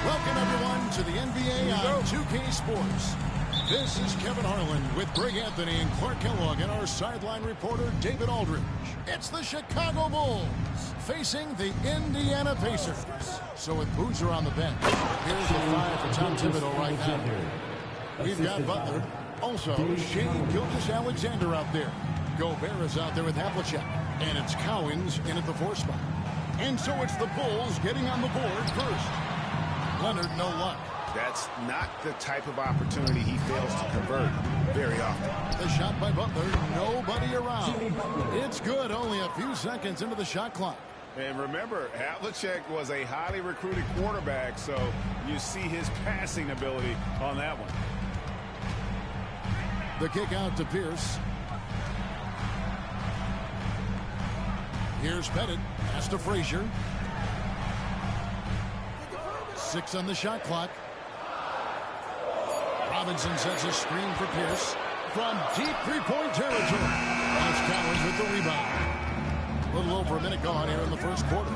Welcome, everyone, to the NBA on 2K Sports. This is Kevin Harlan with Greg Anthony and Clark Kellogg and our sideline reporter, David Aldridge. It's the Chicago Bulls facing the Indiana Pacers. So with Boozer on the bench, here's the five for Tom Thibodeau right now. We've got Butler. Also, Shea Gilgeous-Alexander out there. Gobert is out there with Havlicek. And it's Cowens in at the 4 spot. And so it's the Bulls getting on the board first. Leonard, no luck. That's not the type of opportunity he fails to convert very often. The shot by Butler, nobody around. It's good, only a few seconds into the shot clock. And remember, Havlicek was a highly recruited quarterback, so you see his passing ability on that one. The kick out to Pierce. Here's Pettit. Pass to Frazier. 6 on the shot clock. Robinson sets a screen for Pierce from deep three-point territory. That's Cowens with the rebound. A little over a minute gone here in the first quarter.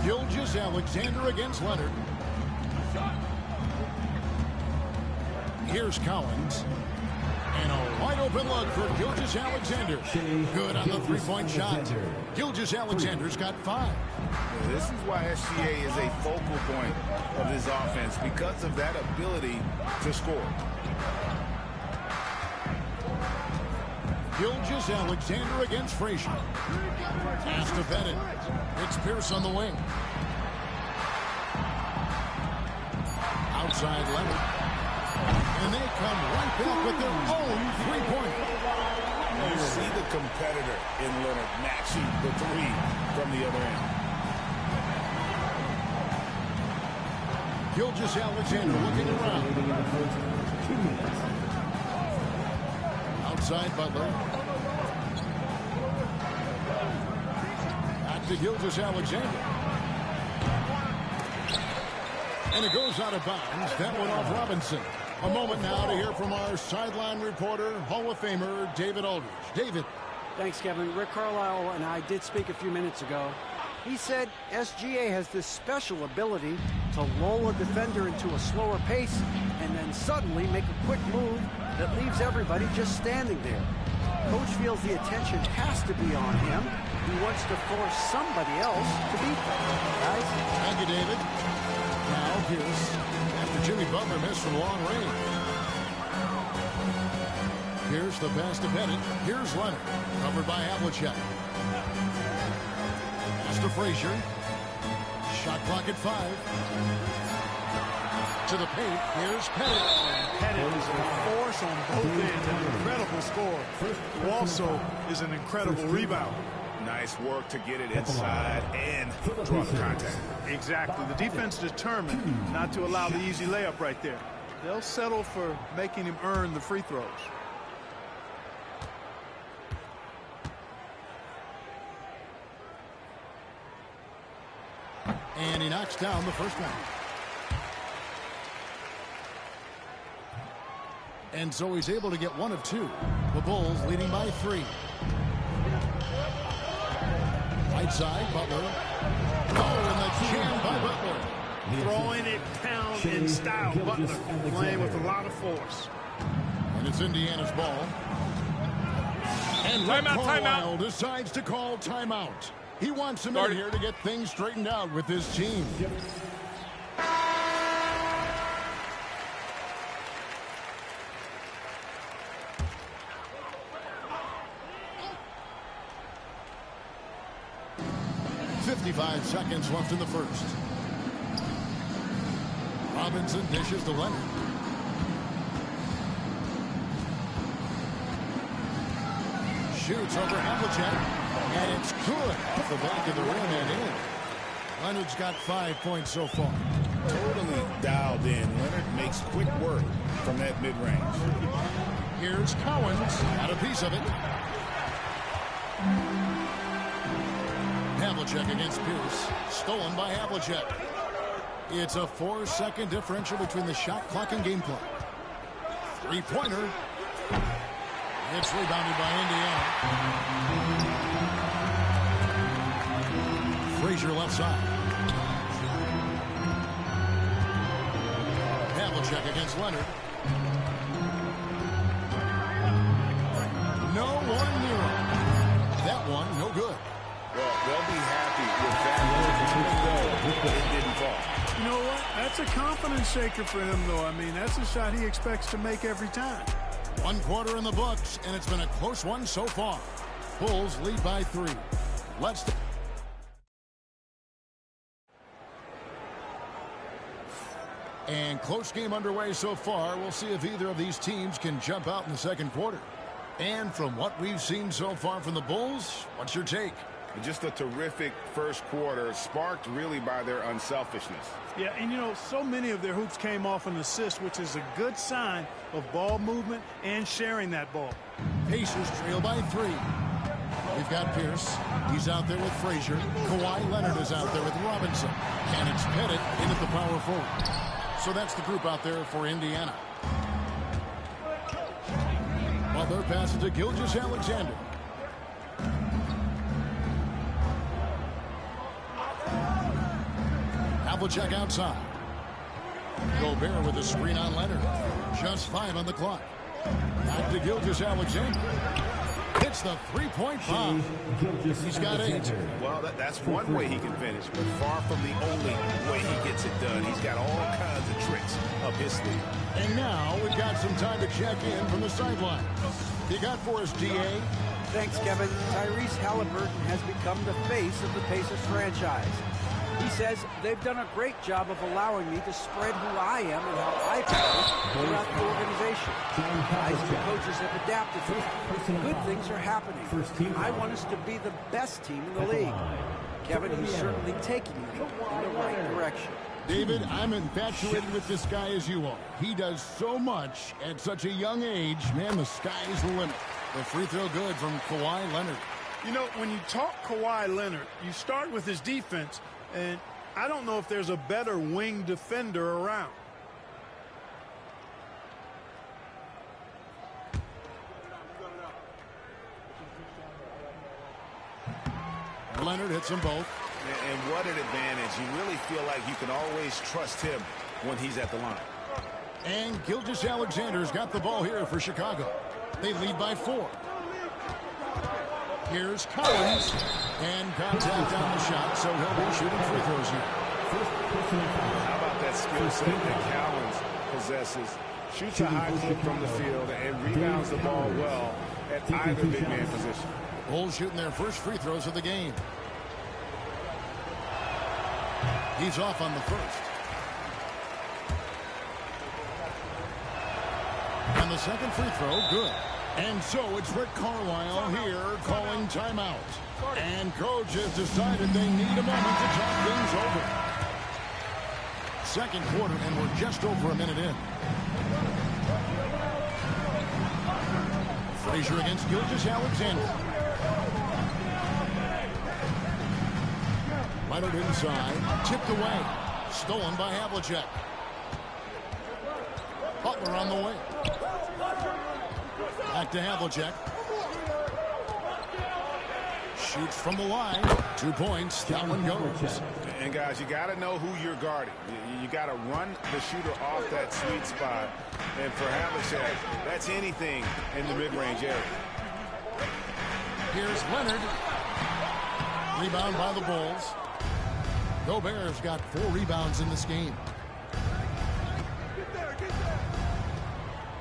Gilgeous-Alexander against Leonard. Here's Cowens. And a wide open look for Gilgeous-Alexander. Good on the three-point shot. Gilgeous-Alexander's got 5. This is why SGA is a focal point of this offense, because of that ability to score. Gilgeous-Alexander against Frazier. Pass to Bennett. It's Pierce on the wing. Outside Leonard. And they come right back with their own three-pointer. You see the competitor in Leonard matching the three from the other end. Gilgeous-Alexander looking around. Outside Butler. Back to Gilgeous-Alexander. And it goes out of bounds. That went off Robinson. A moment now to hear from our sideline reporter, Hall of Famer David Aldridge. David. Thanks, Kevin. Rick Carlisle and I did speak a few minutes ago. He said SGA has this special ability to lull a defender into a slower pace and then suddenly make a quick move that leaves everybody just standing there. Coach feels the attention has to be on him. He wants to force somebody else to beat them. Guys? Thank you, David. Now Pierce, after Jimmy Butler missed from long range. Here's the pass to Bennett. Here's Leonard, covered by Havlicek. Pass to Frazier. Shot clock at 5. To the paint. Here's Pettit. Pettit is a force on both ends. An incredible score. Who also is an incredible rebounder. Nice work to get it inside and draw the contact. Exactly. The defense determined not to allow the easy layup right there. They'll settle for making him earn the free throws. And he knocks down the first one. And so he's able to get 1 of 2. The Bulls leading by 3. Right side, Butler. Oh, and the jam by Butler. Throwing it down in style. Butler playing with a lot of force. And it's Indiana's ball. And Rick Carlisle decides to call timeout. He wants him in here to get things straightened out with his team. .55 seconds left in the first. Robinson dishes to Leonard. Shoots over Havlicek. And it's good off the back of the rim and in. Leonard's got 5 points so far. Totally dialed in. Leonard makes quick work from that mid-range. Here's Cowens. Got a piece of it. Havlicek against Pierce. Stolen by Havlicek. It's a 4-second differential between the shot clock and game clock. Three-pointer. It's rebounded by Indiana. Frazier left side. Havlicek against Leonard. No one near him. That one, no good. Well, they'll be happy with that, even though it didn't fall. You know what? That's a confidence shaker for him, though. I mean, that's a shot he expects to make every time. 1 quarter in the books, and it's been a close one so far. Bulls lead by 3. Let's... And close game underway so far. We'll see if either of these teams can jump out in the second quarter. And from what we've seen so far from the Bulls, what's your take? Just a terrific first quarter, sparked really by their unselfishness. Yeah, and you know, so many of their hoops came off an assist, which is a good sign of ball movement and sharing that ball. Pacers trail by 3. We've got Pierce. He's out there with Frazier. Kawhi Leonard is out there with Robinson. And it's Pettit in at the power forward. So that's the group out there for Indiana. Butler passes to Gilgeous-Alexander. Havlicek outside. Gobert with a screen on Leonard. Just 5 on the clock. Back to Gilgeous-Alexander. Hits the three-point bomb. He's got 8. Well, that's one way he can finish, but far from the only way he gets it done. He's got all kinds of tricks up his sleeve. And now we've got some time to check in from the sideline. You got for us, GA? Thanks, Kevin. Tyrese Halliburton has become the face of the Pacers franchise. He says they've done a great job of allowing me to spread who I am and how I play throughout the organization. Guys and coaches have adapted to it. Good things are happening. I want us to be the best team in the league. Kevin, he's certainly taking me in the right direction. David, I'm infatuated with this guy as you are. He does so much at such a young age. Man, the sky's the limit. The free throw good from Kawhi Leonard. You know, when you talk Kawhi Leonard, you start with his defense, and I don't know if there's a better wing defender around. Leonard hits them both. And what an advantage. You really feel like you can always trust him when he's at the line. And Gilgeous-Alexander's got the ball here for Chicago. They lead by 4. Here's Collins. And contact on the shot, so he'll be shooting free throws here. How about that skill set that Collins possesses? Shoots a high clip from the field and rebounds the ball well at either big man position. Bulls shooting their first free throws of the game. He's off on the first. And the second free throw, good. And so it's Rick Carlisle here calling timeout. And coach has decided they need a moment to talk things over. Second quarter, and we're just over a minute in. Frazier against Gilgeous-Alexander. Leonard inside, tipped away, stolen by Havlicek. Butler on the way. Back to Havlicek. Shoots from the line. 2 points. That one goes. And guys, you got to know who you're guarding. You got to run the shooter off that sweet spot. And for Havlicek, that's anything in the mid-range area. Here's Leonard. Rebound by the Bulls. Gobert's got 4 rebounds in this game.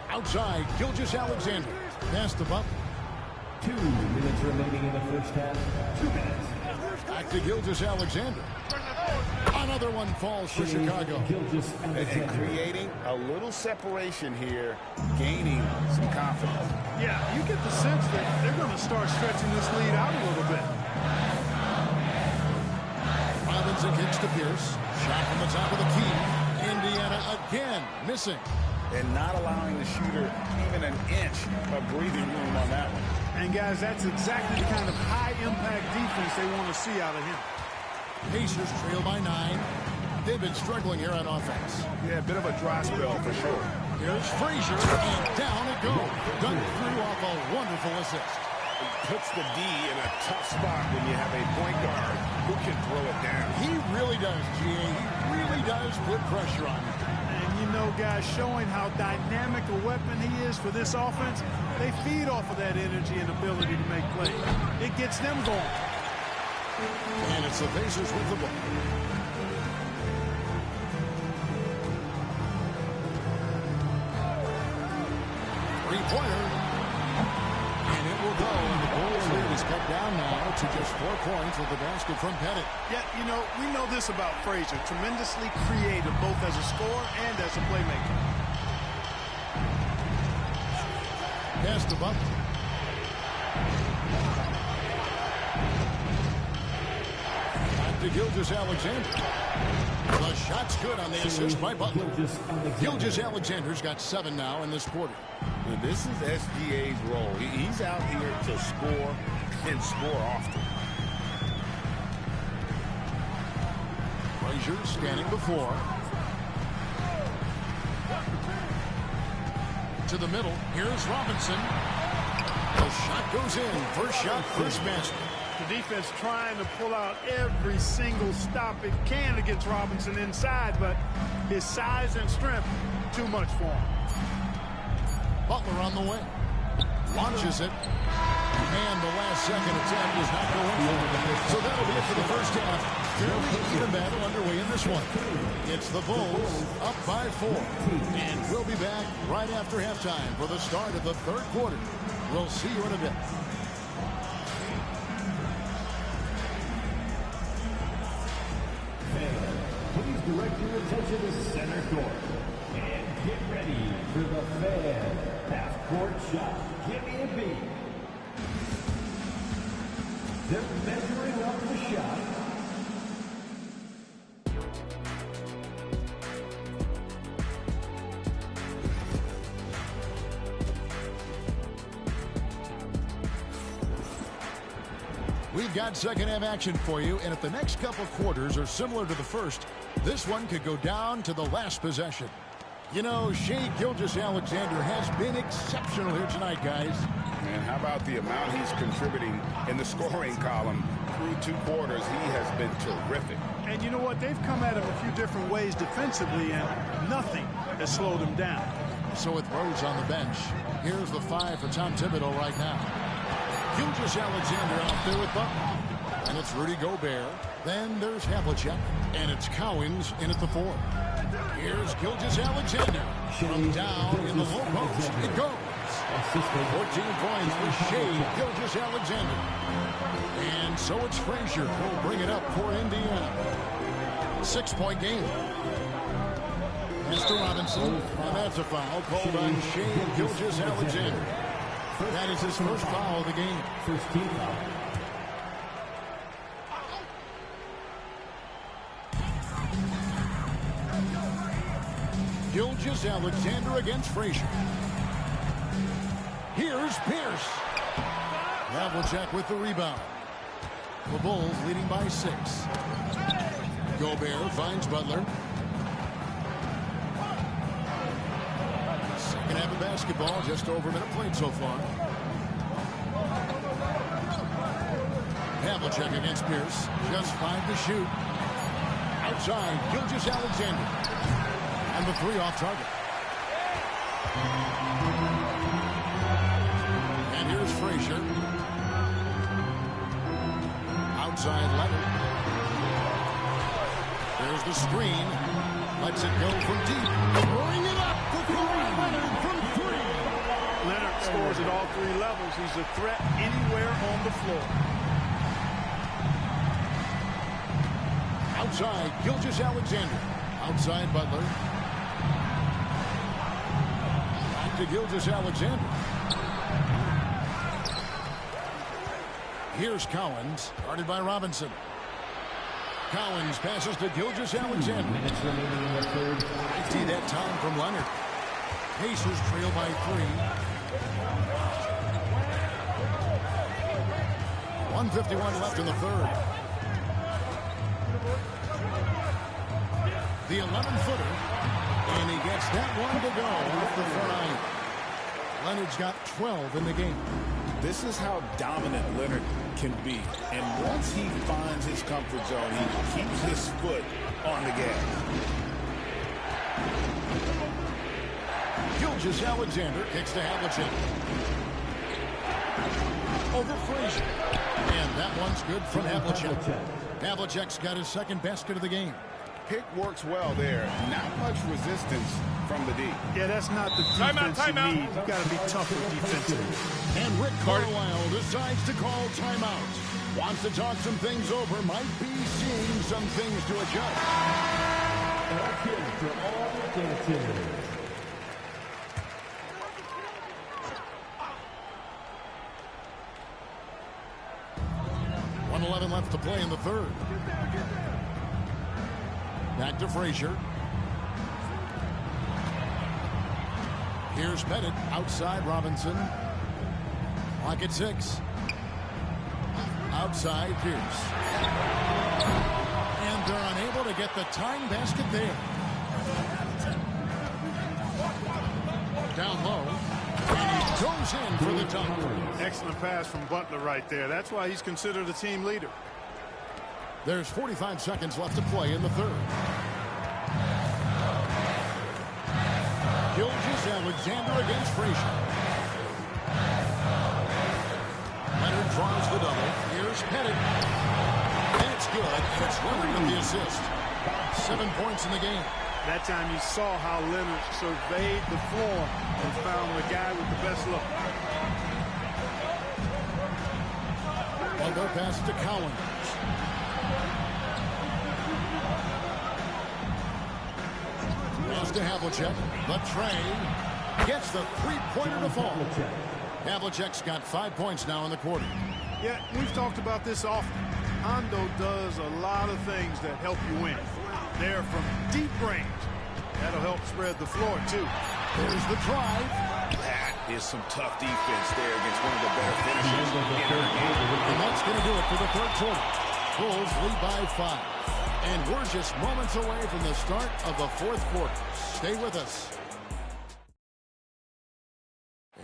Outside, Gilgeous-Alexander. Pass to Butler. 2 minutes remaining in the first half. 2 minutes. Back to Gilgeous-Alexander. Another one falls for Chicago. And creating a little separation here, gaining some confidence. Yeah, you get the sense that they're going to start stretching this lead out a little bit. Robinson kicks to Pierce. Shot from the top of the key. Indiana again missing. And not allowing the shooter even an inch of breathing room on that one. And guys, that's exactly the kind of high-impact defense they want to see out of him. Pacers trail by 9. They've been struggling here on offense. Yeah, a bit of a dry spell for sure. Here's Frazier, and down it goes. Dunk through off a wonderful assist. It puts the D in a tough spot when you have a point guard who can throw it down. He really does, GA. He really does put pressure on him. And you know, guys, showing how dynamic a weapon he is for this offense, they feed off of that energy and ability to make plays. It gets them going. And it's the Pacers with the ball. Three-pointer. And it will go. And the Bulls lead is cut down now to just 4 points with the basket from Pettit. Yeah, you know, we know this about Frazier. Tremendously creative, both as a scorer and as a playmaker. Pass to Butler. Back to Gilgeous-Alexander. The shot's good on the assist by Butler. Gilgeous-Alexander's got 7 now in this quarter. And this is SGA's role. He's out here to score and score often. Frazier scanning before. To the middle. Here's Robinson. The shot goes in. First shot, first basket. The defense trying to pull out every single stop it can against Robinson inside, but his size and strength, too much for him. Butler on the wing. Launches it. And the last second attempt is not going for. So that'll be it for the first half. Fairly even battle underway in this one. It's the Bulls up by 4. And we'll be back right after halftime for the start of the third quarter. We'll see you in a bit. Please direct your attention to center court. And get ready for the Fan half-court shot. Give me a beat. They're measuring up the shot. We've got second half action for you, and if the next couple quarters are similar to the first, this one could go down to the last possession. You know, Shai Gilgeous-Alexander has been exceptional here tonight, guys. And how about the amount he's contributing in the scoring column through 2 quarters? He has been terrific. And you know what? They've come at him a few different ways defensively, and nothing has slowed him down. So with Rhodes on the bench, here's the 5 for Tom Thibodeau right now. Gilgeous-Alexander out there with Butler. And it's Rudy Gobert. Then there's Havlicek. And it's Cowens in at the 4. Here's Gilgeous-Alexander. From down in the low post. It goes. 14 points for Shai Gilgeous-Alexander. And so it's Frazier who'll bring it up for Indiana. 6-point game. Mr. Robinson. And that's a foul called on Shai Gilgeous-Alexander. That is his first foul of the game. First team foul. Gilgeous-Alexander against Frazier. Here's Pierce. Havlicek with the rebound. The Bulls leading by 6. Gobert finds Butler. Second half of basketball, just over a minute played so far. Havlicek against Pierce. Just 5 to shoot. Outside, Gilgeous-Alexander. And the 3 off target. And here's Frazier. Outside Leonard. There's the screen. Lets it go from deep. Throwing it up for Kawhi Leonard from 3. Leonard scores at all 3 levels. He's a threat anywhere on the floor. Outside, Gilgeous-Alexander. Outside Butler. Back to Gilgeous-Alexander. Here's Cowens, guarded by Robinson. Cowens passes to Gilgeous-Alexander. Minutes remaining in the third. See that time from Leonard. Pacers trail by 3. 1:51 left in the third. The 11-footer. And he gets that one to go off the front iron. Leonard's got 12 in the game. This is how dominant Leonard can be. And once he finds his comfort zone, he keeps his foot on the gas. Gilgeous-Alexander kicks to Havlicek. Over Frazier. And that one's good from Havlicek. Havlicek's got his second basket of the game. Pick works well there. Not much resistance from the D. Yeah, that's not the defense you need. You've got to be tougher defensively. And Rick Carlisle decides to call timeout. Wants to talk some things over. Might be seeing some things to adjust. Action for all dancers. 1:11 left to play in the third. Back to Frazier. Here's Pettit. Outside Robinson. Clock at 6. Outside Pierce. And they're unable to get the tying basket there. Down low. And he goes in for the dunk. Excellent pass from Butler right there. That's why he's considered a team leader. There's 45 seconds left to play in the third. Gilgeous Gilgeous-Alexander against Frazier. Leonard draws the double. Here's Pettit. And it's good. And it's Leonard with the assist. 7 points in the game. That time you saw how Leonard surveyed the floor and found the guy with the best look. They'll go pass to Collins. Pass to Havlicek. The tray gets the three-pointer to fall. Havlicek's got 5 points now in the quarter. Yeah, we've talked about this often. Hondo does a lot of things that help you win. They're from deep range. That'll help spread the floor, too. There's the drive. That is some tough defense there against one of the better finishers in our game. And that's going to do it for the third quarter. Bulls lead by 5. And we're just moments away from the start of the fourth quarter. Stay with us.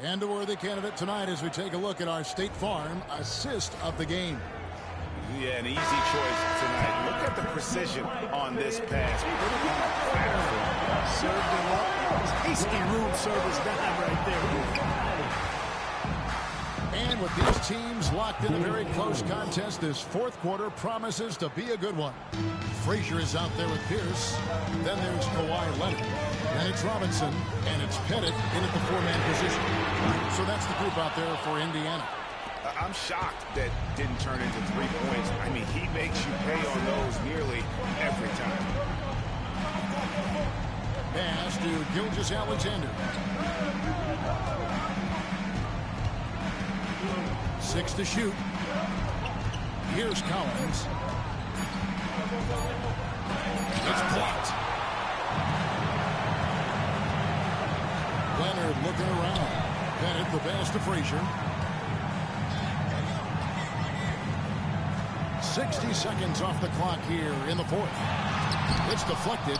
And a worthy candidate tonight as we take a look at our State Farm assist of the game. Yeah, an easy choice tonight. Look at the precision on this pass. Served him up. Tasty room service dime right there. And with these teams locked in a very close contest, this fourth quarter promises to be a good one. Frazier is out there with Pierce. Then there's Kawhi Leonard. And it's Robinson. And it's Pettit in at the four-man position. So that's the group out there for Indiana. I'm shocked that didn't turn into 3 points. I mean, he makes you pay on those nearly every time. Pass to Gilgeous-Alexander. 6 to shoot. Here's Collins. It's blocked. Leonard looking around. Pettit the pass to Frazier. 60 seconds off the clock here in the fourth. It's deflected.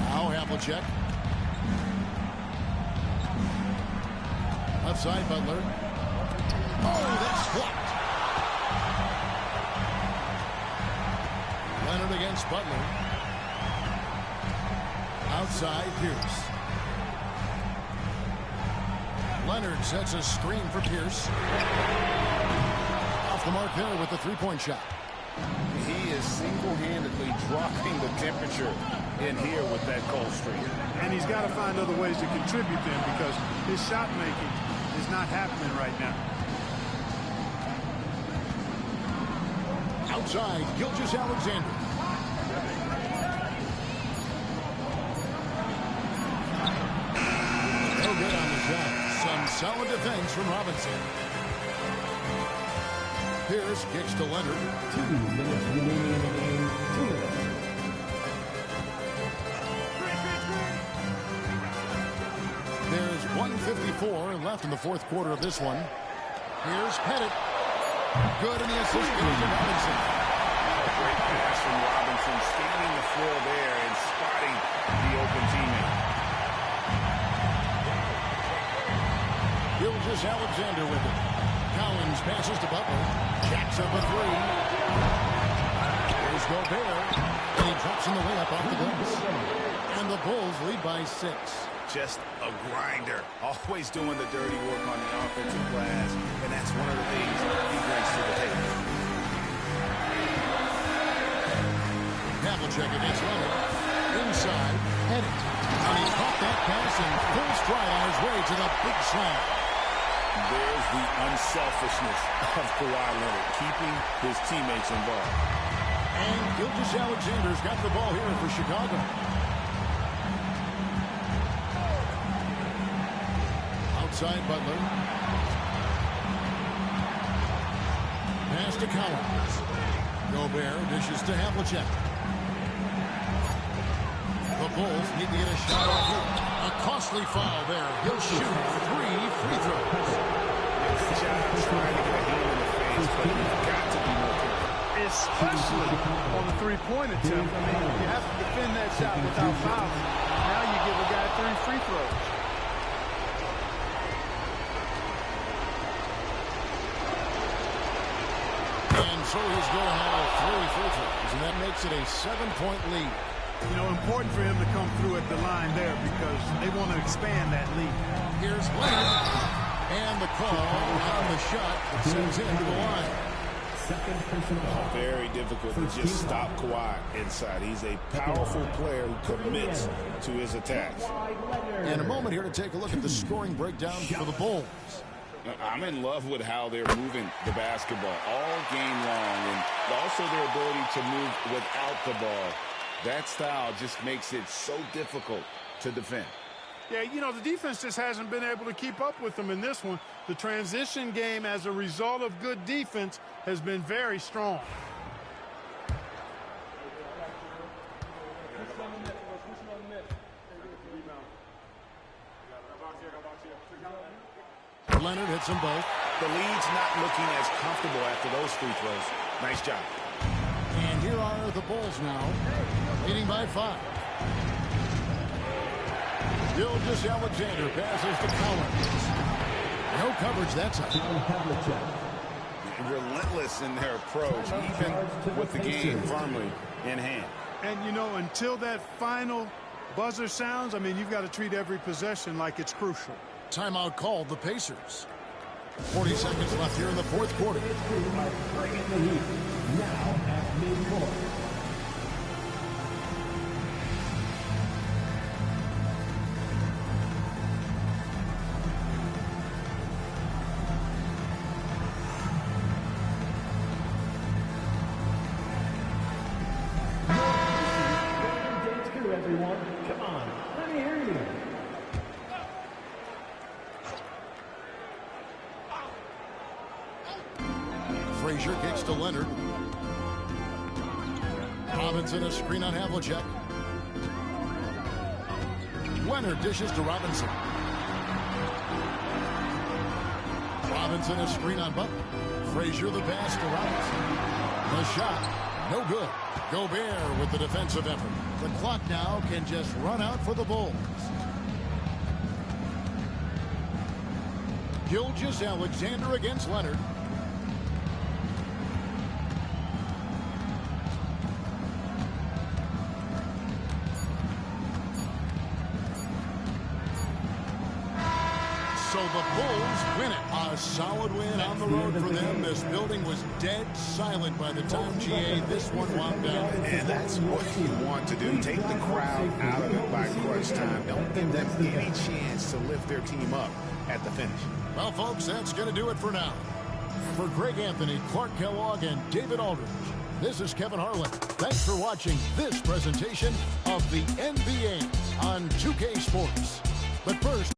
Now Havlicek. Left side, Butler. Oh, that's blocked. Leonard against Butler. Outside, Pierce. Leonard sets a screen for Pierce. Off the mark there with the three-point shot. He is single-handedly dropping the temperature in here with that cold streak. And he's got to find other ways to contribute then because his shot making is not happening right now. Outside, Gilgeous-Alexander. No good on the shot. Some solid defense from Robinson. Pierce kicks to Leonard. 2 minutes remaining in the game. 2 minutes. There's 1:54 left in the fourth quarter of this one. Here's Pettit. Good in the assist goes to Robinson. Great pass from Robinson, scanning the floor there and spotting the open teammate. Gilgeous-Alexander with it. Collins passes to Butler. Jacks up a three. Here's Gobert. And he drops in the layup off the glass. And the Bulls lead by 6. Just a grinder, always doing the dirty work on the offensive glass, and that's one of the things he brings to the table. Havlicek against Leonard. Inside, Pettit. And he caught that pass in full stride on his way to the big slam. There's the unselfishness of Kawhi Leonard, keeping his teammates involved. And Gilgeous-Alexander's got the ball here for Chicago. Outside Butler. Pass to Collins. Gobert dishes to Havlicek. The Bulls need to get a shot off here. A costly foul there. He'll shoot 3 free throws. Good job trying to get a heel in the face, but you've got to be more careful. Especially on the three-point attempt. I mean, you have to defend that shot without fouling. Now you give a guy 3 free throws. And so he's going to have 3 free throws, and that makes it a 7-point lead. You know, important for him to come through at the line there because they want to expand that lead. Here's Leonard. And the call on the shot that sends him to the line. Second personal. Very difficult to just stop Kawhi inside. He's a powerful player who commits to his attacks. And a moment here to take a look at the scoring breakdown for the Bulls. I'm in love with how they're moving the basketball all game long, and also their ability to move without the ball. That style just makes it so difficult to defend. Yeah, you know, the defense just hasn't been able to keep up with them in this one. The transition game, as a result of good defense, has been very strong. Leonard hits them both. The lead's not looking as comfortable after those free throws. Nice job. And here are the Bulls now, leading by 5. Gilgeous-Alexander passes to Collins. No coverage that time. Relentless in their approach, even with the game firmly in hand. And, you know, until that final buzzer sounds, I mean, you've got to treat every possession like it's crucial. Timeout called the Pacers. 40 seconds left here in the fourth quarter. Bringing the heat. Now at midcourt. Everyone, come on, let me hear you. Frazier kicks to Leonard. Robinson a screen on Havlicek. Leonard dishes to Robinson. Robinson a screen on Butler. Frazier the pass to Robinson. The shot, no good. Gobert with the defensive effort. The clock now can just run out for the Bulls. Gilgeous-Alexander against Leonard. So the Bulls win it. A solid win on the road for them. This building was dead silent by the time, GA, this one wound down. And that's what you want to do. Take the crowd out of it by crunch time. Don't give them any chance to lift their team up at the finish. Well, folks, that's going to do it for now. For Greg Anthony, Clark Kellogg, and David Aldridge, this is Kevin Harlan. Thanks for watching this presentation of the NBA on 2K Sports. But first,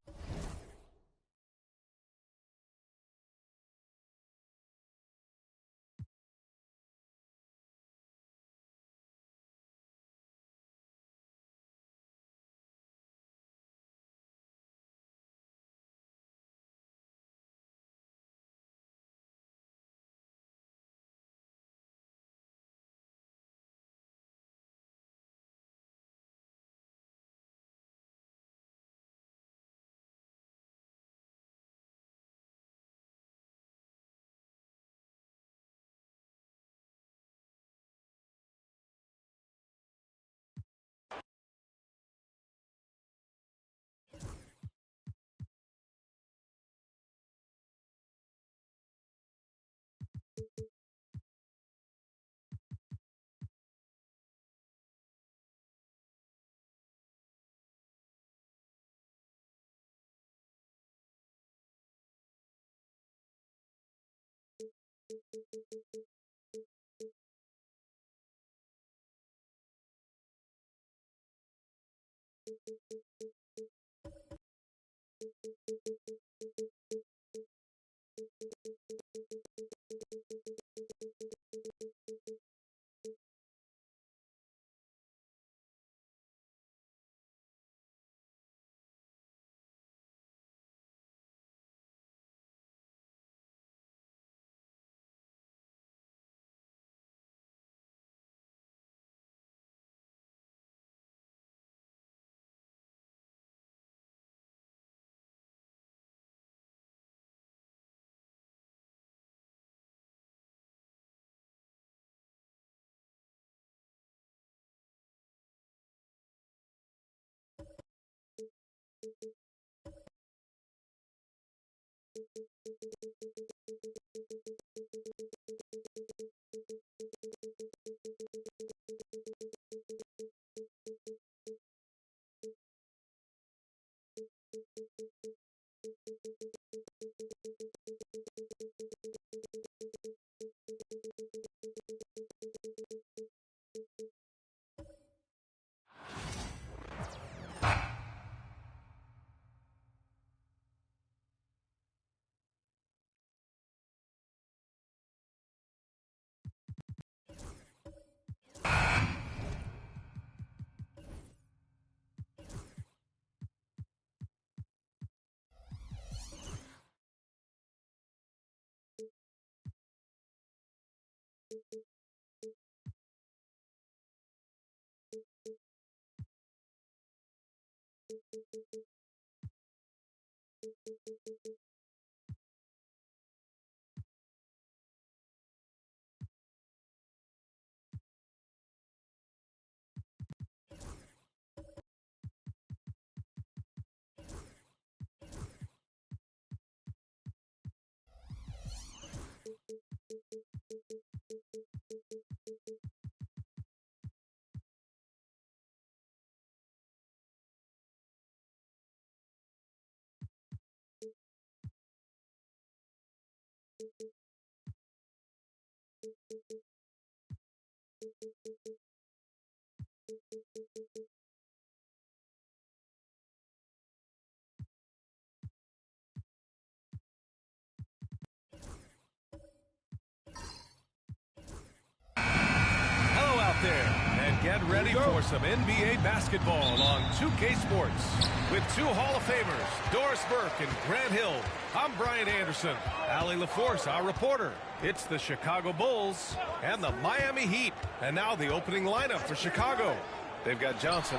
Hello out there, and get ready for some NBA basketball on 2K Sports. With two Hall of Famers, Doris Burke and Grant Hill, I'm Brian Anderson. Allie LaForce, our reporter. It's the Chicago Bulls and the Miami Heat. And now the opening lineup for Chicago. They've got Johnson,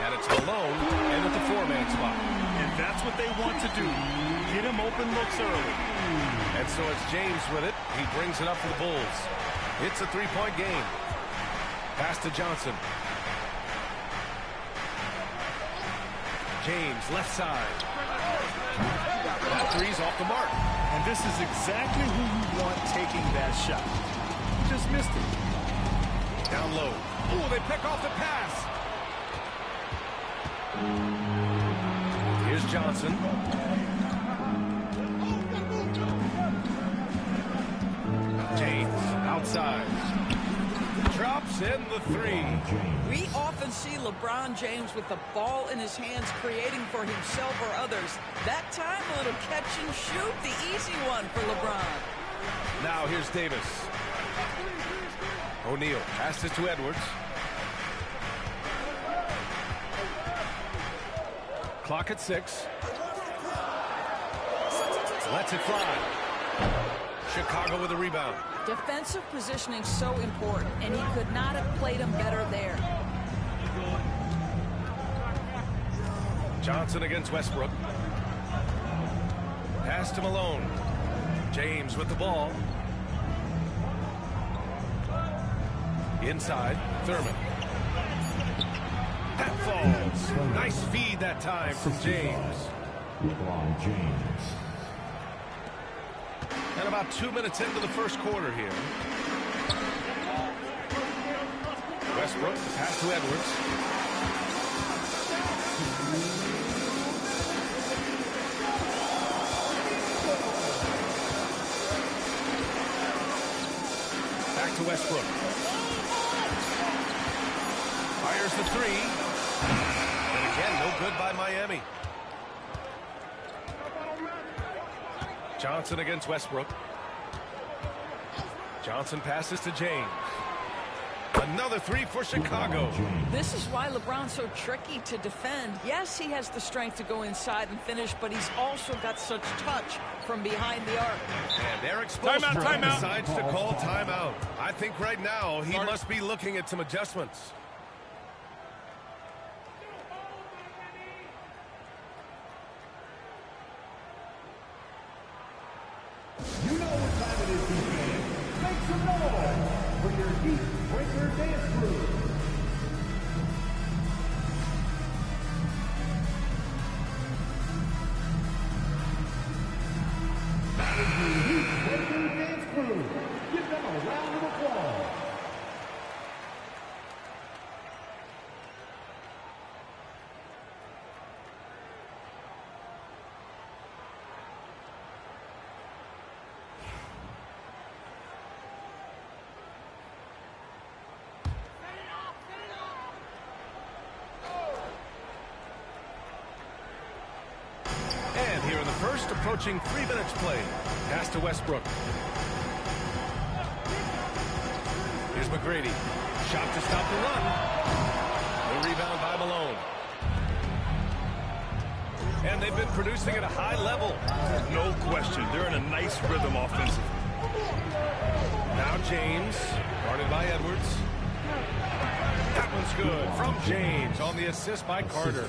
and it's Malone in at the four-man spot. And that's what they want to do. Get him open looks early. And so it's James with it. He brings it up for the Bulls. It's a three-point game. Pass to Johnson. James, left side. That three's off the mark. And this is exactly who you want taking that shot. Just missed it. Down low. Oh, they pick off the pass. Here's Johnson. James, outside. Drops in the three. We often see LeBron James with the ball in his hands creating for himself or others. That time, a little catch and shoot, the easy one for LeBron. Now here's Davis. O'Neal passes to Edwards. Clock at 6. Lets it fly. Chicago with a rebound. Defensive positioning so important, and he could not have played him better there. Johnson against Westbrook. Pass to Malone. James with the ball. Inside, Thurman. That falls. Nice feed that time from James. LeBron James. And about 2 minutes into the first quarter here. Westbrook, pass to Edwards. Back to Westbrook. Fires the three. And again, no good by Miami. Johnson against Westbrook. Johnson passes to James. Another three for Chicago. This is why LeBron's so tricky to defend. Yes, he has the strength to go inside and finish, but he's also got such touch from behind the arc. And Eric Spoelstra decides to call timeout. I think right now he must be looking at some adjustments. You know what time it is, D-Man. Make some noise for your Heat Breaker Dance Crew. game. Give them a round of applause. And here in the first, approaching 3 minutes play. Pass to Westbrook. Here's McGrady. Shot to stop the run. The rebound by Malone. And they've been producing at a high level. No question. They're in a nice rhythm offensively. Now James, guarded by Edwards. That one's good from James on the assist by Carter.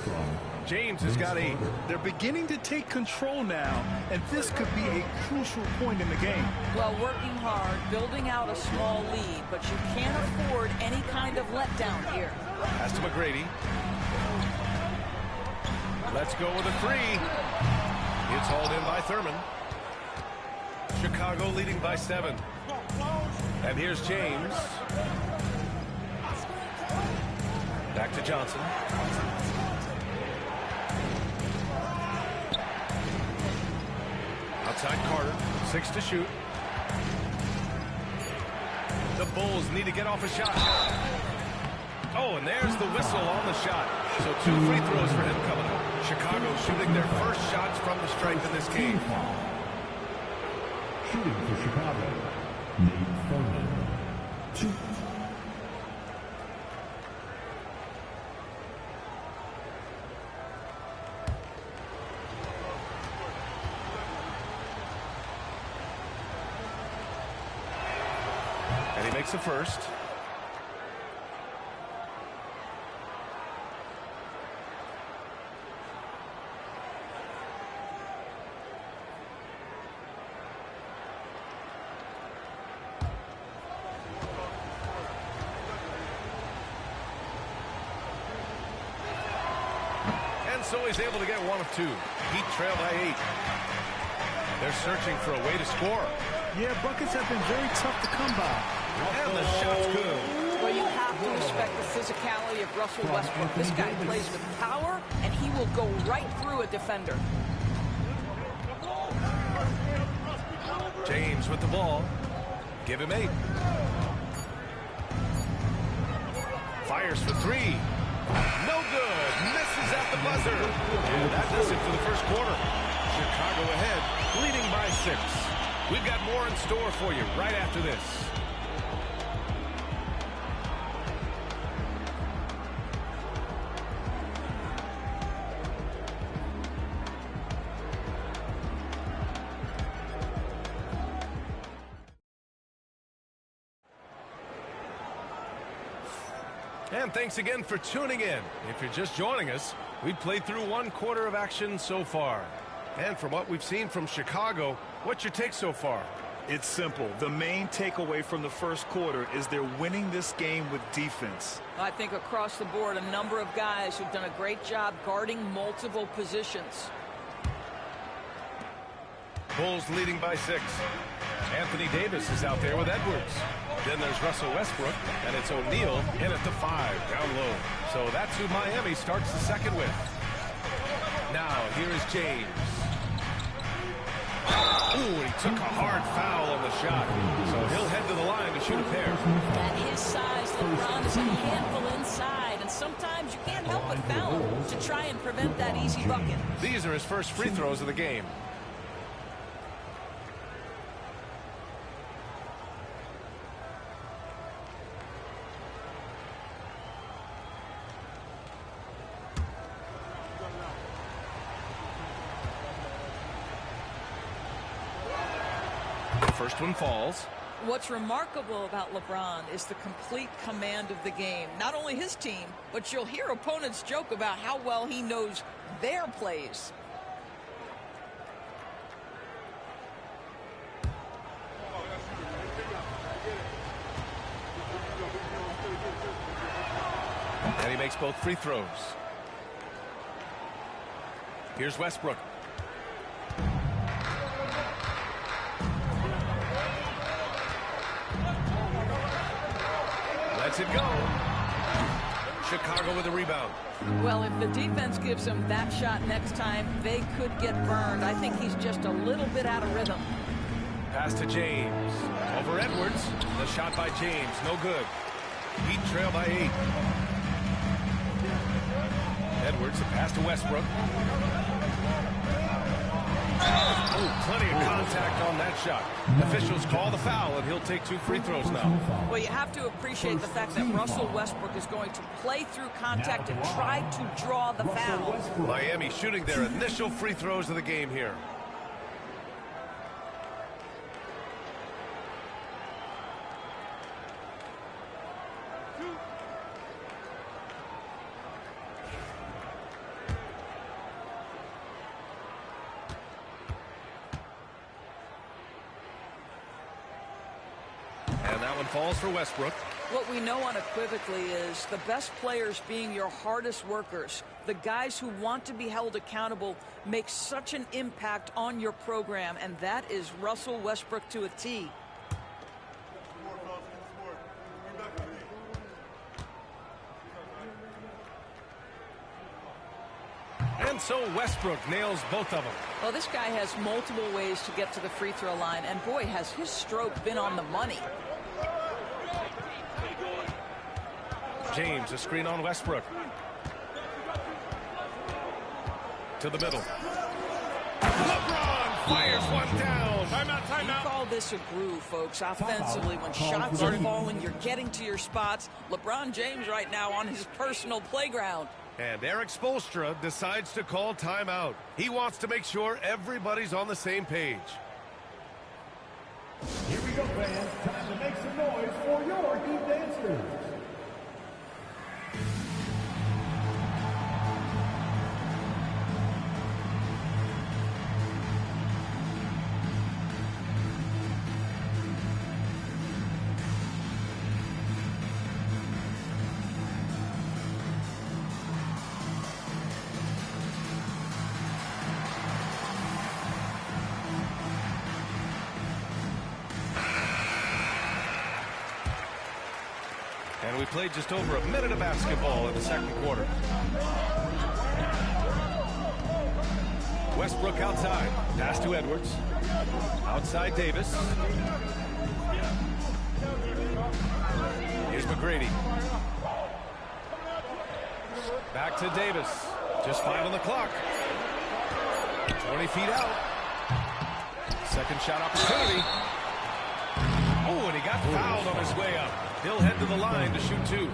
James has got 8. They're beginning to take control now, and this could be a crucial point in the game. Well, working hard, building out a small lead, but you can't afford any kind of letdown here. Pass to McGrady. Let's go with a 3. It's hauled in by Thurman. Chicago leading by 7. And here's James. Back to Johnson. Outside Carter, 6 to shoot. The Bulls need to get off a shot. Oh, and there's the whistle on the shot. So 2 free throws for him coming up. Chicago shooting their first shots from the stripe in this game. Shooting for Chicago, Nate Thurman. 2. And he makes the first. And so he's able to get 1 of 2. Heat trail by 8. They're searching for a way to score. Yeah, buckets have been very tough to come by. And the shot's good. Well, you have to respect the physicality of Russell Westbrook. This guy plays with power, and he will go right through a defender. James with the ball. Give him 8. Fires for 3. No good. Misses at the buzzer. And that does it for the first quarter. Chicago ahead, leading by 6. We've got more in store for you right after this. And thanks again for tuning in. If you're just joining us, we've played through 1 quarter of action so far. And from what we've seen from Chicago, what's your take so far? It's simple. The main takeaway from the first quarter is they're winning this game with defense. I think across the board, a number of guys who've done a great job guarding multiple positions. Bulls leading by 6. Anthony Davis is out there with Edwards. Then there's Russell Westbrook, and it's O'Neal in at the 5, down low. So that's who Miami starts the second with. Now, here is James. Ooh, he took a hard foul on the shot. So he'll head to the line to shoot a pair. At his size, LeBron is a handful inside, and sometimes you can't help but foul him to try and prevent that easy bucket. These are his first free throws of the game. First one falls. What's remarkable about LeBron is the complete command of the game. Not only his team, but you'll hear opponents joke about how well he knows their plays. And he makes both free throws. Here's Westbrook. lets it go. Chicago with a rebound. Well, if the defense gives him that shot next time, they could get burned. I think he's just a little bit out of rhythm. Pass to James. Over Edwards. The shot by James. No good. Heat trail by 8. Edwards, a pass to Westbrook. Oh, plenty of contact on that shot. Officials call the foul, and he'll take 2 free throws now. Well, you have to appreciate the fact that Russell Westbrook is going to play through contact and try to draw the foul. Miami shooting their initial free throws of the game here. And that one falls for Westbrook. What we know unequivocally is the best players being your hardest workers. The guys who want to be held accountable make such an impact on your program, and that is Russell Westbrook to a T. And so Westbrook nails both of them. Well, this guy has multiple ways to get to the free throw line, and boy, has his stroke been on the money. James, a screen on Westbrook. To the middle. LeBron fires one down. Timeout. You call this a groove, folks. Offensively, when shots are falling, you're getting to your spots. LeBron James right now on his personal playground. And Eric Spoelstra decides to call timeout. He wants to make sure everybody's on the same page. Here we go, fans. Time to make some noise for your Heat dancers. And we played just over a minute of basketball in the second quarter. Westbrook outside. Pass to Edwards. Outside Davis. Here's McGrady. Back to Davis. Just 5 on the clock. 20 feet out. Second shot opportunity. Oh, and he got fouled on his way up. He'll head to the line to shoot 2.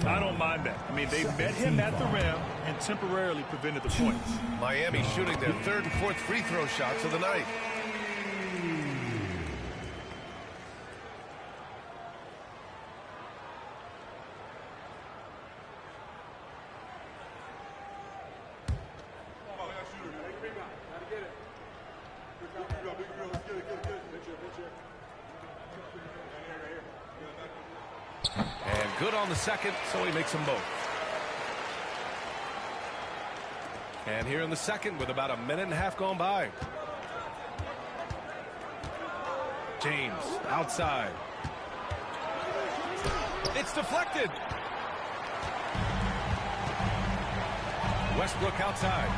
I don't mind that. I mean, they met him at the rim and temporarily prevented the points. Miami shooting their 3rd and 4th free throw shots of the night. And good on the second, so he makes them both. And here in the second with about a minute and a half gone by. James outside. It's deflected. Westbrook outside.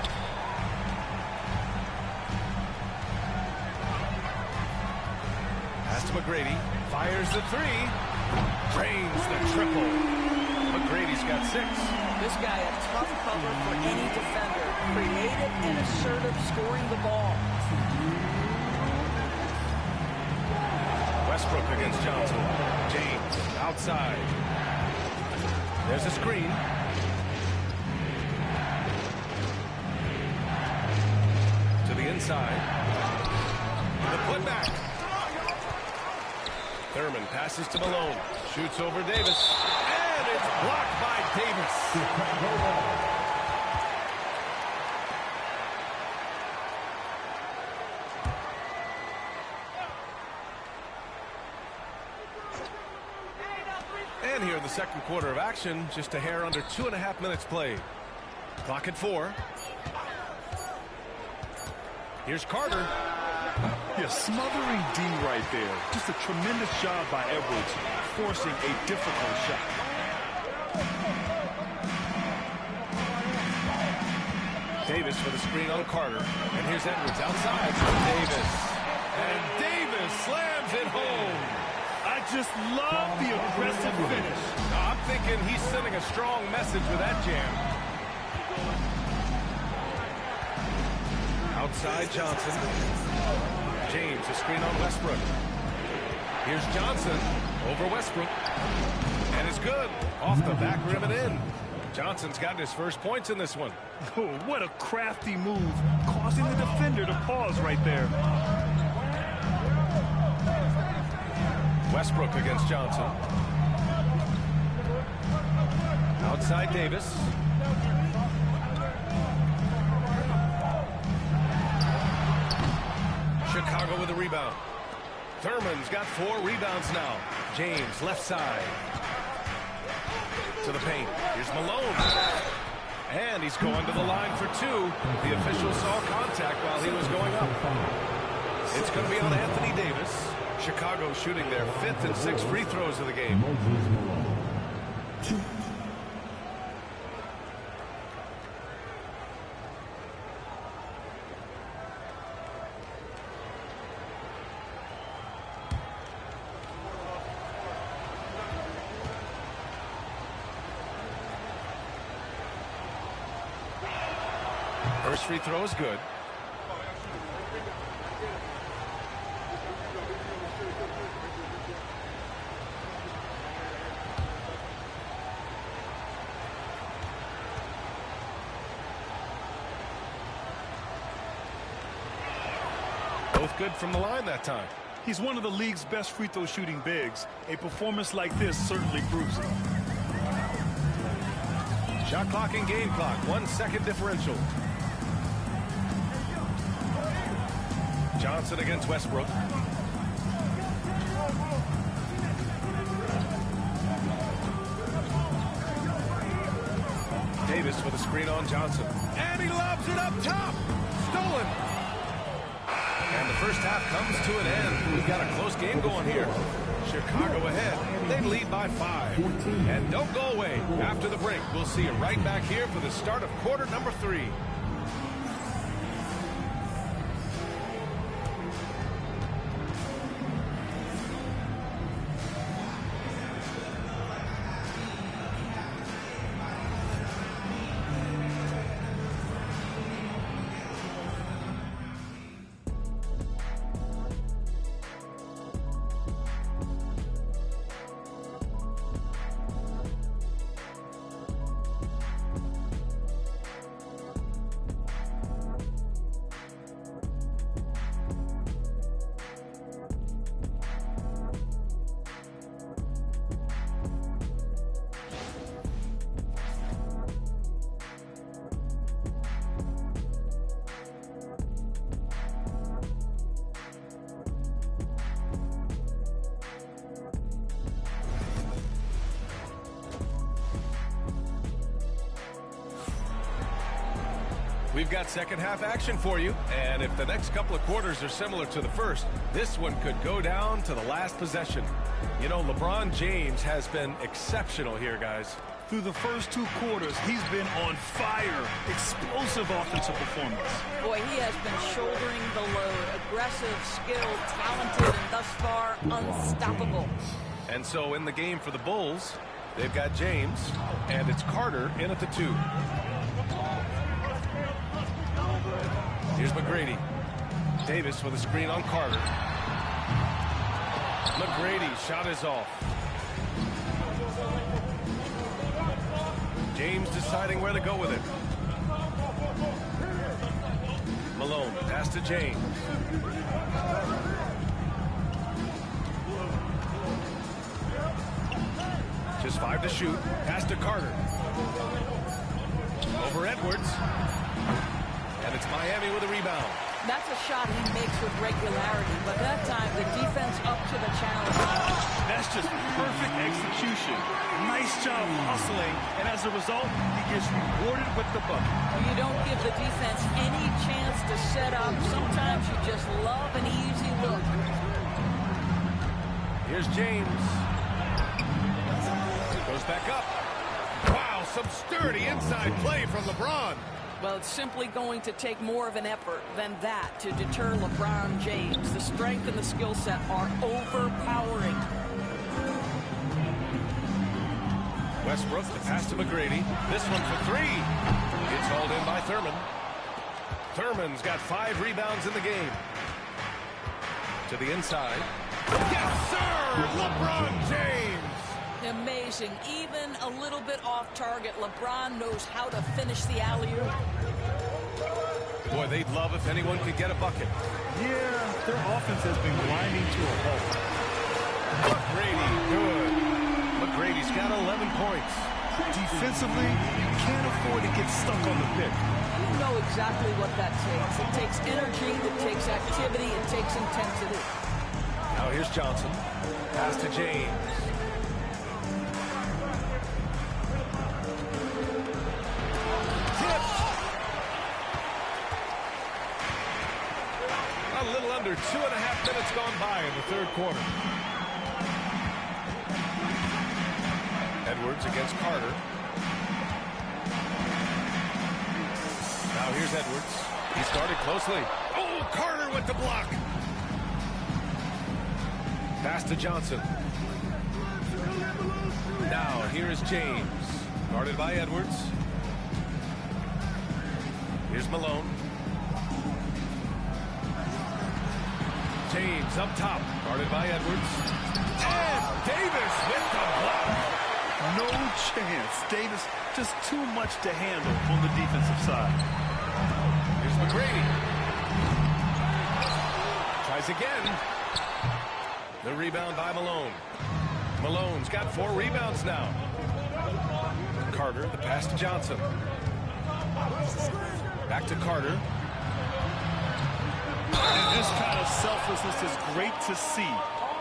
Pass to McGrady. Fires the 3. Drains the triple. McGrady's got 6. This guy a tough cover for any defender. Creative and assertive scoring the ball. Westbrook against Johnson. James outside. There's a screen. To the inside. The putback. Thurman passes to Malone. Shoots over Davis. And it's blocked by Davis. And here in the second quarter of action, just a hair under 2.5 minutes played. Clock at 4. Here's Carter. Yeah, smothering D right there. Just a tremendous job by Edwards, forcing a difficult shot. Davis for the screen on Carter. And here's Edwards outside. Davis. And Davis slams it home. I just love the aggressive finish. I'm thinking he's sending a strong message with that jam. Outside Johnson. James, a screen on Westbrook. Here's Johnson over Westbrook. And it's good. Off the back rim and in. Johnson's gotten his first points in this one. Oh, what a crafty move, causing the defender to pause right there. Westbrook against Johnson. Outside Davis. Chicago with a rebound. Thurman's got 4 rebounds now. James left side. To the paint. Here's Malone. And he's going to the line for 2. The official saw contact while he was going up. It's going to be on Anthony Davis. Chicago shooting their 5th and 6th free throws of the game. First free throw is good. Both good from the line that time. He's one of the league's best free throw shooting bigs. A performance like this certainly proves it. Shot clock and game clock. 1 second differential. Johnson against Westbrook. Davis with a screen on Johnson. And he lobs it up top. Stolen. And the first half comes to an end. We've got a close game going here. Chicago ahead. They lead by 5. And don't go away. After the break, we'll see you right back here for the start of quarter number 3. We've got second half action for you, and if the next couple of quarters are similar to the first, this one could go down to the last possession. You know, LeBron James has been exceptional here, guys. Through the first 2 quarters, he's been on fire. Explosive offensive performance. Boy, he has been shouldering the load. Aggressive, skilled, talented, and thus far unstoppable. And so in the game for the Bulls, they've got James, and it's Carter in at the 2. Here's McGrady. Davis with a screen on Carter. McGrady shot is off. James deciding where to go with it. Malone, pass to James. Just 5 to shoot. Pass to Carter. Over Edwards. And it's Miami with a rebound. That's a shot he makes with regularity, but that time the defense up to the challenge. That That's just perfect execution. Nice job hustling, and as a result, he gets rewarded with the bucket. Well, you don't give the defense any chance to set up. Sometimes you just love an easy look. Here's James. Goes back up. Wow, some sturdy inside play from LeBron. Well, it's simply going to take more of an effort than that to deter LeBron James. The strength and the skill set are overpowering. Westbrook, the pass to McGrady. This one for three. It's hauled in by Thurman. Thurman's got 5 rebounds in the game. To the inside. Yes, sir! LeBron James! Amazing. Even a little bit off target, LeBron knows how to finish the alley-oop. Boy, they'd love if anyone could get a bucket. Yeah, their offense has been grinding to a halt. McGrady, good. McGrady's got 11 points. Defensively, you can't afford to get stuck on the pick. You know exactly what that takes. It takes energy, it takes activity, it takes intensity. Now here's Johnson. Pass to James. A little under 2.5 minutes gone by in the third quarter. Edwards against Carter. Now here's Edwards. He started closely. Oh, Carter with the block. Pass to Johnson. Now here's James. Guarded by Edwards. Here's Malone. James up top, guarded by Edwards. And Davis with the block. No chance. Davis just too much to handle on the defensive side. Here's McGrady. Tries again. The rebound by Malone. Malone's got 4 rebounds now. Carter, the pass to Johnson. Back to Carter. And this kind of selflessness is great to see.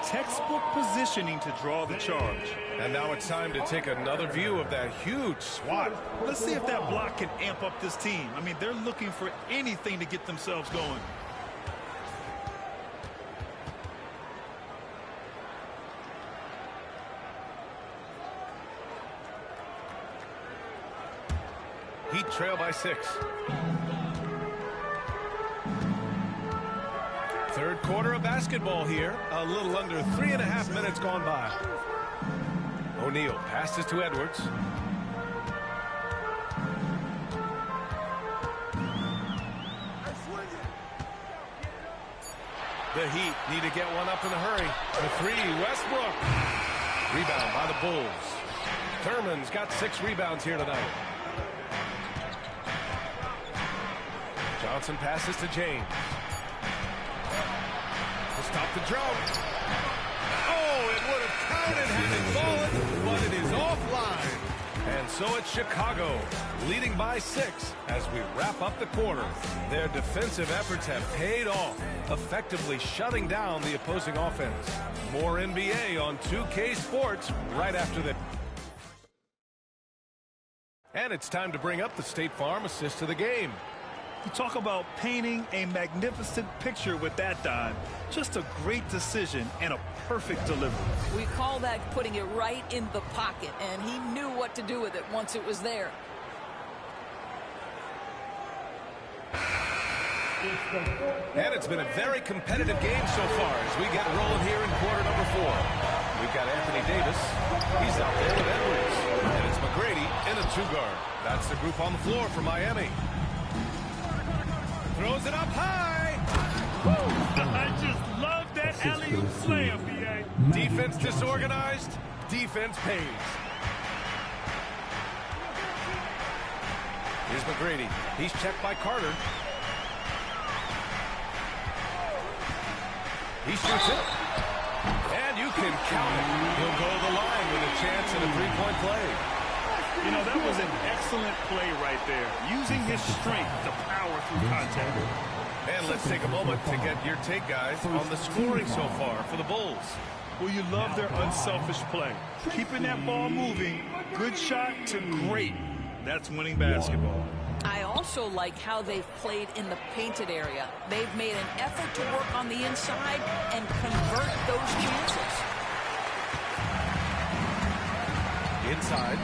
Textbook positioning to draw the charge. And now it's time to take another view of that huge swat. Let's see if that block can amp up this team. I mean, they're looking for anything to get themselves going. Heat trail by 6. Third quarter of basketball here. A little under 3.5 minutes gone by. O'Neal passes to Edwards. The Heat need to get one up in a hurry. The 3, Westbrook. Rebound by the Bulls. Thurman's got 6 rebounds here tonight. Johnson passes to James. To stop the drought. Oh, it would have counted had it fallen, but it is offline. And so it's Chicago, leading by 6 as we wrap up the quarter. Their defensive efforts have paid off, effectively shutting down the opposing offense. More NBA on 2K Sports right after this. And it's time to bring up the State Farm assist to the game. You talk about painting a magnificent picture with that dive. Just a great decision and a perfect delivery. We call that putting it right in the pocket, and he knew what to do with it once it was there. And it's been a very competitive game so far as we get rolling here in quarter number 4. We've got Anthony Davis. He's out there with Edwards. And it's McGrady in a 2-guard. That's the group on the floor for Miami. Throws it up high. I just love that alley-oop slam, B.A. Defense disorganized. Defense pays. Here's McGrady. He's checked by Carter. He shoots it. And you can count it. He'll go to the line with a chance at a 3-point play. You know, that was an excellent play right there. Using his strength to power through contact. And let's take a moment to get your take, guys, on the scoring so far for the Bulls. Well, you love their unselfish play. Keeping that ball moving, good shot to great. That's winning basketball. I also like how they've played in the painted area. They've made an effort to work on the inside and convert those chances. Inside.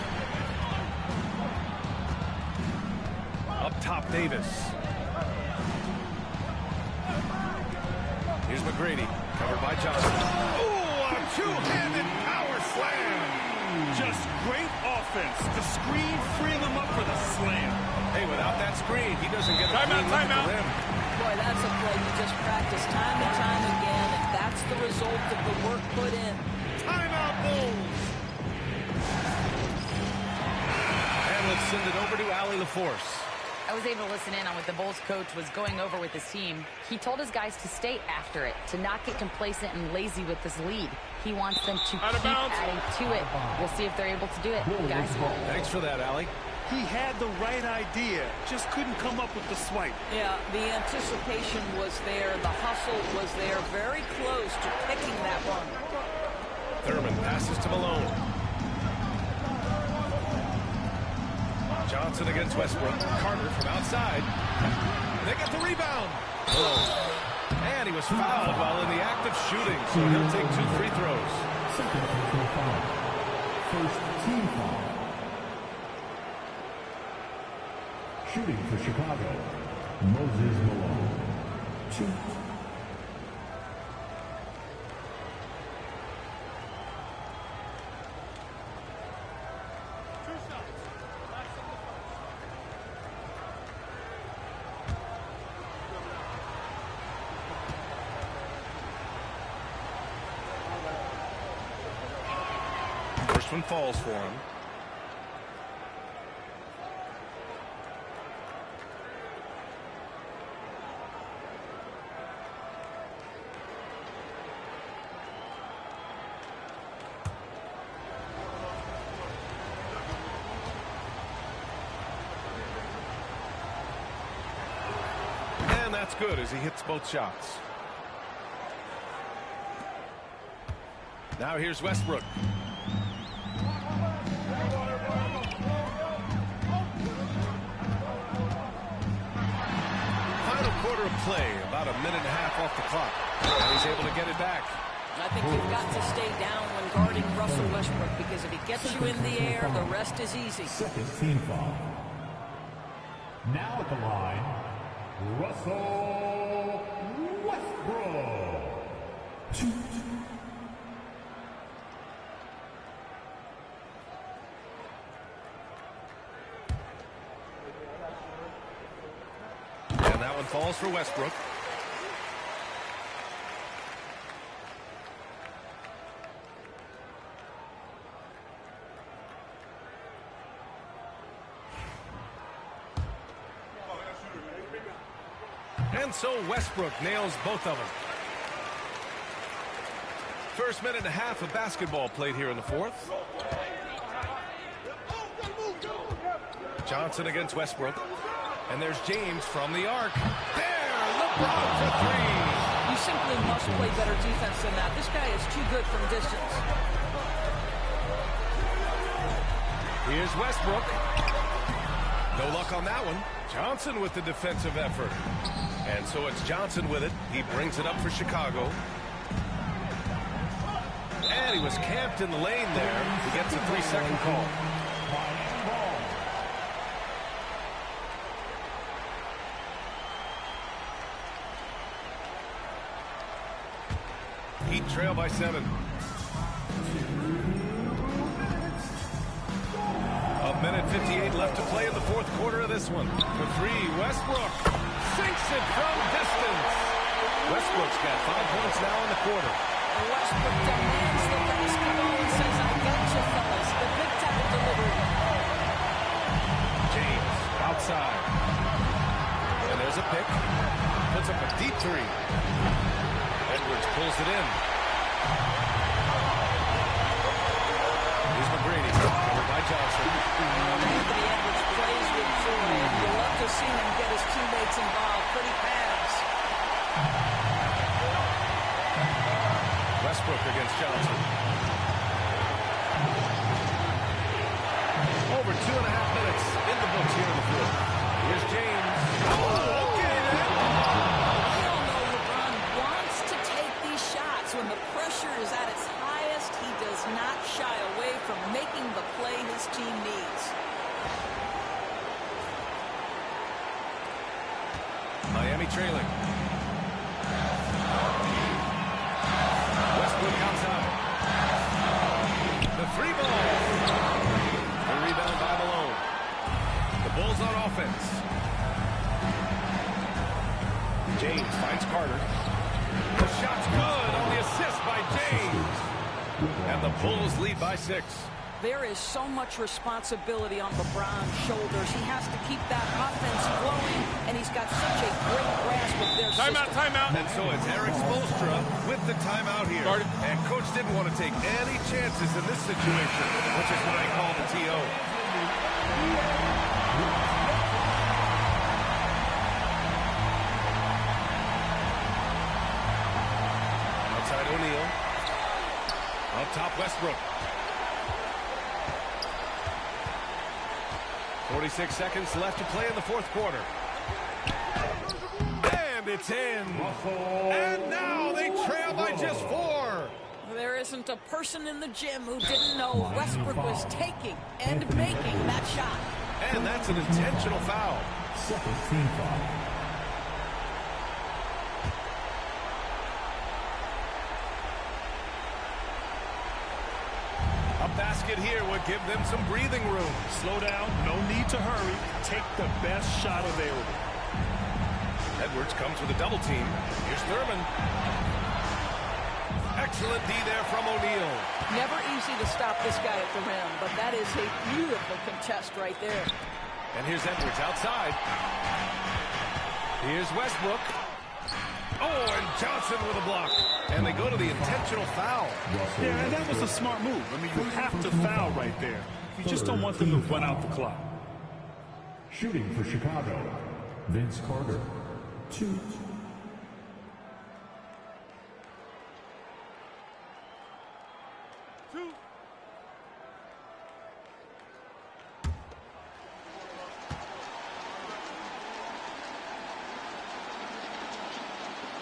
Up top, Davis. Here's McGrady, covered by Johnson. Oh, a two-handed power slam. Just great offense. The screen freeing him up for the slam. Hey, without that screen, he doesn't get a clean look at the rim. Boy, that's a play you just practice time and time again, and that's the result of the work put in. Timeout, Bulls. And let's send it over to Allie LaForce. I was able to listen in on what the Bulls coach was going over with his team. He told his guys to stay after it, to not get complacent and lazy with this lead. He wants them to keep adding to it. We'll see if they're able to do it, guys. Thanks for that, Allie. He had the right idea, just couldn't come up with the swipe. Yeah, the anticipation was there. The hustle was there. Very close to picking that one. Thurman passes to Malone. Johnson against Westbrook. Carter from outside. They get the rebound. And he was fouled while in the act of shooting, so he'll take 2 free throws. Second personal foul. First team foul. Shooting for Chicago, Moses Malone. 2. First one falls for him. And that's good as he hits both shots. Now here's Westbrook. Final quarter of play, about a minute and a half off the clock. And he's able to get it back. I think you've got to stay down when guarding Russell Westbrook, because if he gets you in the air, the rest is easy. Second team foul. Now at the line, Russell Westbrook. 2. And that one falls for Westbrook. And so Westbrook nails both of them. First minute and a half of basketball played here in the fourth. Johnson against Westbrook. And there's James from the arc. There, LeBron for 3. You simply must play better defense than that. This guy is too good from distance. Here's Westbrook. No luck on that one. Johnson with the defensive effort. And so it's Johnson with it. He brings it up for Chicago. And he was camped in the lane there. He gets a 3-second call. Heat trail by 7. A minute 58 left to play in the fourth quarter of this one. For 3, Westbrook sinks it from distance. Westbrook's got 5 points now in the quarter. Westbrook demands the basketball and says, I got you, fellas. The big time delivery. James outside. And there's a pick. Puts up a deep 3. Edwards pulls it in. Here's McGrady, covered by Johnson. Anthony Edwards plays with joy, and you love to see him get his teammates involved. Pretty pass. Westbrook against Johnson. Over 2.5 minutes in the books here in the fourth. Here's James. Oh, okay then. We all know LeBron wants to take these shots. When the pressure is at its highest, he does not shy away from making the play his team needs. Miami trailing. Westbrook outside. The three ball. The rebound by Malone. The Bulls on offense. James finds Carter. The shot's good on the assist by James. And the Bulls lead by 6. There is so much responsibility on LeBron's shoulders. He has to keep that offense flowing, and he's got such a great grasp of their system. Timeout. And so it's Eric Spoelstra with the timeout here. And Coach didn't want to take any chances in this situation, which is what I call the TO. Outside O'Neal. Up top Westbrook. 46 seconds left to play in the fourth quarter. And it's in. And now they trail by just 4. There isn't a person in the gym who didn't know Westbrook was taking and making that shot. And that's an intentional foul. Second team foul. A basket here would give them some breathing room. Slow down, no need to hurry. Take the best shot available. Edwards comes with a double team. Here's Thurman. Excellent D there from O'Neal. Never easy to stop this guy at the rim, but that is a beautiful contest right there. And here's Edwards outside. Here's Westbrook. Oh, and Johnson with a block. And they go to the intentional foul. Yeah, and that was a smart move. I mean, you have to foul right there. You just don't want them to run out the clock. Shooting for Chicago, Vince Carter, 2.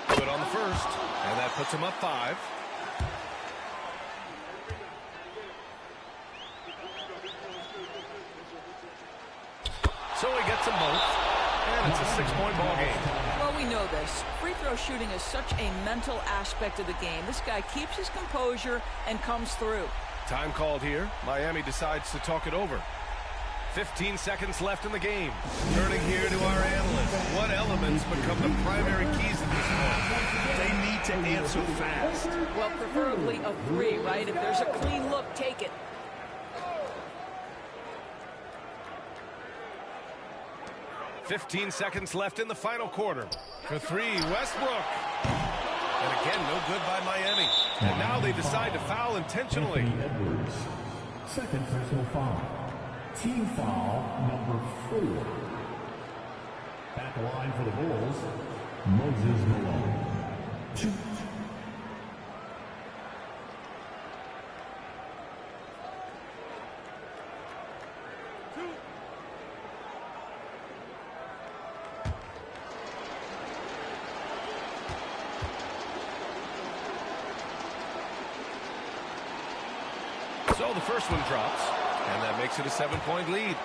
Good on the first, and that puts him up 5. So he gets them both, and it's a 6-point ball game. Well, we know this. Free throw shooting is such a mental aspect of the game. This guy keeps his composure and comes through. Time called here. Miami decides to talk it over. 15 seconds left in the game. Turning here to our analysts. What elements become the primary keys at this point? They need to answer fast. Well, preferably a 3, right? If there's a clean look, take it. "15 seconds left in the final quarter. For 3, Westbrook. And again, no good by Miami. And now they decide to foul intentionally. Anthony Edwards, second personal foul. Team foul number 4. Back line for the Bulls, Moses Malone, 2. So the first one drops, and that makes it a 7-point lead.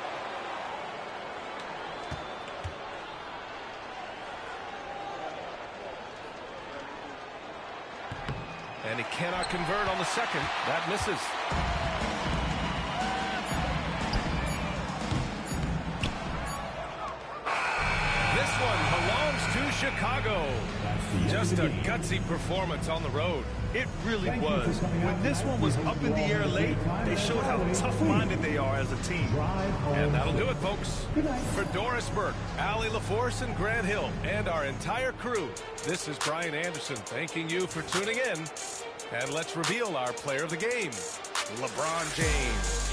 And he cannot convert on the second. That misses. This one belongs to Chicago. Just a gutsy performance on the road. It really was. When this one was up in the air late, they showed how tough-minded they are as a team. And that'll do it, folks. For Doris Burke, Allie LaForce, and Grant Hill, and our entire crew, this is Brian Anderson thanking you for tuning in. And let's reveal our player of the game, LeBron James.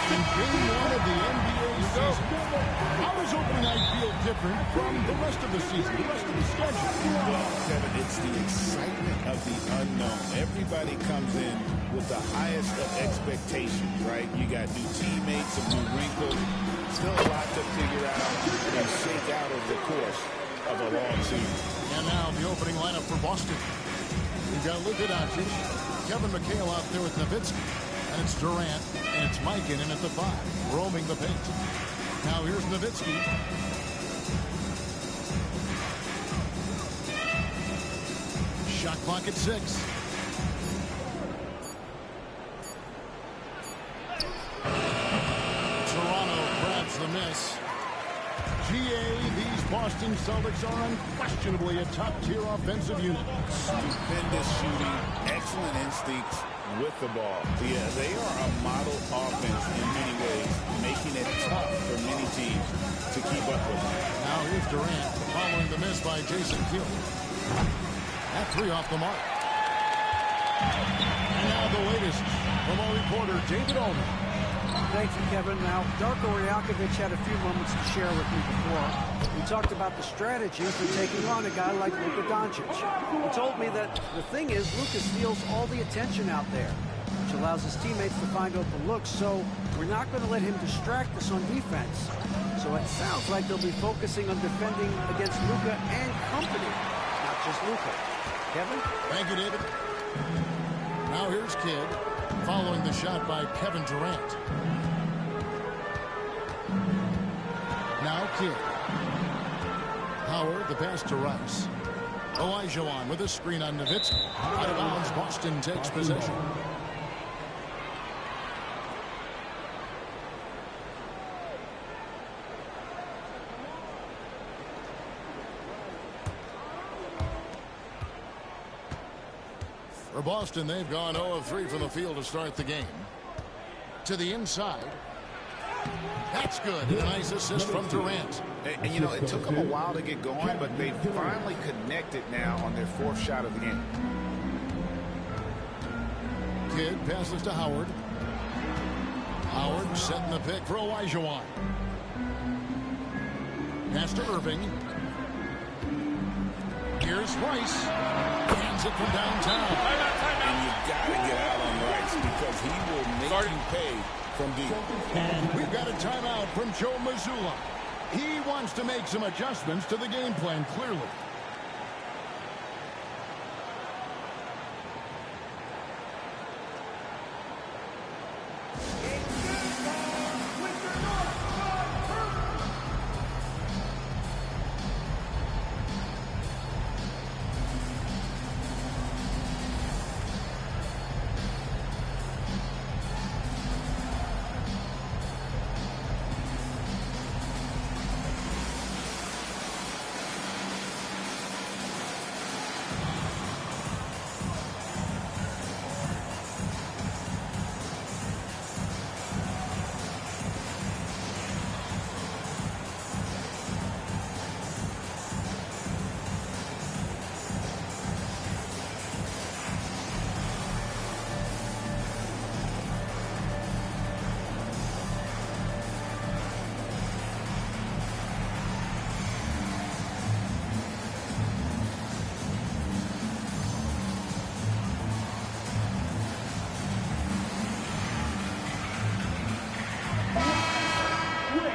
In game one of the NBA season, how does opening night feel different from the rest of the season, the rest of the schedule? Well, Kevin, it's the excitement of the unknown. Everybody comes in with the highest of expectations, right? You got new teammates, some new wrinkles, still a lot to figure out and shake out over the course of a long season. And now the opening lineup for Boston. We've got Luka Doncic, Kevin McHale out there with Nowitzki. And it's Durant, and it's Mikan at the 5, roaming the paint. Now here's Nowitzki. Shot clock at 6. Toronto grabs the miss. These Boston Celtics are unquestionably a top-tier offensive unit. Stupendous shooting, excellent instincts with the ball. Yeah, they are a model offense in many ways, making it tough for many teams to keep up with them. Now here's Durant following the miss by Jason Kidd. That 3 off the mark. And now the latest from our reporter, David Aldridge. Thank you, Kevin. Now, Darko Rajakovic had a few moments to share with me before. We talked about the strategy for taking on a guy like Luka Doncic. He told me that the thing is, Luka steals all the attention out there, which allows his teammates to find open looks, so we're not going to let him distract us on defense. So it sounds like they'll be focusing on defending against Luka and company, not just Luka. Kevin? Thank you, David. Now here's Kidd, following the shot by Kevin Durant. Now Kidd. Howard, the pass to Rice. Olajuwon with a screen on Nowitzki. Out of bounds, Boston takes possession. For Boston, they've gone 0 of 3 from the field to start the game. To the inside. That's good. A nice assist from Durant. And you know, it took them a while to get going, but they finally connected now on their 4th shot of the game. Kidd passes to Howard. Howard setting the pick for Olajuwon. Pass to Irving. Here's Rice. Hands it from downtown. And you got to get out on Rice because he will make you pay from deep. And we've got a timeout from Joe Mazzulla. He wants to make some adjustments to the game plan, clearly.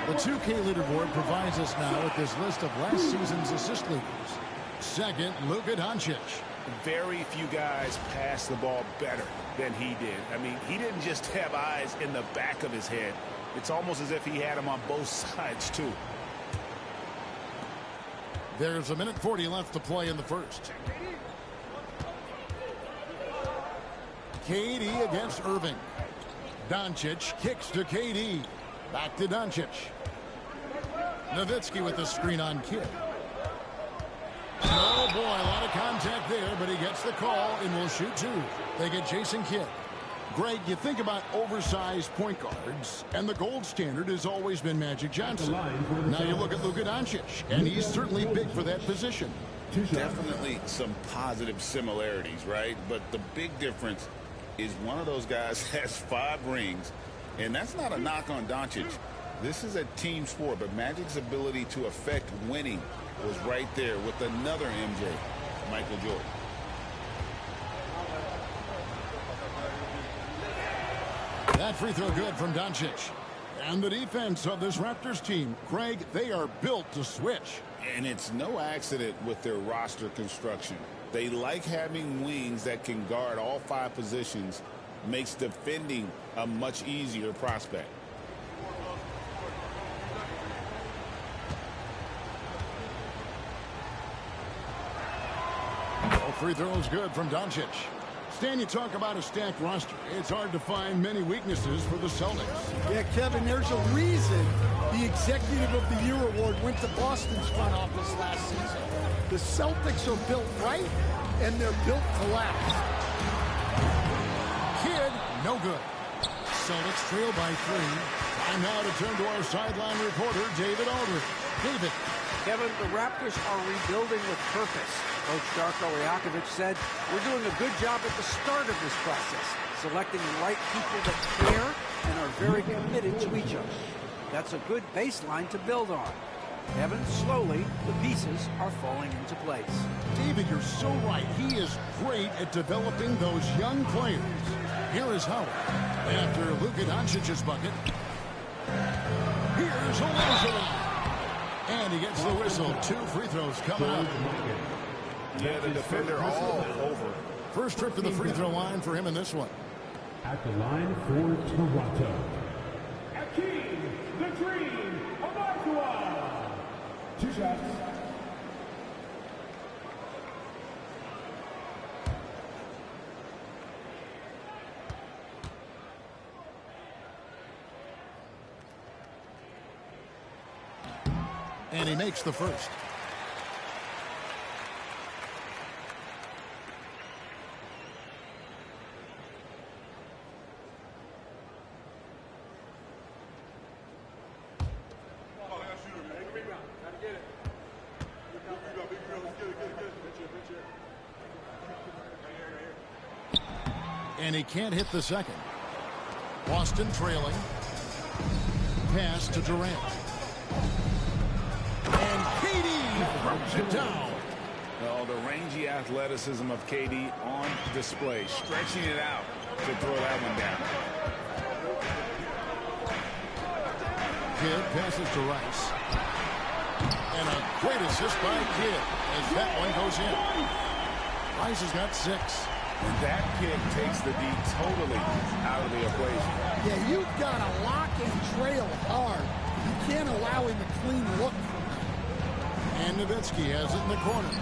The 2K leaderboard provides us now with this list of last season's assist leaders. Second, Luka Doncic. Very few guys pass the ball better than he did. I mean, he didn't just have eyes in the back of his head. It's almost as if he had them on both sides, too. There's a minute 40 left to play in the first. KD against Irving. Doncic kicks to KD. Back to Doncic. Nowitzki with the screen on Kidd. Oh, boy, a lot of contact there, but he gets the call and will shoot two. They get Jason Kidd. Greg, you think about oversized point guards, and the gold standard has always been Magic Johnson. Now you look at Luka Doncic, and he's certainly big for that position. Definitely some positive similarities, right? But the big difference is one of those guys has 5 rings, and that's not a knock on Doncic. This is a team sport, but Magic's ability to affect winning was right there with another MJ, Michael Jordan. That free throw good from Doncic. And the defense of this Raptors team, Greg, they are built to switch. And it's no accident with their roster construction. They like having wings that can guard all 5 positions, makes defending a much easier prospect. All free throws good from Doncic. Stan, you talk about a stacked roster. It's hard to find many weaknesses for the Celtics. Yeah, Kevin, there's a reason the Executive of the Year award went to Boston's front office last season. The Celtics are built right, and they're built to last. Kidd, no good. Celtics trail by 3. Time now to turn to our sideline reporter, David Aldridge. David. Kevin, the Raptors are rebuilding with purpose. Coach Darko Rajakovic said, we're doing a good job at the start of this process, selecting the right people that care and are very committed to each other. That's a good baseline to build on. Kevin, slowly, the pieces are falling into place. David, you're so right. He is great at developing those young players. Here is Howard. After Luka Doncic's bucket. Here's Olajuwon. And he gets the whistle. 2 free throws coming up. Yeah, the defender all over. First trip to the free throw line for him in this one. At the line for Toronto, Hakeem the Dream Olajuwon. 2 shots. And he makes the first. And he can't hit the second. Boston trailing. Pass to Durant. And KD throws it down. Well, the rangy athleticism of KD on display, stretching it out to throw that one down. Kidd passes to Rice. And a great assist by Kidd as that one goes in. Rice has got 6. And that kick takes the D totally out of the equation. Yeah, you've got to lock and trail hard. You can't allow him a clean look from that. And Nowitzki has it in the corner.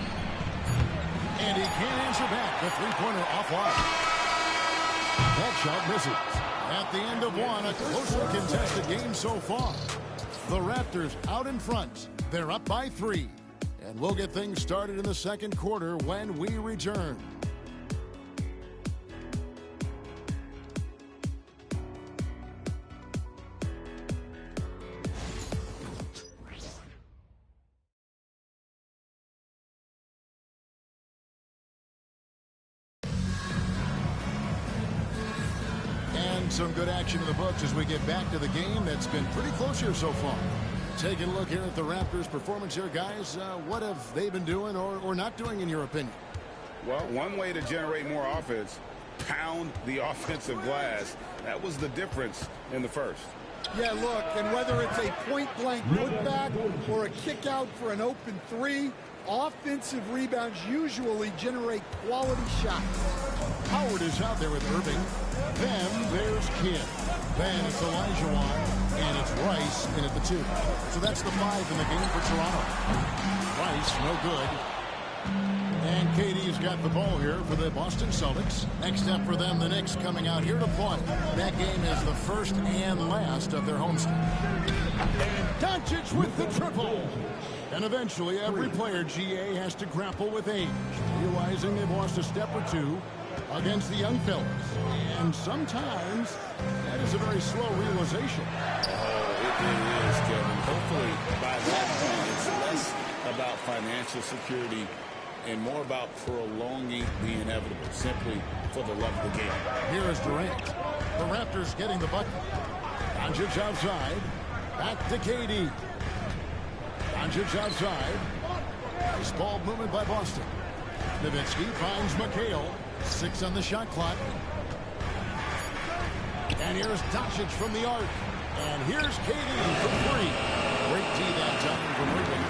And he can't answer back. The three-pointer offline. That shot misses. At the end of one, a closely contested game so far. The Raptors out in front. They're up by 3. And we'll get things started in the second quarter when we return. Some good action in the books as we get back to the game that's been pretty close here so far. Taking a look here at the Raptors' performance here, guys. What have they been doing or not doing in your opinion? Well, one way to generate more offense, pound the offensive glass. That was the difference in the first. Yeah, look, and whether it's a point-blank putback or a kick out for an open 3, offensive rebounds usually generate quality shots. Howard is out there with Irving. Then there's Kidd. Then it's Olajuwon. And it's Rice in at the 2. So that's the 5 in the game for Toronto. Rice, no good. And KD's got the ball here for the Boston Celtics. Next up for them, the Knicks coming out here to play. That game is the first and last of their homestand. And Doncic with the triple. And eventually, every player, GA, has to grapple with age, realizing they've lost a step or 2 against the young fellas. And sometimes that is a very slow realization. Oh, it really is, Kevin. Hopefully, by that point, it's less about financial security and more about prolonging the inevitable, simply for the love of the game. Here is Durant. The Raptors getting the bucket. Doncic outside. Back to KD. Doncic outside. Nice ball movement by Boston. Nowitzki finds McHale. 6 on the shot clock. And here's Doncic from the arc. And here's KD from 3. Great D that time from Irving.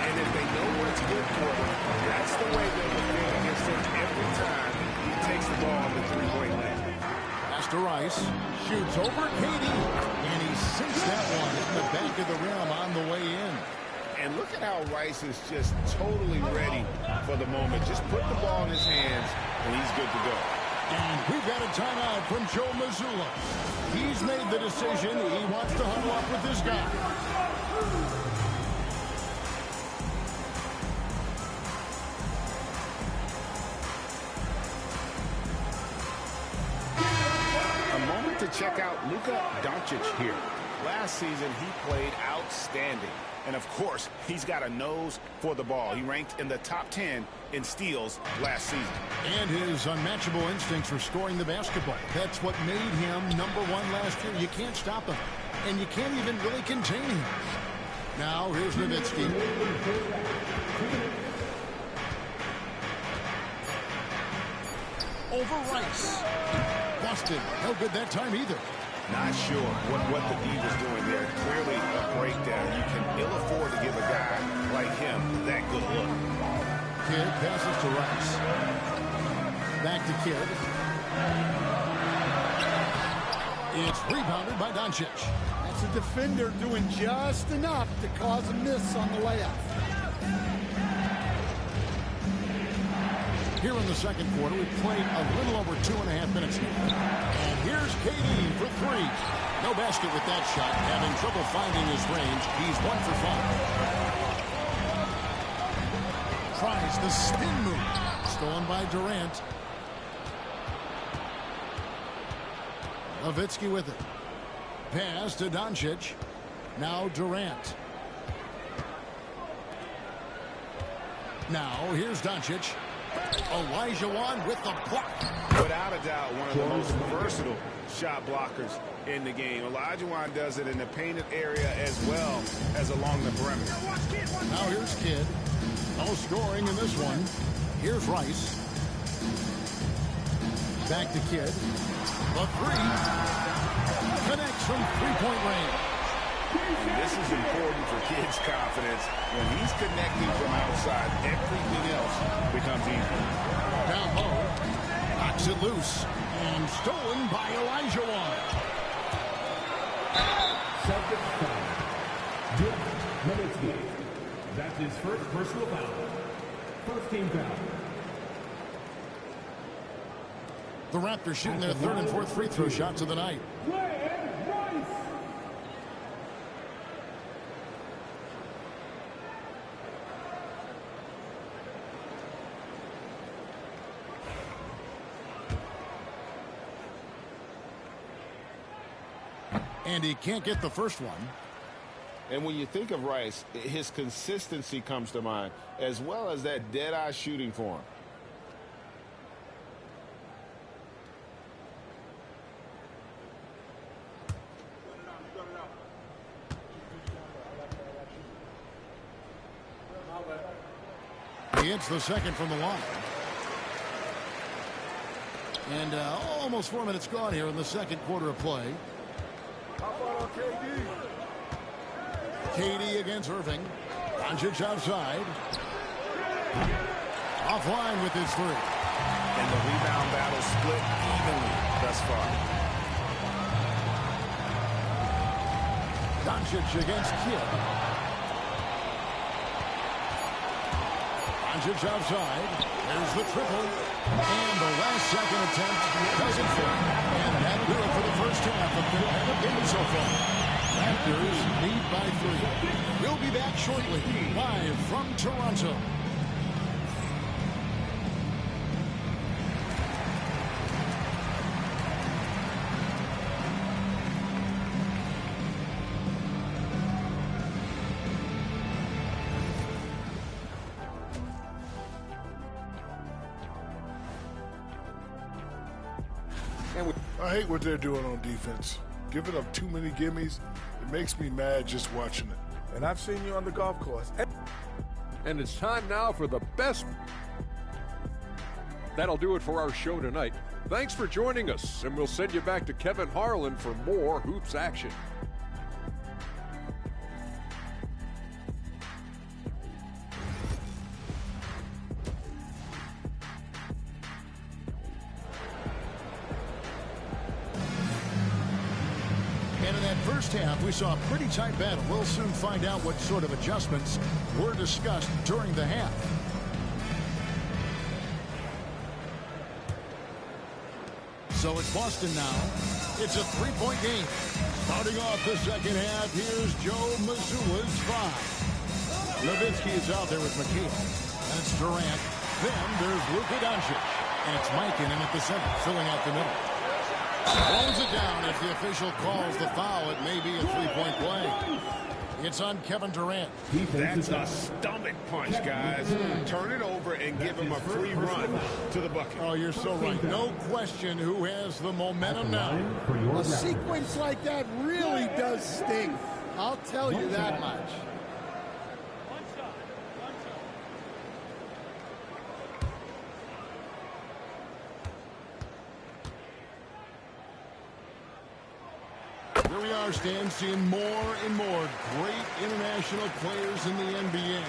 And if they know what's good for them, that's the way they'll defend against him every time he takes the ball in the 3-point line. Pass to Rice. Shoots over KD. And he sinks that one in the back of the rim on the way in. And look at how Rice is just totally ready for the moment. Just put the ball in his hands, and he's good to go. And we've got a timeout from Joe Mazzulla. He's made the decision. He wants to huddle up with this guy. A moment to check out Luka Doncic here. Last season, he played outstanding. And, of course, he's got a nose for the ball. He ranked in the top 10 in steals last season. And his unmatchable instincts for scoring the basketball. That's what made him #1 last year. You can't stop him. And you can't even really contain him. Now, here's Nowitzki. Over Rice. Boston, no good that time either. Not sure what the D was doing there. Clearly a breakdown. You can ill afford to give a guy like him that good look. Kidd passes to Rice. Back to Kidd. It's rebounded by Doncic. That's a defender doing just enough to cause a miss on the layup. Here in the second quarter, we've played a little over 2.5 minutes now. And here's KD for 3. No basket with that shot. Having trouble finding his range. He's 1 for 5. Tries the spin move. Stolen by Durant. Nowitzki with it. Pass to Doncic. Now Durant. Now here's Doncic. Olajuwon with the block. Without a doubt, one of the most versatile shot blockers in the game. Olajuwon does it in the painted area as well as along the perimeter. Now here's Kidd. No scoring in this one. Here's Rice. Back to Kidd. The three. Connects from three-point range. And this is important for Kidd's confidence. When he's connecting from outside, everything else becomes easy. Down low. Knocks it loose. And stolen by Elijah Wan. Second foul. Dirk Nowitzki. That's his first personal foul. First team foul. The Raptors shooting their third and fourth free throw shots of the night. And he can't get the first one. And when you think of Rice, his consistency comes to mind, as well as that dead-eye shooting for him. He hits the second from the line. And almost 4 minutes gone here in the second quarter of play. KD against Irving. Doncic outside. Offline with his three. And the rebound battle split evenly thus far. Doncic against Kidd. Doncic outside. There's the triple. And the last second attempt doesn't fit. And that'll do it for the first half of the game so far. Raptors lead by 3. We'll be back shortly, live from Toronto. I hate what they're doing on defense. Giving up too many gimmies. It makes me mad just watching it. And I've seen you on the golf course. And it's time now for the best. That'll do it for our show tonight. Thanks for joining us, and we'll send you back to Kevin Harlan for more hoops action. First half, we saw a pretty tight battle. We'll soon find out what sort of adjustments were discussed during the half. So it's Boston now. It's a three-point game. Starting off the second half, here's Joe Mazzulla's 5. Nowitzki is out there with McHale. That's Durant. Then there's Luka Doncic. And it's Markkanen at the center, filling out the middle. Throws it down. If the official calls the foul, it may be a three-point play. It's on Kevin Durant. That's a stomach punch, guys. Turn it over and give him a free run to the bucket. Oh, you're so right. No question who has the momentum now. A sequence like that really does sting. I'll tell you that much. Here we are, Stan, seeing more and more great international players in the NBA.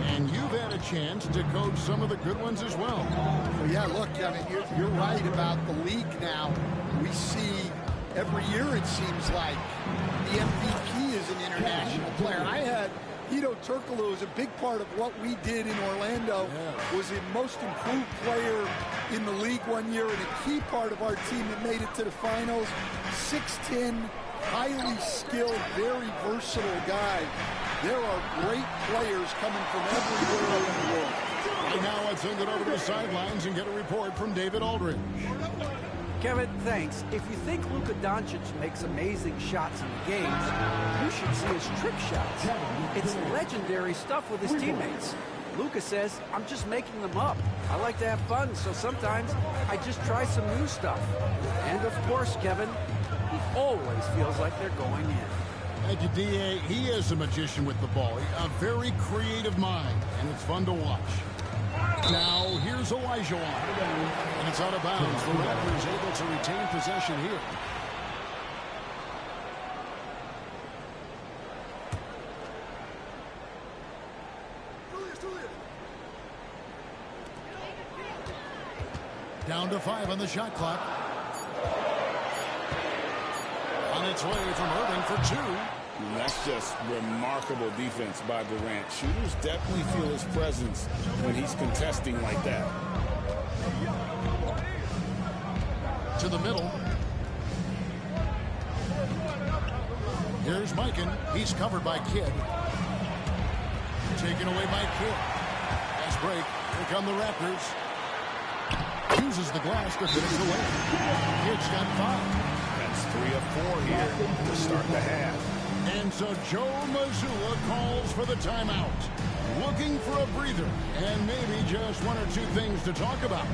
And you've had a chance to coach some of the good ones as well. Well, yeah, look, Kevin, you're right about the league now. We see every year, it seems like, the MVP is an international player. I had Hedo Turkoglu is a big part of what we did in Orlando. Was the most improved player in the league one year and a key part of our team that made it to the finals. 6'10", highly skilled, very versatile guy. There are great players coming from everywhere in the world. Right now, let's send it over to the sidelines and get a report from David Aldridge. Kevin, thanks. If you think Luka Doncic makes amazing shots in the games, you should see his trick shots. It's legendary stuff with his teammates. Luka says, I'm just making them up. I like to have fun, so sometimes I just try some new stuff. And of course, Kevin, he always feels like they're going in. Thank you, D.A. He is a magician with the ball. A very creative mind, and it's fun to watch. Now, here's Elijah on. And it's out of bounds. The Raptors able to retain possession here. Down to 5 on the shot clock. On its way from Irving for 2. And that's just remarkable defense by Durant. Shooters definitely feel his presence when he's contesting like that. To the middle. Here's Mikan. He's covered by Kidd. Taken away by Kidd. Nice break. Here come the Raptors. Uses the glass to finish the way. Kidd's got 5. That's 3 of 4 here to start the half. And so Joe Mazzulla calls for the timeout. Looking for a breather and maybe just 1 or 2 things to talk about.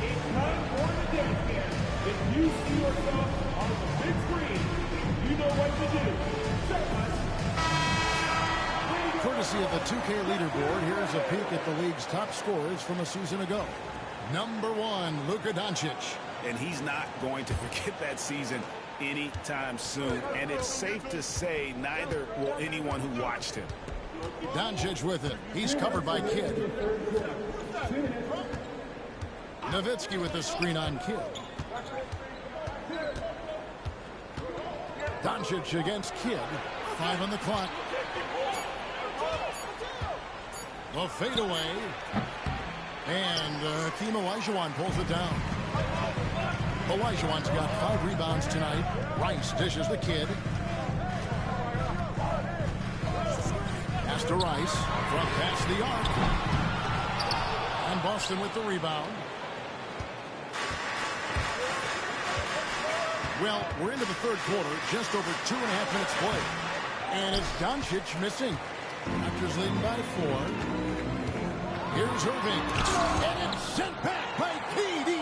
It's time for the dance game. If you see yourself on the big screen, you know what to do. Courtesy of the 2K leaderboard, here's a peek at the league's top scorers from a season ago. Number 1, Luka Doncic. And he's not going to forget that season anytime soon. And it's safe to say neither will anyone who watched him. Doncic with it. He's covered by Kidd. Nowitzki with the screen on Kidd. Doncic against Kidd. 5 on the clock. The fadeaway. And Hakeem Olajuwon pulls it down. Olajuwon's got 5 rebounds tonight. Rice dishes the Kidd. Pass to Rice. From past the arc. And Boston with the rebound. Well, we're into the third quarter. Just over 2.5 minutes played. And it's Doncic missing. Raptors leading by 4. Here's Irving. And it's sent back by KD.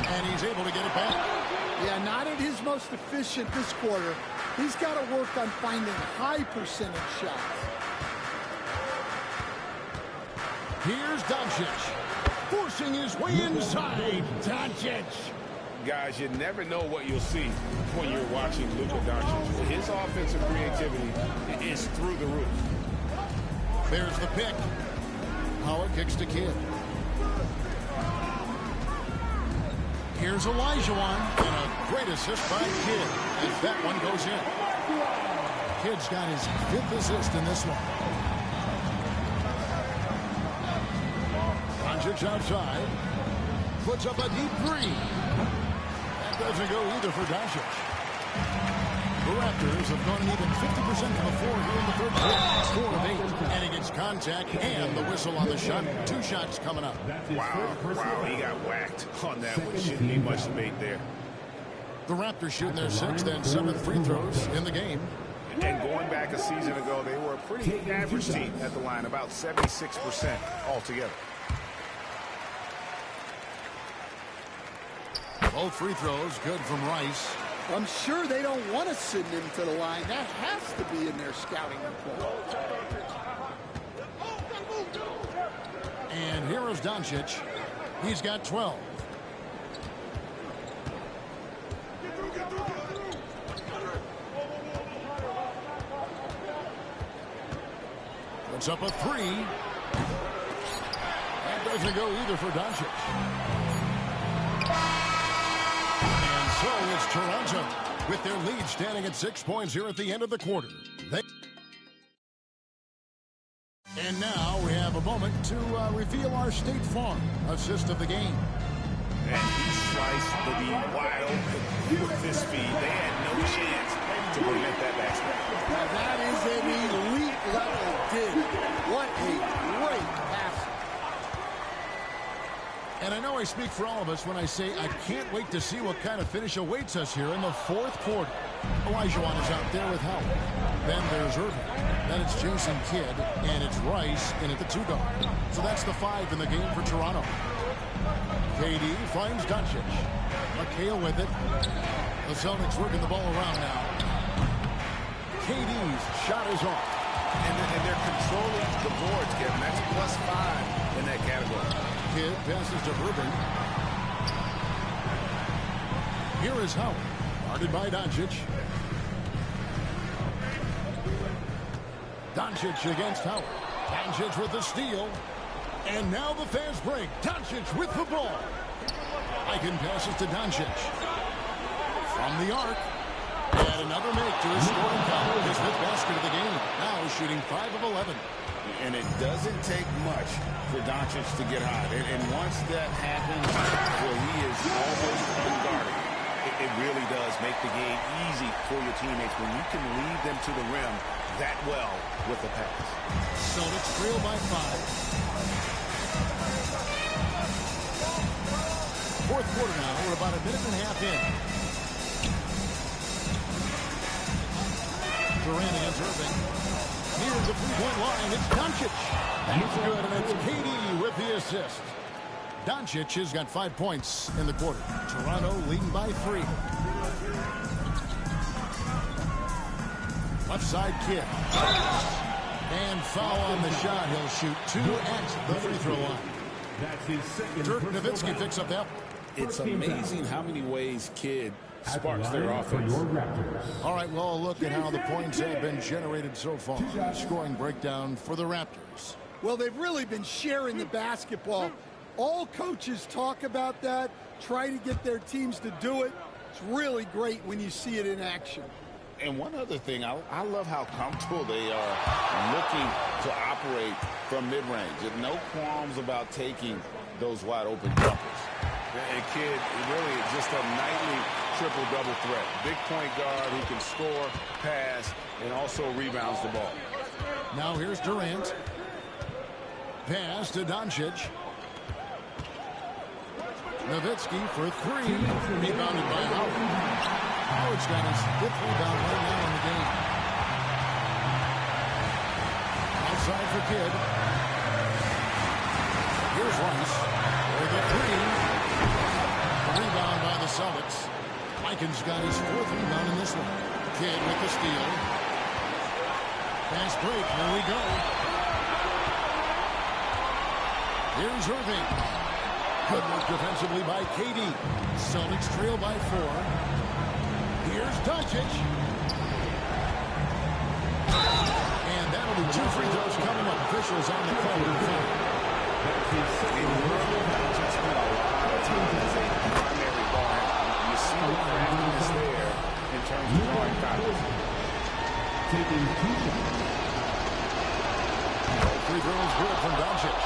And he's able to get it back. Yeah, not at his most efficient this quarter. He's got to work on finding high percentage shots. Here's Doncic. Forcing his way inside. Doncic. Guys, you never know what you'll see when you're watching Luka Doncic. His offensive creativity is through the roof. There's the pick. Howard kicks to Kidd. Here's Olajuwon. And a great assist by Kidd. As that one goes in. Kidd's got his 5th assist in this one. Doncic outside. Puts up a deep 3. That doesn't go either for Doncic. The Raptors have gone even 50% from the floor here in the third quarter. 4 of 8. And he gets contact and the whistle on the shot. 2 shots coming up. Wow, he got whacked on that one. Shouldn't be much debate there. The Raptors shooting their 6th and 7th free throws in the game. And going back a season ago, they were a pretty average team at the line, about 76% altogether. Both free throws good from Rice. I'm sure they don't want to send him to the line. That has to be in their scouting report. And here is Doncic. He's got 12. Puts up a 3. That doesn't go either for Doncic. So it's Toronto with their lead standing at 6 points here at the end of the quarter. And now we have a moment to reveal our State Farm assist of the game. And he sliced the D wide open with this speed. They had no chance to prevent that basket. Now that is an elite level dig. What a great pass. And I know I speak for all of us when I say I can't wait to see what kind of finish awaits us here in the fourth quarter. Olajuwon is out there with help. Then there's Irving. Then it's Jason Kidd. And it's Rice in at the 2 guard. So that's the 5 in the game for Toronto. KD finds Doncic. McHale with it. The Celtics working the ball around now. KD's shot is off. And they're controlling the boards, Kevin. That's +5 in that category. Kidd passes to Irving. Here is Howard. Guarded by Doncic. Doncic against Howard. Doncic with the steal. And now the fast break. Doncic with the ball. Eichen passes to Doncic. From the arc. And another make to his scoring count. His fifth basket of the game. Now shooting 5 of 11. And it doesn't take much for Doncic to get hot. And once that happens, well, he is almost unguarded. It really does make the game easy for your teammates when you can lead them to the rim that well with the pass. Celtics trail by 5. Fourth quarter now. We're about a minute and a half in. Durant against Irving. Near the three-point line, it's Doncic. That's good, and it's KD with the assist. Doncic has got 5 points in the quarter. Toronto leading by 3. Left side Kidd. And foul on the shot. He'll shoot 2 at the free throw line. That's his second. Dirk Nowitzki picks up that. It's amazing how many ways Kidd sparks their offense. All right, well, look at how the points have been generated so far. Scoring breakdown for the Raptors. Well, they've really been sharing the basketball. All coaches talk about that, try to get their teams to do it. It's really great when you see it in action. And one other thing, I love how comfortable they are looking to operate from mid-range. No qualms about taking those wide-open jumpers. And Kidd, really just a nightly triple-double threat. Big point guard who can score, pass, and also rebounds the ball. Now here's Durant. Pass to Doncic. Nowitzki for 3. Rebounded by Howard. Howard's got his 5th rebound right now in the game. Outside for Kidd. Here's Rice. For the 3. Rebound by the Celtics. Eichen's got his 4th rebound in this one. Kidd with the steal. Fast break. Here we go. Here's Irving. Good work defensively by KD. Celtics trail by 4. Here's Doncic. And that'll be 2 free throws coming up. Officials on the call. Primary ball. You see the craftiness there in terms of drawing fouls. Taking 2 shots. Free throws good from Doncic.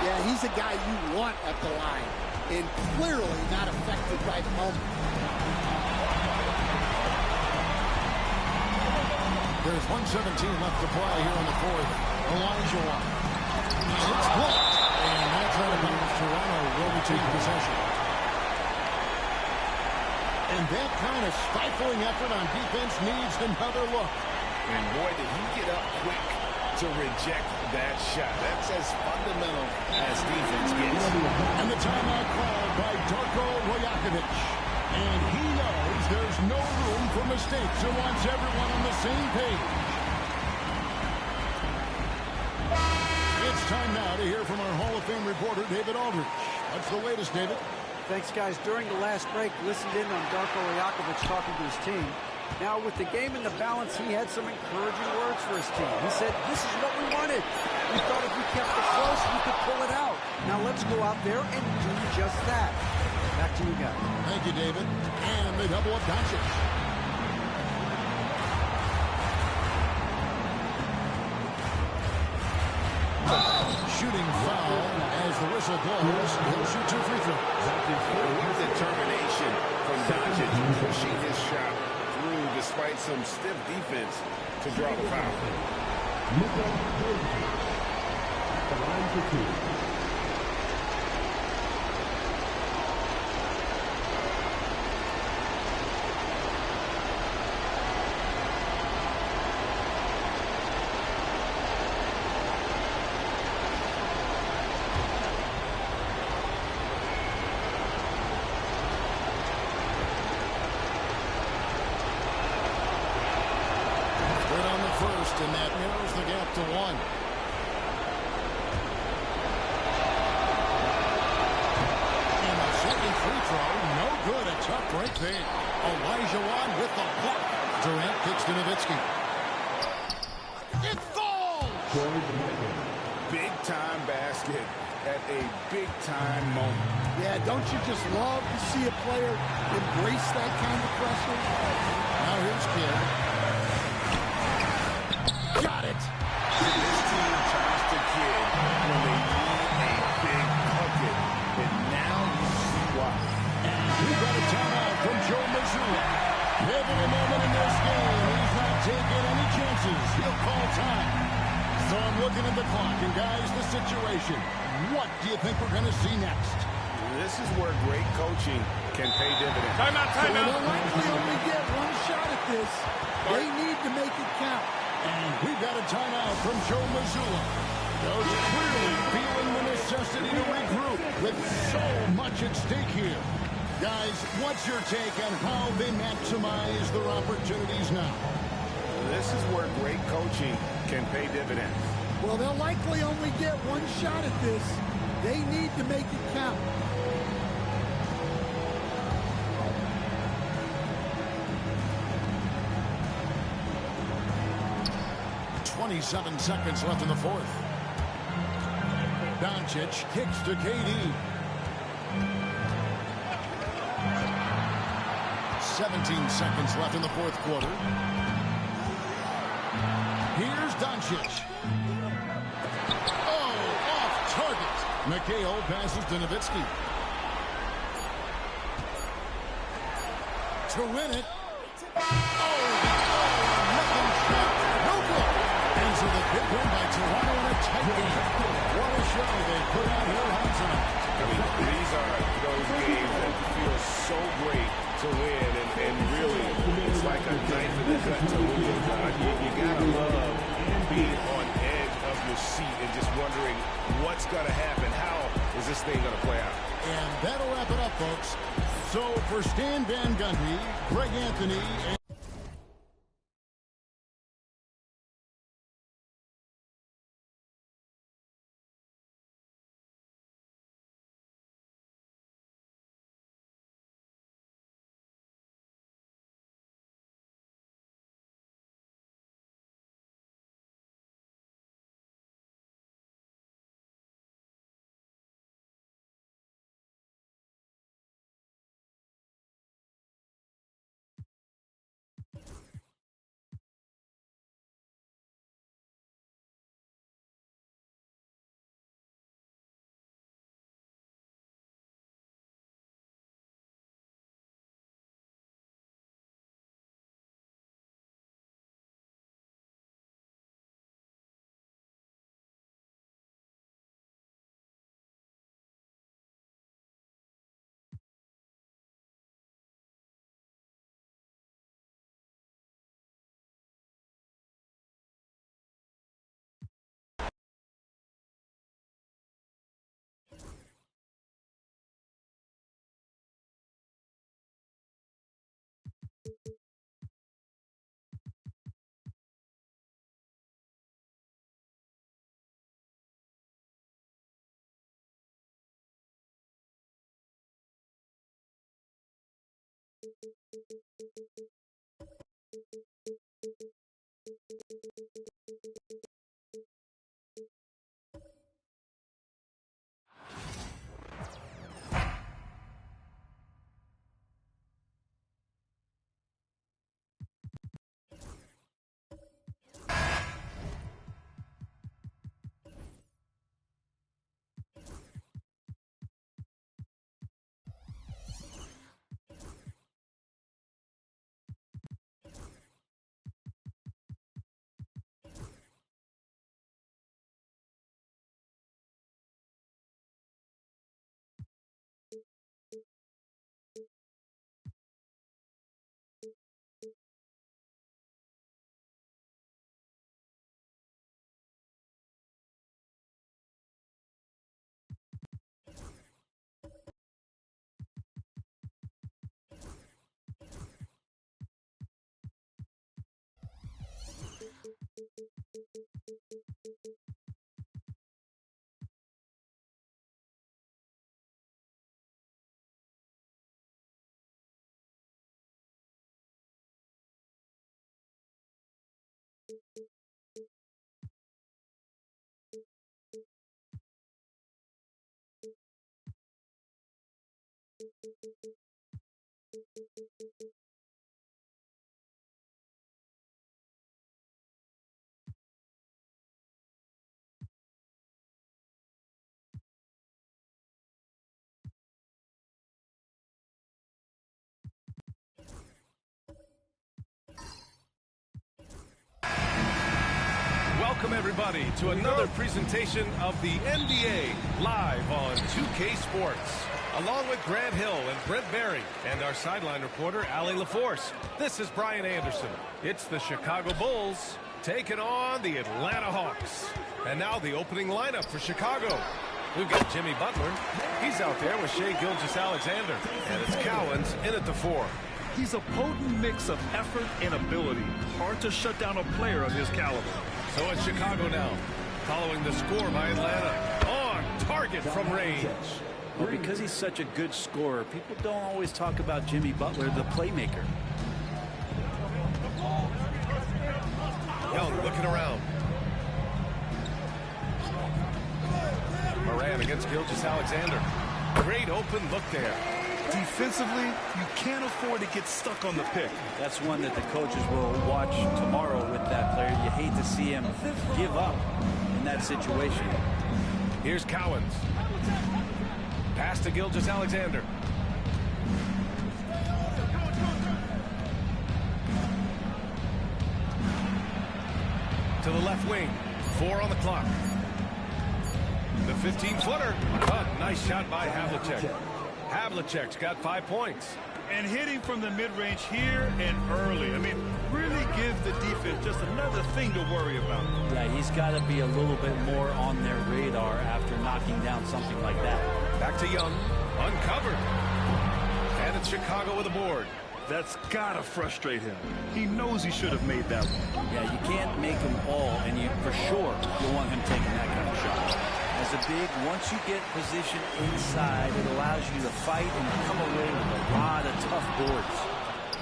Yeah, he's a guy you want at the line, and clearly not affected by the moment. There's 1:17 left to play here in the fourth. Elijah Wan. And it's blocked. And that's out of bounds. Toronto will retain possession. And that kind of stifling effort on defense needs another look. And boy, did he get up quick to reject that shot. That's as fundamental as defense gets. And the timeout called by Darko Rajakovic. And he knows there's no room for mistakes and wants everyone on the same page. It's time now to hear from our Hall of Fame reporter, David Aldridge. What's the latest, David? Thanks, guys. During the last break, listened in on Darko Rajakovic talking to his team. Now, with the game in the balance, he had some encouraging words for his team. He said, this is what we wanted. We thought if we kept it close, we could pull it out. Now let's go out there and do just that. Back to you guys. Thank you, David. And they double up Doncic. Shooting foul as the whistle blows. He'll shoot 2 free throws. With determination from Doncic pushing his shot through despite some stiff defense to draw the foul. The line for 2. and that narrows the gap to 1. And the second free throw, no good. A tough break there. Olajuwon with the block. Durant kicks to Nowitzki. It falls! Big-time basket at a big-time moment. Yeah, don't you just love to see a player embrace that kind of pressure? Now here's Kidd. Got it! This team turns to Kidd when they need a big bucket, and now you see why. And we got a timeout from Joe Mazzulla. Pivotal moment in this game. He's not taking any chances. He'll call time. So I'm looking at the clock, and guys, the situation. What do you think we're going to see next? This is where great coaching can pay dividends. Timeout. They'll likely only get one shot at this. They need to make it count. And we've got a timeout from Joe Mazzulla. Coach clearly feeling the necessity to regroup with so much at stake here. Guys, what's your take on how they maximize their opportunities now? This is where great coaching can pay dividends. Well, they'll likely only get one shot at this. They need to make it count. .27 seconds left in the fourth. Doncic kicks to KD. 17 seconds left in the fourth quarter. Here's Doncic. Oh, off target. McHale passes to Nowitzki. To win it. Oh, nothing shot. No good. And so the big win by Toronto in a tight game. What a show they put out here on tonight. I mean, these are those games that feel so great to win, and really, it's like a knife in the gut to lose it. You gotta love being on edge of your seat and just wondering what's gonna happen. How is this thing gonna play out? And that'll wrap it up, folks. So for Stan Van Gundy, Greg Anthony, and Welcome, everybody, to another presentation of the NBA live on 2K Sports. Along with Grant Hill and Brent Barry and our sideline reporter, Allie LaForce, this is Brian Anderson. It's the Chicago Bulls taking on the Atlanta Hawks. And now the opening lineup for Chicago. We've got Jimmy Butler. He's out there with Shai Gilgeous-Alexander. And it's Cowens in at the 4. He's a potent mix of effort and ability. Hard to shut down a player of his caliber. So it's Chicago now, following the score by Atlanta. On target from range. Well, because he's such a good scorer, people don't always talk about Jimmy Butler, the playmaker. Young looking around. Moran against Gilgeous-Alexander. Great open look there. Defensively, you can't afford to get stuck on the pick. That's one that the coaches will watch tomorrow with that player. You hate to see him give up in that situation. Here's Cowens. Pass to Gilgeous-Alexander. To the left wing. 4 on the clock. The 15-footer. Nice shot by Havlicek. Havlicek's got 5 points. And hitting from the mid-range here and early. I mean, really gives the defense just another thing to worry about. Yeah, he's got to be a little bit more on their radar after knocking down something like that. Back to Young. Uncovered. And it's Chicago with a board. That's got to frustrate him. He knows he should have made that one. Yeah, you can't make them all, and you for sure you want him taking that kind of shot. As a big, once you get position inside, it allows you to fight and come away with a lot of tough boards.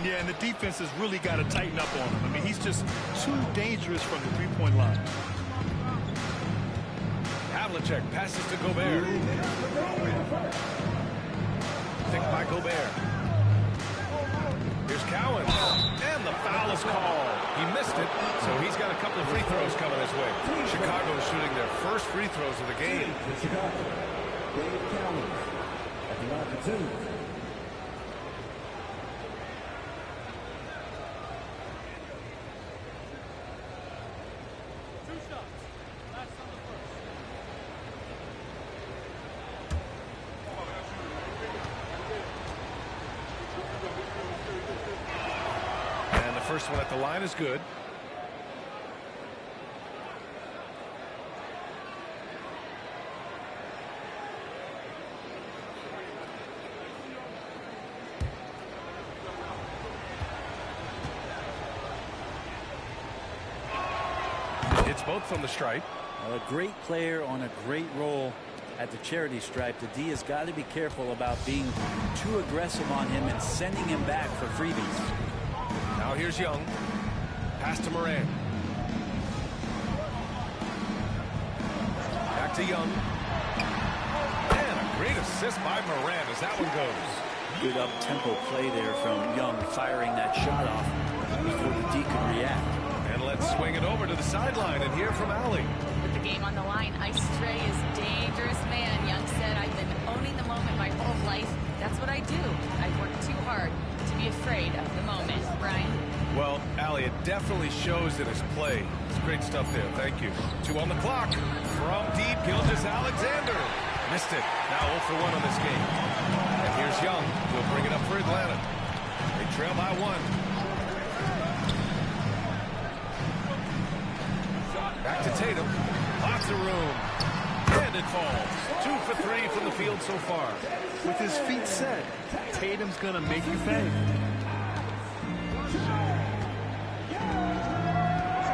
Yeah, and the defense has really got to tighten up on him. I mean, he's just too dangerous from the three-point line. Havlicek passes to Gobert. Picked by Gobert. Here's Cowens. And the foul is called. He missed it, so he's got a couple of free throws coming his way. Chicago is shooting their first free throws of the game. Dave Cowens at the opportunity. First one at the line is good. It's both from the stripe. A great player on a great role at the charity stripe. The D has got to be careful about being too aggressive on him and sending him back for freebies. Now here's Young. Pass to Moran. Back to Young. And a great assist by Moran as that one goes. Good up-tempo play there from Young, firing that shot off before the D could react. And let's swing it over to the sideline and hear from Allie. With the game on the line, Ice Trae is a dangerous man. Young said, I've been owning the moment my whole life. That's what I do. I work too hard to be afraid of the moment. Brian? Well, Allie, it definitely shows in his play. It's great stuff there. Thank you. 2 on the clock. From deep, Gilgeous-Alexander. Missed it. Now 0 for 1 on this game. And here's Young. He'll bring it up for Atlanta. They trail by 1. Back to Tatum. Lots of room. And it falls. 2 for 3 from the field so far. With his feet set, Tatum's going to make you pay.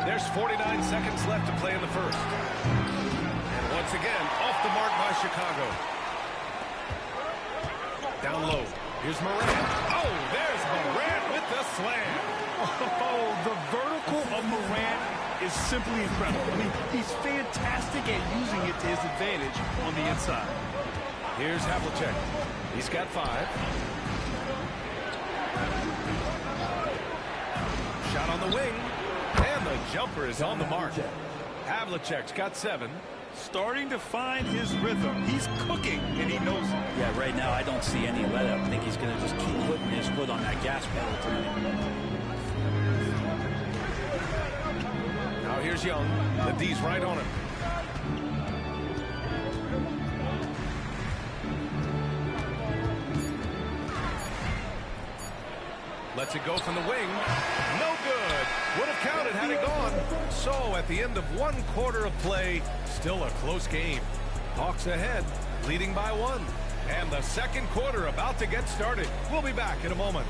There's 49 seconds left to play in the first. And once again, off the mark by Chicago. Down low. Here's Morant. Oh, there's Morant with the slam. Oh, the vertical of Morant is simply incredible. I mean, he's fantastic at using it to his advantage on the inside. Here's Havlicek. He's got 5. Shot on the wing. And the jumper is on the mark. Havlicek's got 7. Starting to find his rhythm. He's cooking, and he knows it. Yeah, right now I don't see any let-up. I think he's going to just keep putting his foot on that gas pedal tonight. Now here's Young. The D's right on him. Lets it go from the wing. No good. Would have counted had it gone. So at the end of 1 quarter of play, still a close game. Hawks ahead, leading by 1. And the second quarter about to get started. We'll be back in a moment.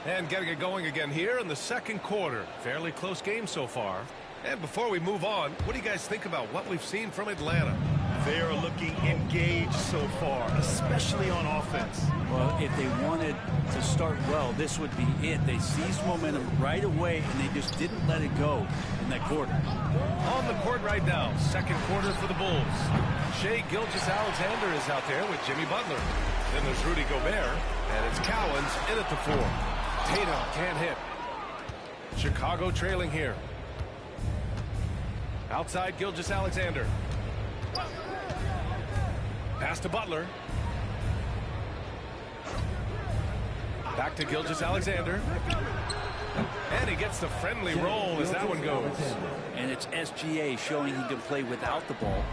And getting it going again here in the second quarter. Fairly close game so far. And before we move on, what do you guys think about what we've seen from Atlanta? They are looking engaged so far, especially on offense. Well, if they wanted to start well, this would be it. They seized momentum right away, and they just didn't let it go in that quarter. On the court right now, second quarter for the Bulls. Shai Gilgeous-Alexander is out there with Jimmy Butler. Then there's Rudy Gobert, and it's Cowens in at the 4. Tatum can't hit. Chicago trailing here. Outside Gilgeous-Alexander. Pass to Butler. Back to Gilgeous-Alexander. And he gets the friendly roll as that one goes. And it's SGA showing he can play without the ball.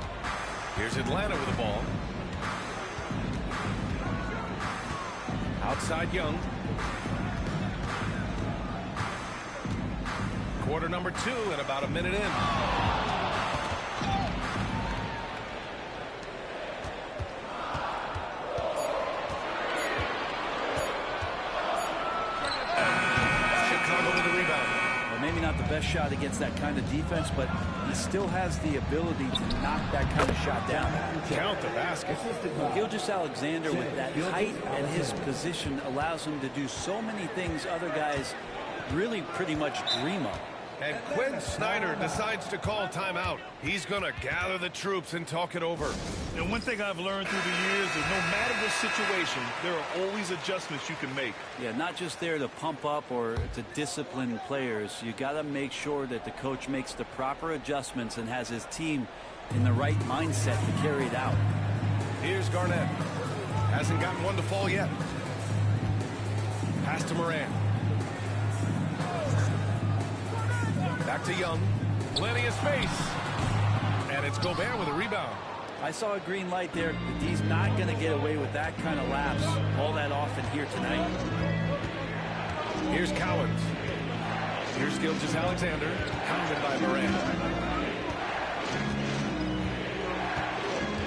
Here's Atlanta with the ball. Outside Young. Quarter number 2 and about a minute in. Maybe not the best shot against that kind of defense, but he still has the ability to knock that kind of shot down. Count the basket. Gilgeous-Alexander with that height and his position allows him to do so many things other guys really pretty much dream of. And Quinn Snyder decides to call timeout. He's going to gather the troops and talk it over. And one thing I've learned through the years is no matter the situation, there are always adjustments you can make. Yeah, not just there to pump up or to discipline players. You got to make sure that the coach makes the proper adjustments and has his team in the right mindset to carry it out. Here's Garnett. Hasn't gotten one to fall yet. Pass to Morant. Back to Young. Plenty of space. And it's Gobert with a rebound. I saw a green light there. The D's not going to get away with that kind of lapse all that often here tonight. Here's Cowens. Here's Gilgeous-Alexander. Pounded by Morant.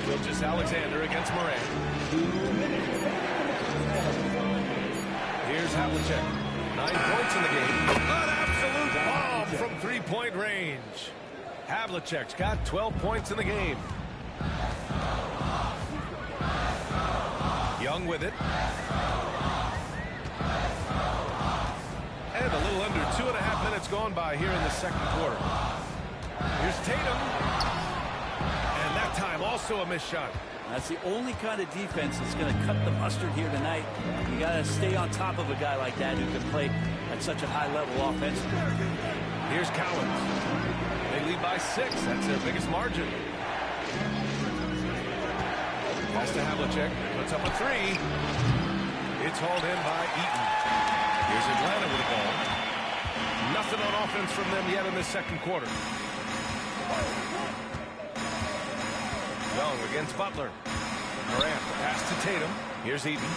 Gilgeous-Alexander against Morant. Here's Havlicek. 9 points in the game. An absolute bomb from three-point range. Havlicek's got 12 points in the game. Young with it. And a little under 2.5 minutes gone by here in the second quarter. Here's Tatum. And that time also a missed shot. That's the only kind of defense that's going to cut the mustard here tonight. You got to stay on top of a guy like that who can play at such a high level offensively. Here's Cowens. They lead by 6. That's their biggest margin. Pass to Havlicek. Puts up a 3. It's hauled in by Eaton. Here's Atlanta with the ball. Nothing on offense from them yet in the second quarter. Young against Butler. Morant, the pass to Tatum. Here's Eaton.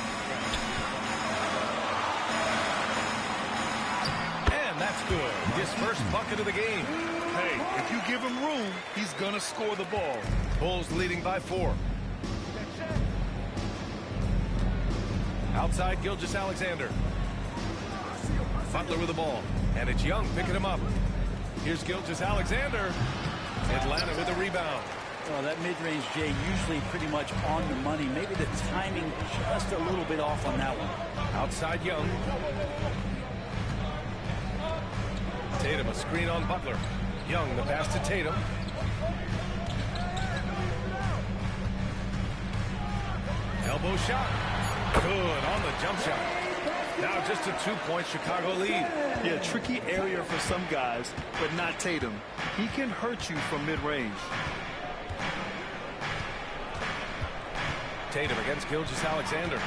And that's good. His first bucket of the game. Hey, if you give him room, he's going to score the ball. Bulls leading by 4. Outside, Gilgeous-Alexander. Butler with the ball. And it's Young picking him up. Here's Gilgeous-Alexander. Atlanta with the rebound. Well, that mid-range, Jay, usually pretty much on the money. Maybe the timing just a little bit off on that one. Outside Young. Tatum, a screen on Butler. Young, the pass to Tatum. Elbow shot. Good on the jump shot. Now just a 2-point Chicago lead. Yeah, tricky area for some guys, but not Tatum. He can hurt you from mid-range. Tatum against Gilgeous-Alexander.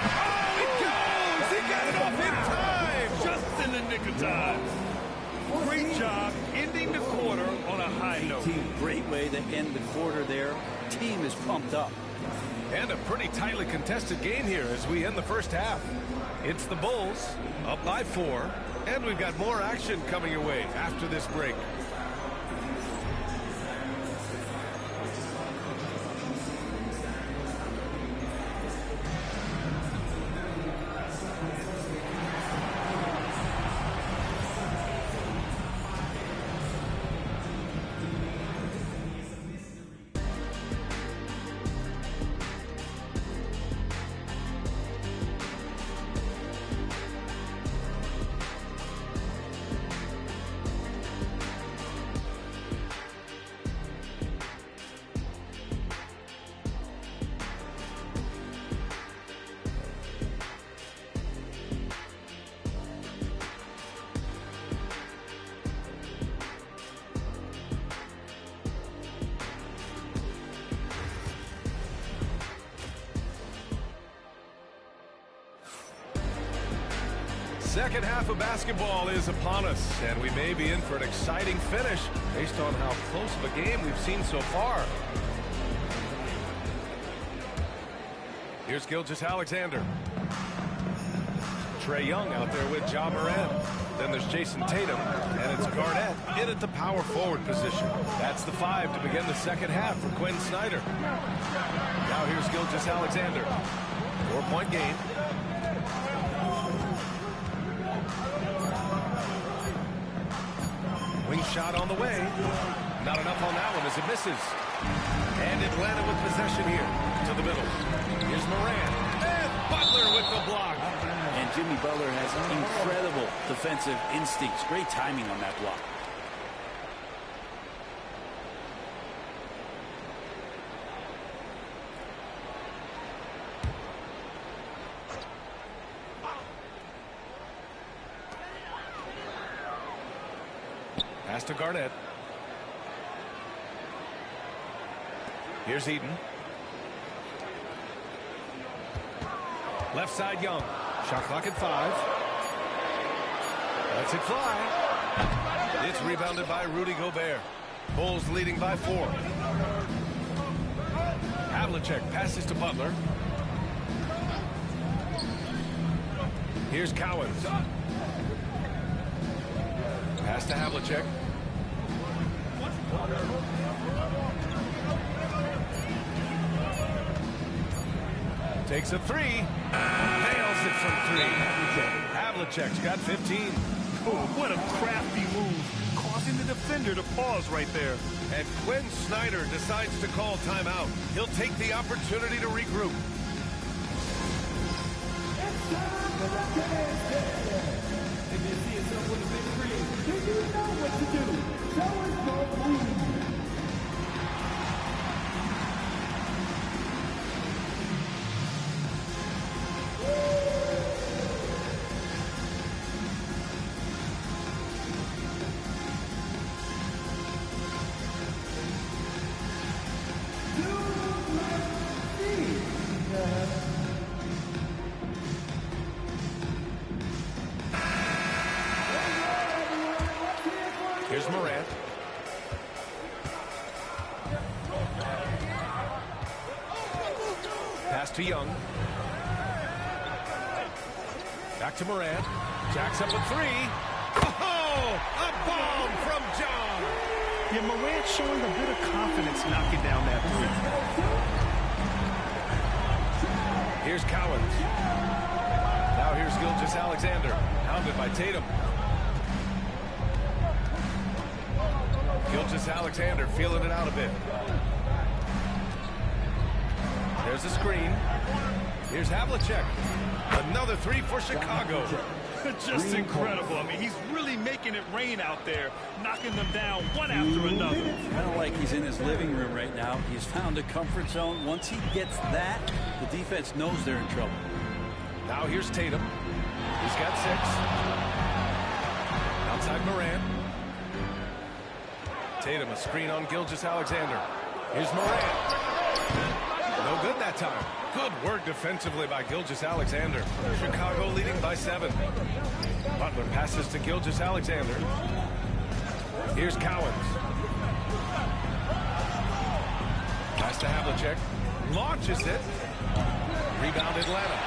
Oh, it goes! He got it off in time! Just in the nick of time. Great job ending the quarter on a high note. Great way to end the quarter there. Team is pumped up. And a pretty tightly contested game here as we end the first half. It's the Bulls up by 4, and we've got more action coming your way after this break. Second half of basketball is upon us, and we may be in for an exciting finish based on how close of a game we've seen so far. Here's Gilgeous-Alexander. Trae Young out there with Ja Morant. Then there's Jason Tatum, and it's Garnett in at the power forward position. That's the 5 to begin the second half for Quinn Snyder. Now here's Gilgeous-Alexander. 4-point game. Wing shot on the way. Not enough on that one as it misses. And Atlanta with possession here to the middle. Here's Morant. And Butler with the block. And Jimmy Butler has incredible defensive instincts. Great timing on that block. Pass to Garnett. Here's Eden. Left side Young. Shot clock at 5. Lets it fly. It's rebounded by Rudy Gobert. Bulls leading by 4. Havlicek passes to Butler. Here's Cowens. Pass to Havlicek. Takes a 3. Nails it from 3. Havlicek's got 15. Oh, what a crafty move, causing the defender to pause right there. And Quinn Snyder decides to call timeout. He'll take the opportunity to regroup. If you see yourself with a big screen, do you know what to do? Show us your move. Here's Morant. Pass to Young. Back to Morant. Jacks up a 3. Oh, a bomb from John. Yeah, Morant showing a bit of confidence knocking down that three. Here's Cowens. Now here's Gilgeous-Alexander, hounded by Tatum. Gilgeous-Alexander feeling it out a bit. There's a screen. Here's Havlicek. Another three for Chicago. Just incredible. I mean, he's really making it rain out there, knocking them down one after another. Kind of like he's in his living room right now. He's found a comfort zone. Once he gets that, the defense knows they're in trouble. Now here's Tatum. He's got 6. Outside Morant. Tatum, a screen on Gilgeous-Alexander. Here's Morant. No good that time. Good work defensively by Gilgeous-Alexander. Chicago leading by 7. Butler passes to Gilgeous-Alexander. Here's Cowens. Pass to Havlicek. Launches it. Rebound Atlanta.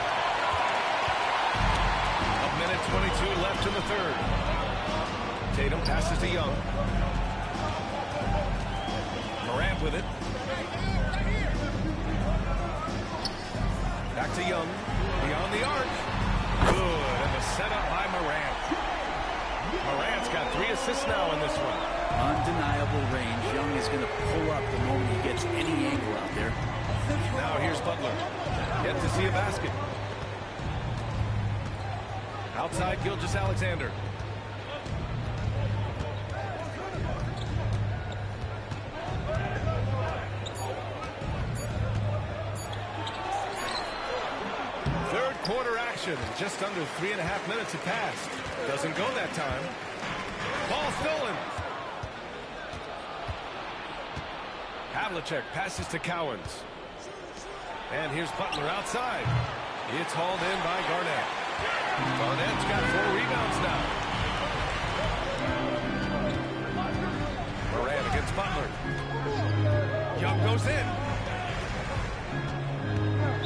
A minute 22 left in the third. Tatum passes to Young. Morant with it. Back to Young. Beyond the arc. Good. And the setup by Morant. Morant's got 3 assists now in this one. Undeniable range. Young is going to pull up the moment he gets any angle out there. Now here's Butler. Yet to see a basket. Outside Gilgeous-Alexander. Third quarter action. Just under 3.5 minutes have passed. Doesn't go that time. Ball stolen. Havlicek passes to Cowens. And here's Butler outside. It's hauled in by Garnett. Garnett's got 4 rebounds now. Morant against Butler. Young goes in.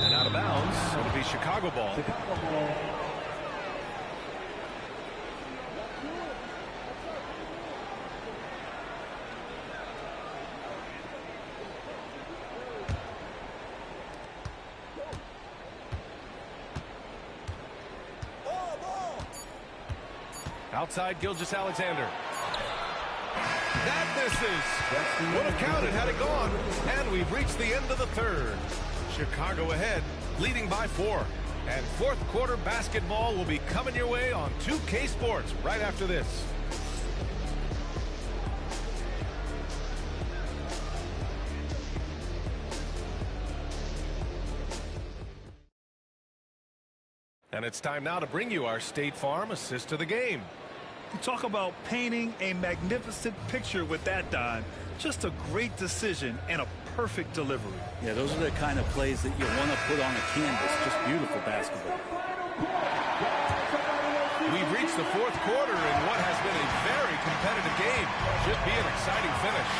And out of bounds. It'll be Chicago ball. Outside Gilgeous-Alexander. That misses. Would have counted had it gone. And we've reached the end of the third. Chicago ahead, leading by 4. And fourth quarter basketball will be coming your way on 2K Sports right after this. And it's time now to bring you our State Farm assist of the game. You talk about painting a magnificent picture with that, Don. Just a great decision and a perfect delivery. Yeah, those are the kind of plays that you want to put on a canvas. Just beautiful basketball. We've reached the fourth quarter in what has been a very competitive game. Should be an exciting finish.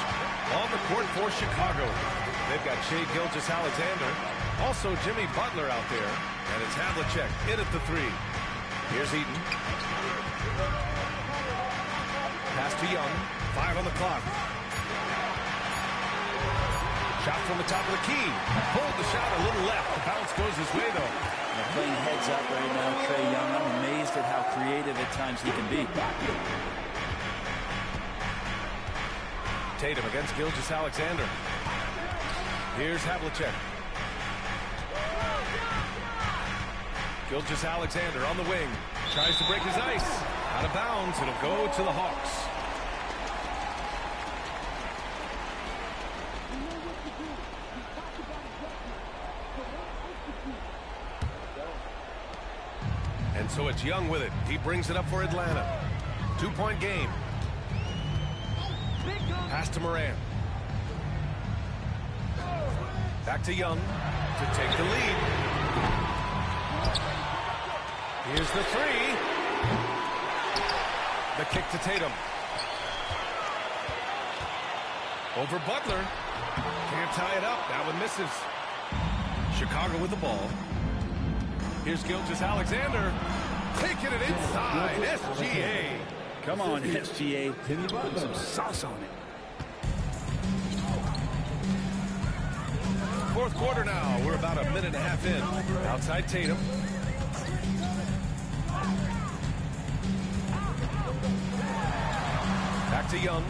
On the court for Chicago, they've got Shai Gilgeous-Alexander. Also Jimmy Butler out there. And it's Havlicek in at the 3. Here's Eaton. Pass to Young. 5 on the clock. Shot from the top of the key. Pulled the shot a little left. The bounce goes his way, though. They're playing heads up right now, Trae Young. I'm amazed at how creative at times he can be. Tatum against Gilgeous-Alexander. Here's Havlicek. Gilgeous-Alexander on the wing. Tries to break his ice. Out of bounds. It'll go to the Hawks. And so it's Young with it. He brings it up for Atlanta. 2-point game. Pass to Morant. Back to Young to take the lead. Here's the 3. The kick to Tatum. Over Butler. Can't tie it up. That one misses. Chicago with the ball. Here's Gilgeous-Alexander. Taking it inside. SGA. Come on, SGA. Put some sauce on it. fourth quarter now. We're about a minute and a half in. Outside Tatum. Back to Young.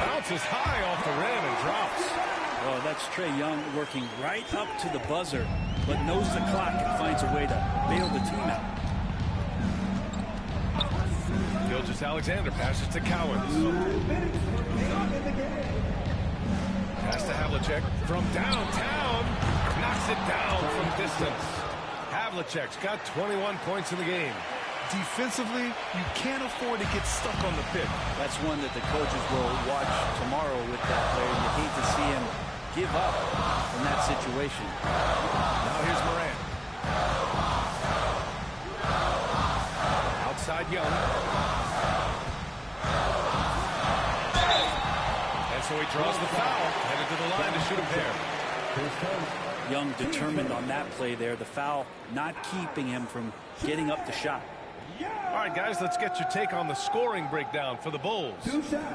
Bounces high off the rim and drops. Oh, that's Trae Young working right up to the buzzer, but knows the clock and finds a way to bail the team out. Gilgeous-Alexander passes to Cowens. Pass to Havlicek from downtown. Knocks it down from distance. Havlicek's got 21 points in the game. Defensively, you can't afford to get stuck on the pick. That's one that the coaches will watch tomorrow with that player. You hate to see him give up in that situation. Now here's Morant. Outside Young. And so he draws the foul. Headed to the line to shoot a pair. Young determined on that play there. The foul not keeping him from getting up the shot. All right, guys, let's get your take on the scoring breakdown for the Bulls.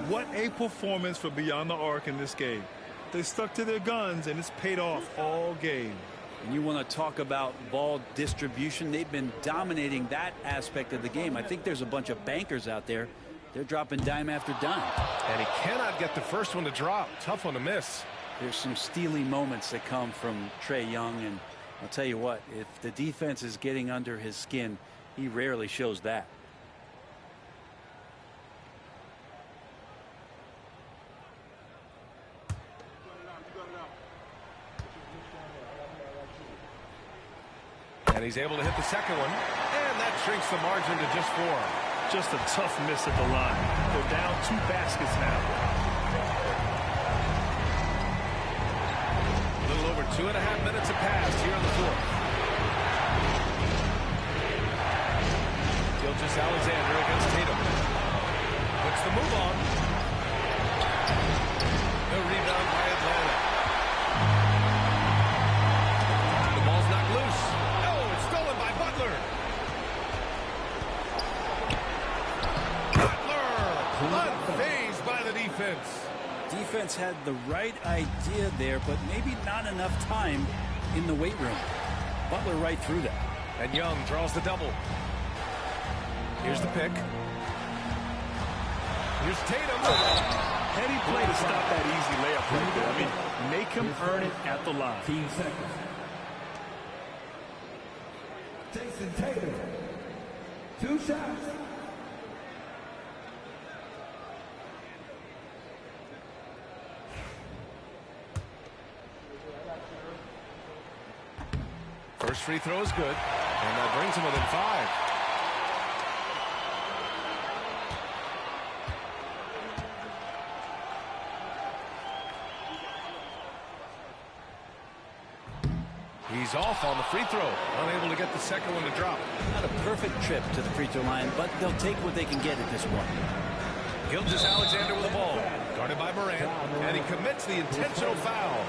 What a performance for Beyond the Arc in this game. They stuck to their guns, and it's paid off all game. And you want to talk about ball distribution. They've been dominating that aspect of the game. I think there's a bunch of bankers out there. They're dropping dime after dime. And he cannot get the first one to drop. Tough one to miss. There's some steely moments that come from Trae Young, and I'll tell you what, if the defense is getting under his skin, he rarely shows that. And he's able to hit the second one. And that shrinks the margin to just 4. Just a tough miss at the line. They're down 2 baskets now. A little over 2.5 minutes have passed here in the fourth. Gilgeous-Alexander against Tatum. Puts the move on. The rebound by Atlanta. The ball's knocked loose. Oh, it's stolen by Butler. Butler! Unfazed by the defense. Defense had the right idea there, but maybe not enough time in the weight room. Butler right through that. And Young draws the double. Here's the pick. Here's Tatum. Heady play to stop that easy layup right there. I mean, make him earn it at the line. 15 seconds. Jason Tatum. 2 shots. First free throw is good. And that brings him within 5. He's off on the free throw. Unable to get the second one to drop. Not a perfect trip to the free throw line, but they'll take what they can get at this point. Gilgeous-Alexander with the ball. Guarded by Morant. And he commits the intentional foul.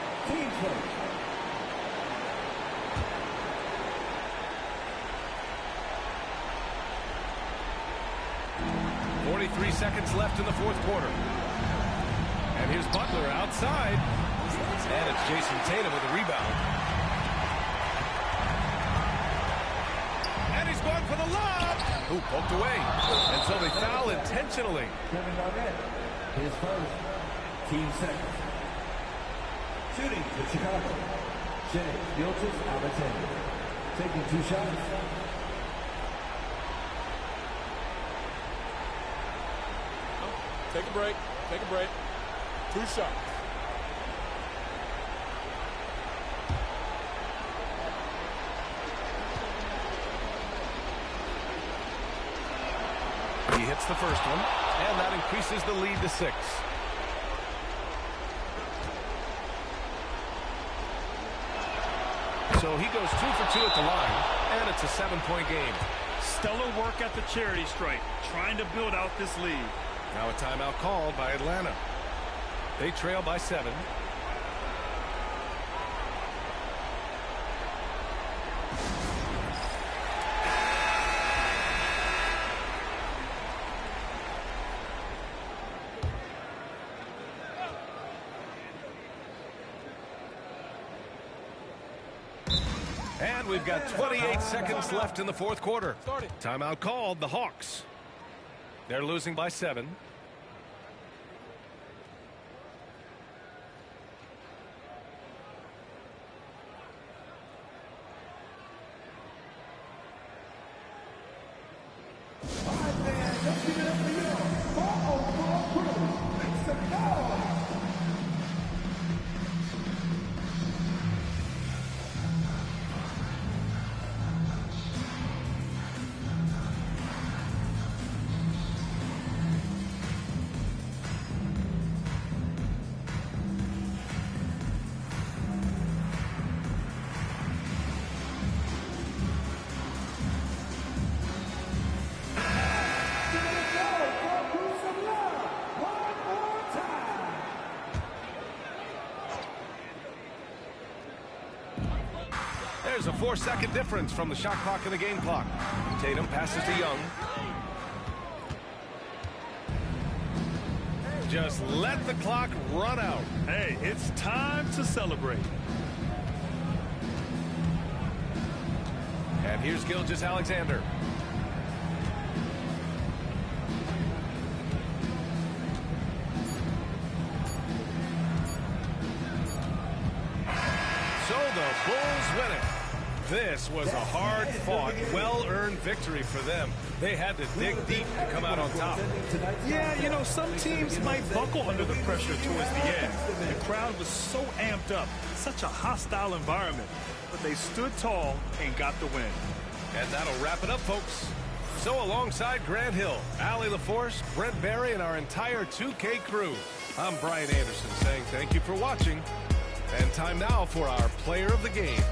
43 seconds left in the fourth quarter. And here's Butler outside. And it's Jason Tatum with the rebound. And he's going for the lob. Ooh, poked away. And so they foul intentionally. His first. Team second. Shooting for Chicago. Shea Gilgeous-Alexander. Taking 2 shots. Take a break. Take a break. 2 shots. He hits the first one, and that increases the lead to 6. So he goes 2 for 2 at the line, and it's a 7-point game. Stellar work at the charity stripe, trying to build out this lead. Now a timeout called by Atlanta. They trail by 7. And we've got 28 seconds left in the fourth quarter. Timeout called, the Hawks. They're losing by 7. There's a 4-second difference from the shot clock and the game clock. Tatum passes to Young. Just let the clock run out. Hey, it's time to celebrate. And here's Gilgeous-Alexander. So the Bulls win it. This was a hard-fought, well-earned victory for them. They had to dig deep to come out on top. Yeah, you know, some teams might buckle under the pressure towards the end. The crowd was so amped up, such a hostile environment. But they stood tall and got the win. And that'll wrap it up, folks. So alongside Grant Hill, Allie LaForce, Brent Barry, and our entire 2K crew, I'm Brian Anderson saying thank you for watching. And time now for our player of the game.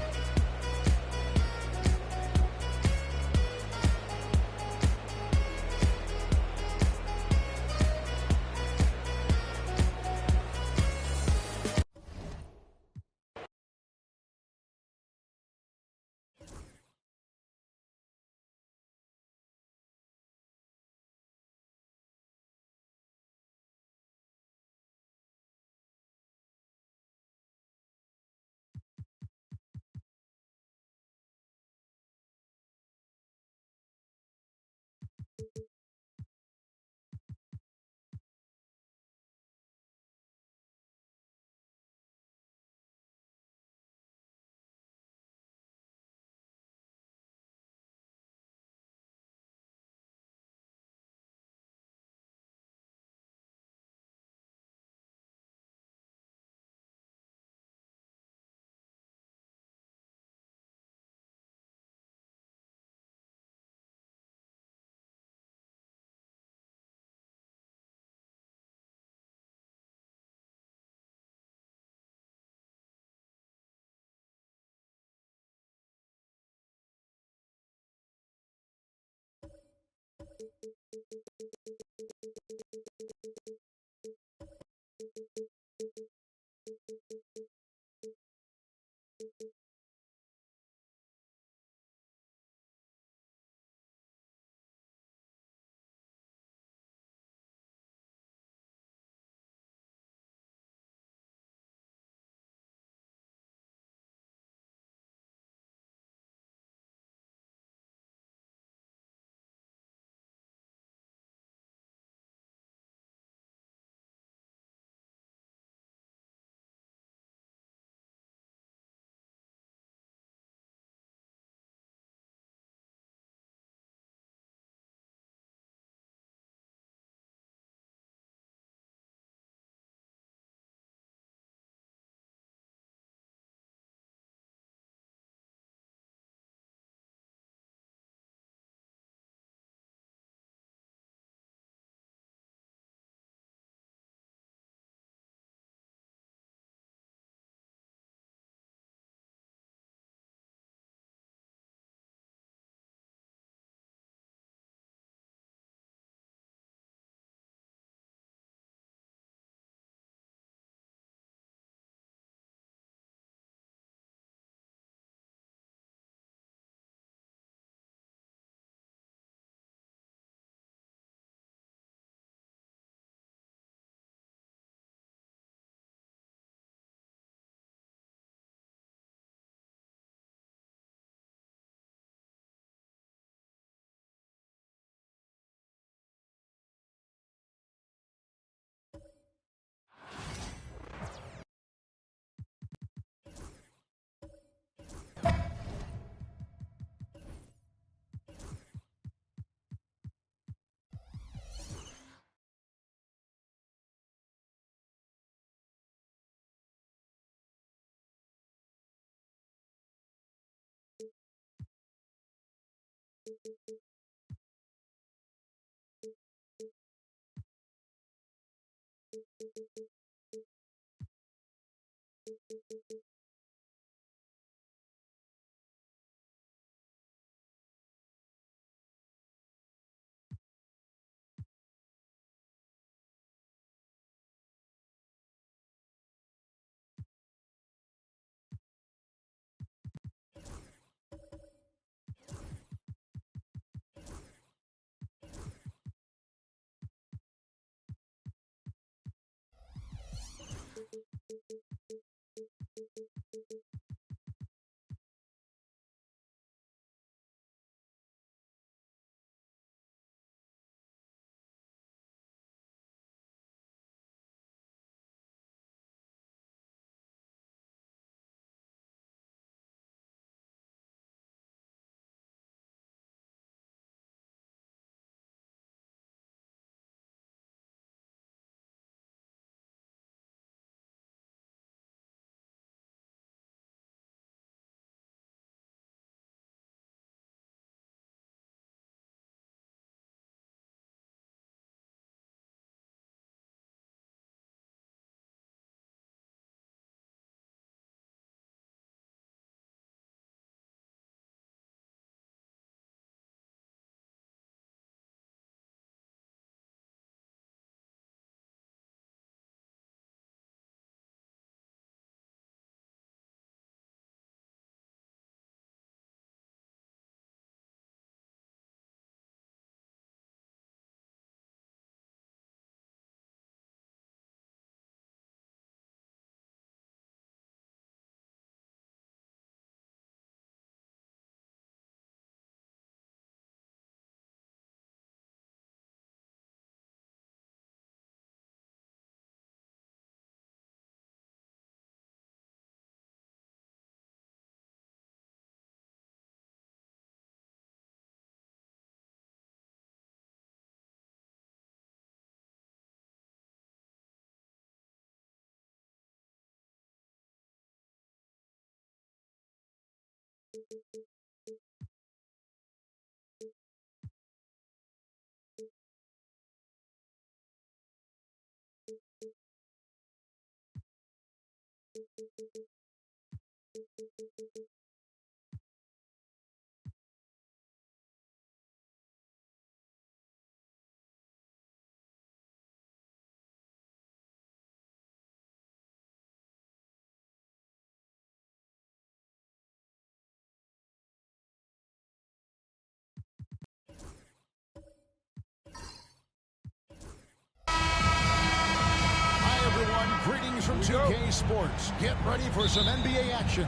Greetings from 2K Sports. Get ready for some NBA action.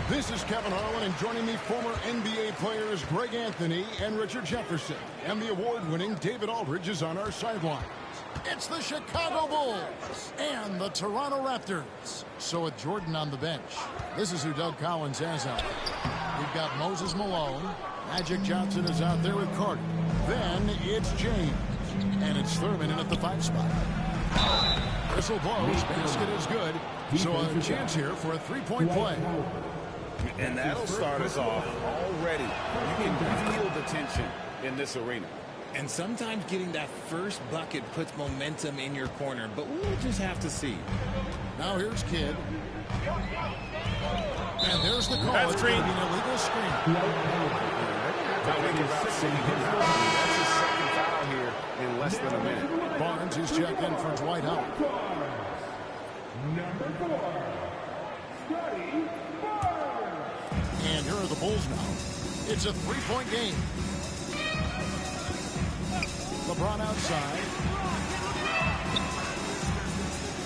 This is Kevin Harlan, and joining me, former NBA players Greg Anthony and Richard Jefferson. And the award-winning David Aldridge is on our sidelines. It's the Chicago Bulls and the Toronto Raptors. So with Jordan on the bench, this is who Doug Collins has out. We've got Moses Malone. Magic Johnson is out there with Carter. Then it's James. And it's Thurman in at the 5 spot. Whistle blows, basket is good. So a chance here for a three-point play. And that'll start us off already. You can feel the tension in this arena. And sometimes getting that first bucket puts momentum in your corner, but we'll just have to see. Now here's Kidd. And there's the call. That's it's screen. an illegal screen. That's his second foul here in less than a minute. Barnes is checked in for Dwight Howard. Number 4, Scotty Barnes. And here are the Bulls now. It's a three-point game. LeBron outside.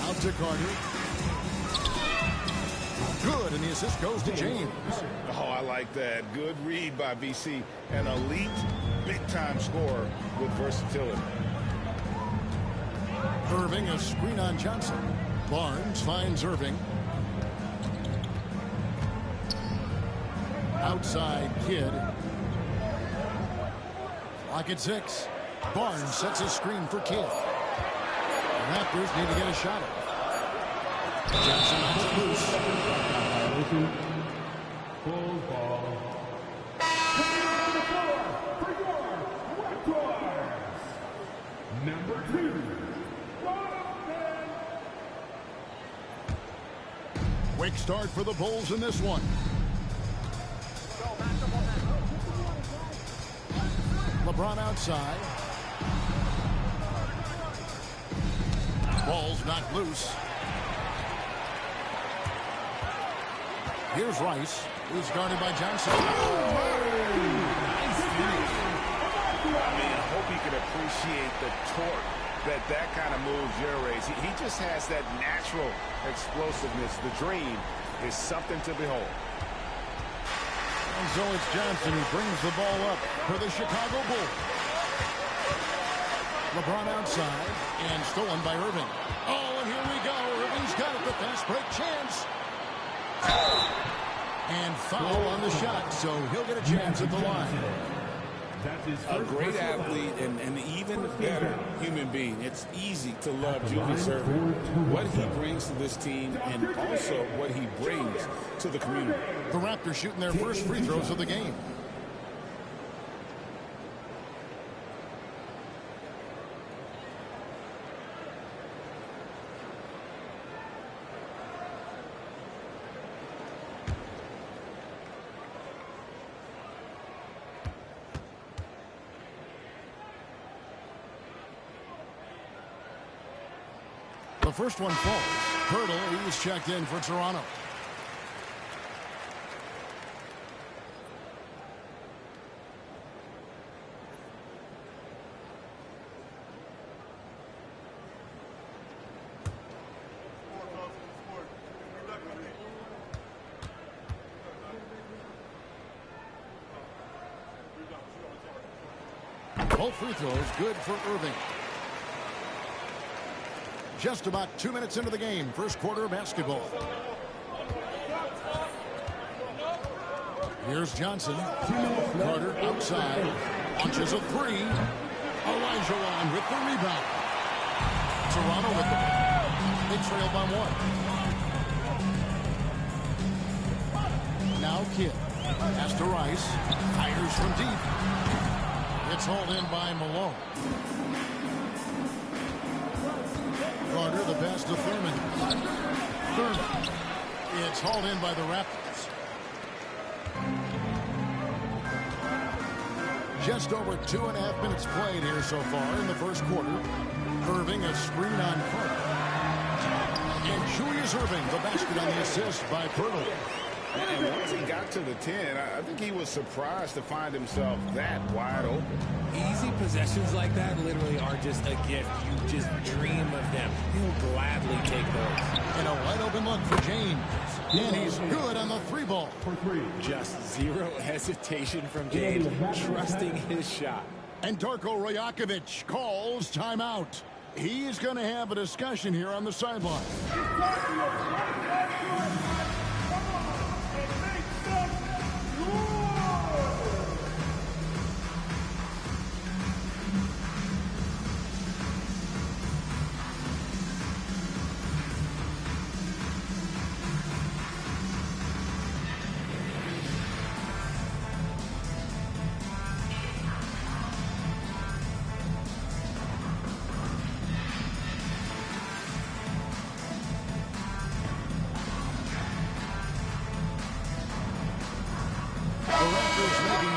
Out to Carter. Good, and the assist goes to James. Oh, I like that. Good read by VC. An elite, big-time scorer with versatility. Irving, a screen on Johnson. Barnes finds Irving. Outside Kidd. Clock at 6. Barnes sets a screen for Kidd. The Raptors need to get a shot at it. Johnson knocks it loose. Bulls ball. Coming out of the floor, Number 2. Quick start for the Bulls in this one. LeBron outside. Ball's knocked loose. Here's Rice. He's guarded by Johnson. Nice finish. I mean, I hope he can appreciate the torque that kind of move generates. He just has that natural explosiveness. The dream is something to behold. And so it's Johnson who brings the ball up for the Chicago Bulls. LeBron outside and stolen by Irving. Oh, and here we go. Irving's got it. The fast break chance. And foul on the shot, so he'll get a chance at the line. A great athlete and an even better human being. It's easy to love Julius Irving, what he brings to this team and also what he brings to the community. The Raptors shooting their first free throws of the game. The first one falls. Hurdle, he's checked in for Toronto. Both free throws good for Irving. Just about 2 minutes into the game. First quarter of basketball. Here's Johnson. Carter outside. Launches a three. Olajuwon with the rebound. Toronto with the ball. They trail by one. Now Kidd. Pass to Rice. Fires from deep. It's hauled in by Malone. Carter, the pass to Thurman. It's hauled in by the Raptors. Just over 2.5 minutes played here so far in the first quarter. Irving a screen on Carter. And Julius Irving, the basket on the assist by Pirtle. And once he got to the 10, I think he was surprised to find himself that wide open. Easy possessions like that literally are just a gift. You just dream of them. He'll gladly take those. And a wide open look for James. And he's good on the three ball. Just zero hesitation from James, trusting his shot. And Darko Rajakovic calls timeout. He's going to have a discussion here on the sideline.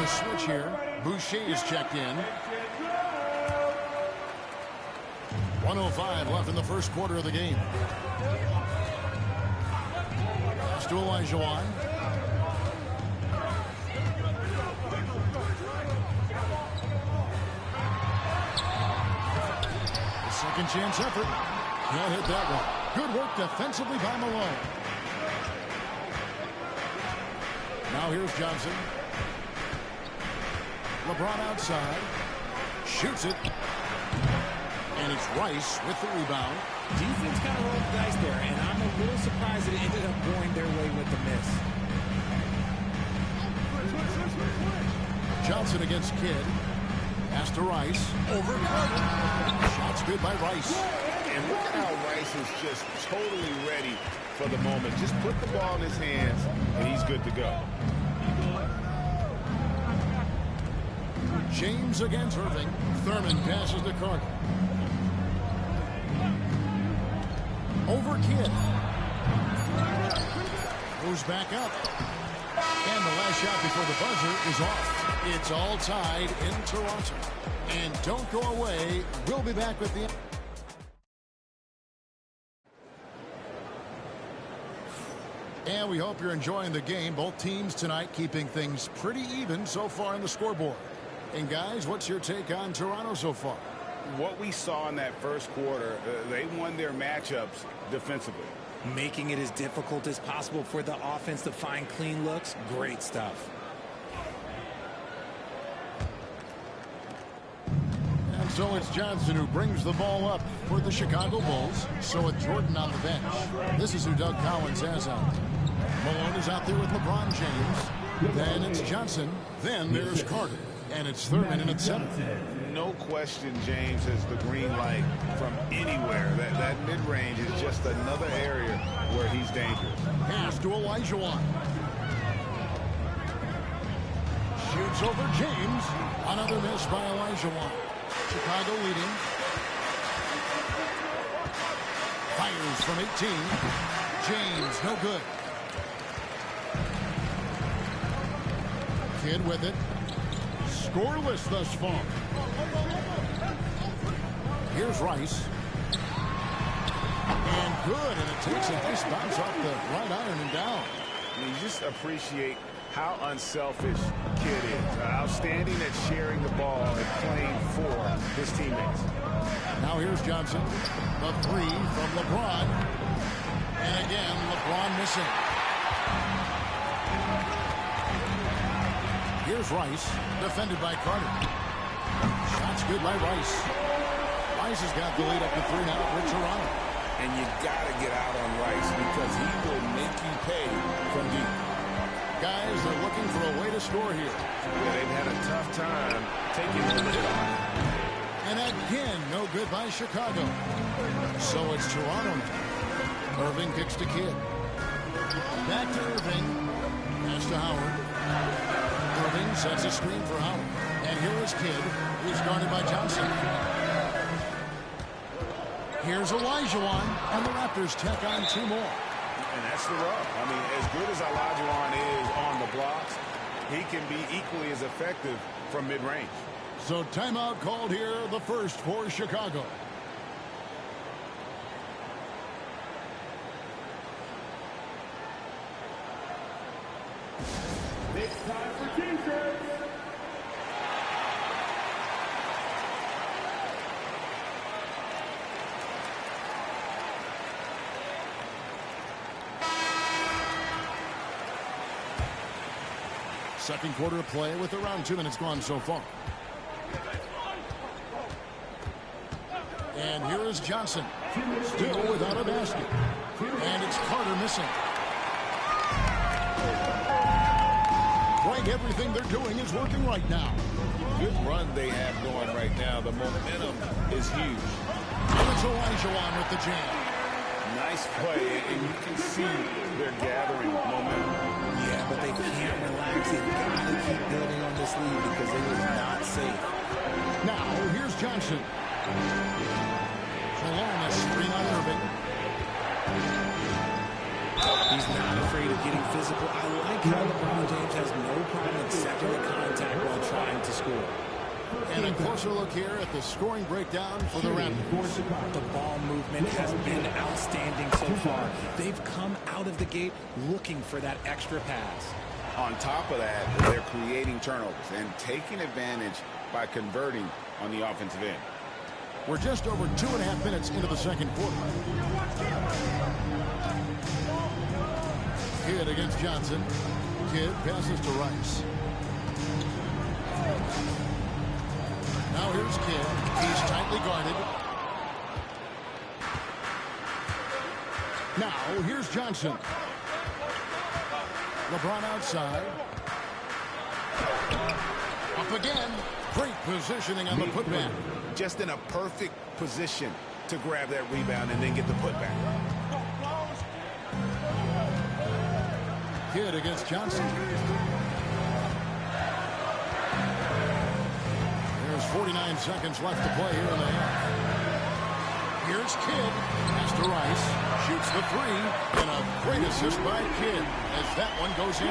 Switch here. Boucher is checked in. 1:05 left in the first quarter of the game. Pass to Olajuwon. The second chance effort. Can't hit that one. Good work defensively by Malone. Now here's Johnson. LeBron outside. Shoots it. And it's Rice with the rebound. Defense kind of rolled the dice there, and I'm a little surprised that it ended up going their way with the miss. Johnson against Kidd. Pass to Rice. Over Carter. Shots good by Rice. And look at how Rice is just totally ready for the moment. Just put the ball in his hands, and he's good to go. James against Irving. Thurman passes to Carter. Over Kidd. Goes back up. And the last shot before the buzzer is off. It's all tied in Toronto. And don't go away. We'll be back with the... And we hope you're enjoying the game. Both teams tonight keeping things pretty even so far in the scoreboard. And guys, what's your take on Toronto so far? What we saw in that first quarter, they won their matchups defensively. Making it as difficult as possible for the offense to find clean looks. Great stuff. And so it's Johnson who brings the ball up for the Chicago Bulls. So it's Jordan on the bench. This is who Doug Collins has out. Malone is out there with LeBron James. Then it's Johnson. Then there's Carter. And it's Thurman and it's center. No question James has the green light from anywhere. That mid-range is just another area where he's dangerous. Pass to Olajuwon. Shoots over James. Another miss by Olajuwon. Chicago leading. Fires from 18. James, no good. Kidd with it. Scoreless thus far. Here's Rice. And good, and it takes a nice bounce off the right iron and down. You just appreciate how unselfish Kidd is. Outstanding at sharing the ball and playing for his teammates. Now here's Johnson. The three from LeBron. And again, LeBron missing. Here's Rice, defended by Carter. Shots good by Rice. Rice has got the lead up to 3 now for Toronto. And you got to get out on Rice because he will make you pay from deep. Guys are looking for a way to score here. Yeah, they've had a tough time taking the lid off. And again, no good by Chicago. So it's Toronto now. Irving kicks to Kidd. Back to Irving. Pass to Howard. Irving sets a screen for Howard. And here is Kidd, who's guarded by Johnson. Here's Olajuwon, and the Raptors tack on 2 more. And that's the rub. I mean, as good as Olajuwon is on the blocks, he can be equally as effective from mid-range. So timeout called here, the first for Chicago. It's time for defense. Second quarter of play with around 2 minutes gone so far. And here is Johnson, still without a basket. And it's Carter missing. Greg, everything they're doing is working right now. Good run they have going right now. The momentum is huge. And it's Olajuwon with the jam. Nice play, and you can see they're gathering momentum. Yeah, but they can't relax. They've got to keep building on this lead because it is not safe. Now, here's Johnson. Malone is screen on Irving. He's not afraid of getting physical. I like how LeBron James has no problem accepting the contact while trying to score. And a closer look here at the scoring breakdown for the Raptors. The ball movement has been outstanding so far. They've come out of the gate looking for that extra pass. On top of that, they're creating turnovers and taking advantage by converting on the offensive end. We're just over 2.5 minutes into the second quarter. Kidd against Johnson. Kidd passes to Rice. Now here's Kidd. He's tightly guarded. Now here's Johnson. LeBron outside. Up again. Great positioning on the putback. Just in a perfect position to grab that rebound and then get the putback. Kidd against Johnson. Just 49 seconds left to play here in the half. Here's Kidd. Pass to Rice. Shoots the three. And a great assist by Kidd as that one goes in.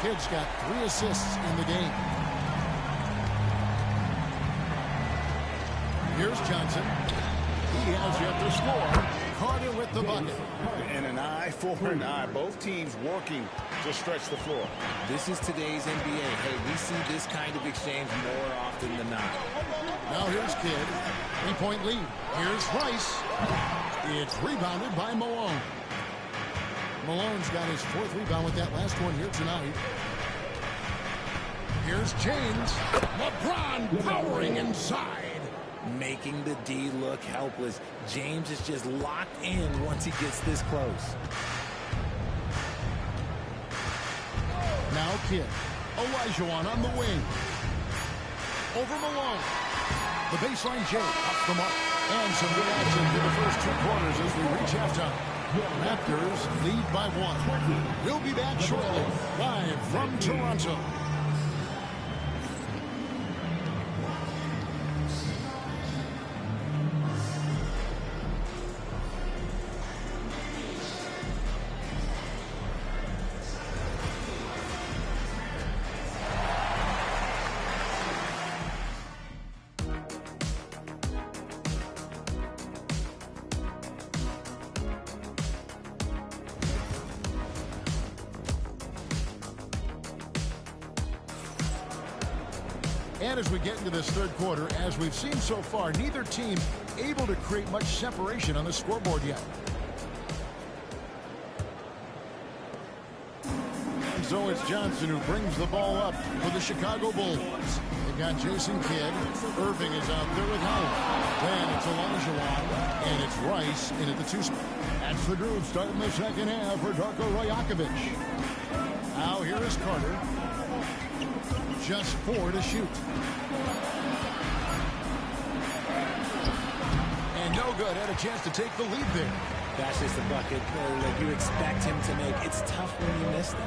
Kidd's got 3 assists in the game. Here's Johnson. He has yet to score. Carter with the bucket. And an eye for an eye. Both teams working to stretch the floor. This is today's NBA. Hey, we see this kind of exchange more often than not. Now here's Kidd. 3-point lead. Here's Rice. It's rebounded by Malone. Malone's got his 4th rebound with that last one here tonight. Here's James. LeBron powering inside. Making the D look helpless. James is just locked in once he gets this close. Now Kidd. Olajuwon on the wing. Over Malone. The baseline J up the mark. And some good action through the first 2 quarters as we reach halftime. Raptors lead by 1. We'll be back shortly. Live from Toronto. And as we get into this 3rd quarter, as we've seen so far, neither team able to create much separation on the scoreboard yet. And so it's Johnson who brings the ball up for the Chicago Bulls. They've got Jason Kidd. Irving is out there with Howard. Then it's Olajuwon, and it's Rice in at the 2 spot. That's the groove starting the second half for Darko Rajakovic. Now here is Carter. Just 4 to shoot. And no good. Had a chance to take the lead there. That's just a bucket that you expect him to make. It's tough when you miss them.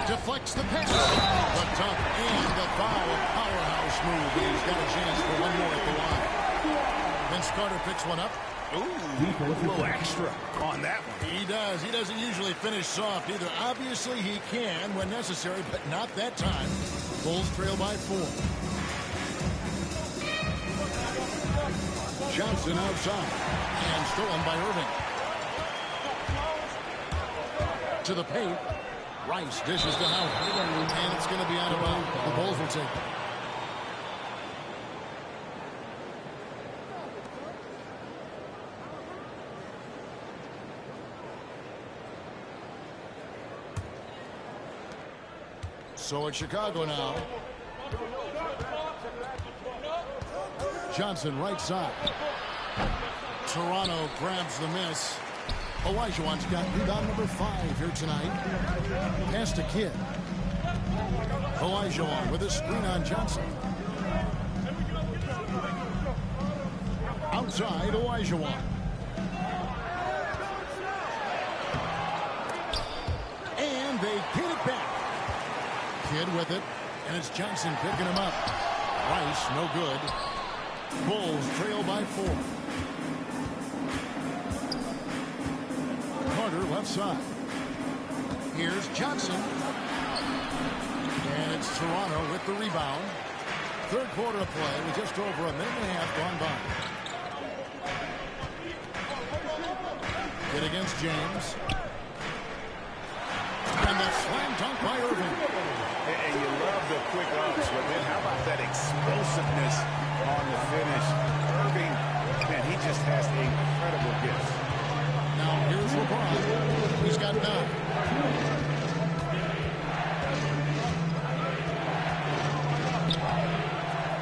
Deflects the pass. The dunk and the foul. A powerhouse move. He's got a chance for one more at the line. Vince Carter picks one up. Ooh, a little extra on that one. He does. He doesn't usually finish soft either. Obviously, he can when necessary, but not that time. Bulls trail by 4. Johnson outside. And stolen by Irving. To the paint. Rice dishes to Howard. And it's going to be out of bounds. The Bulls will take it. So it's Chicago now. Johnson right side. Toronto grabs the miss. Olajuwon's got rebound number 5 here tonight. Pass to Kidd. Olajuwon with a screen on Johnson. Outside Olajuwon. And they get it back. Kidd with it, and it's Johnson picking him up. Rice, no good. Bulls trail by 4. Carter left side. Here's Johnson. And it's Toronto with the rebound. 3rd quarter of play with just over a minute and a half gone by. Hit against James. And the slam dunk by Irving. And you love the quick ups, but then how about that explosiveness on the finish? Irving, man, he just has an incredible gift. Now here's LeBron. He's got 9.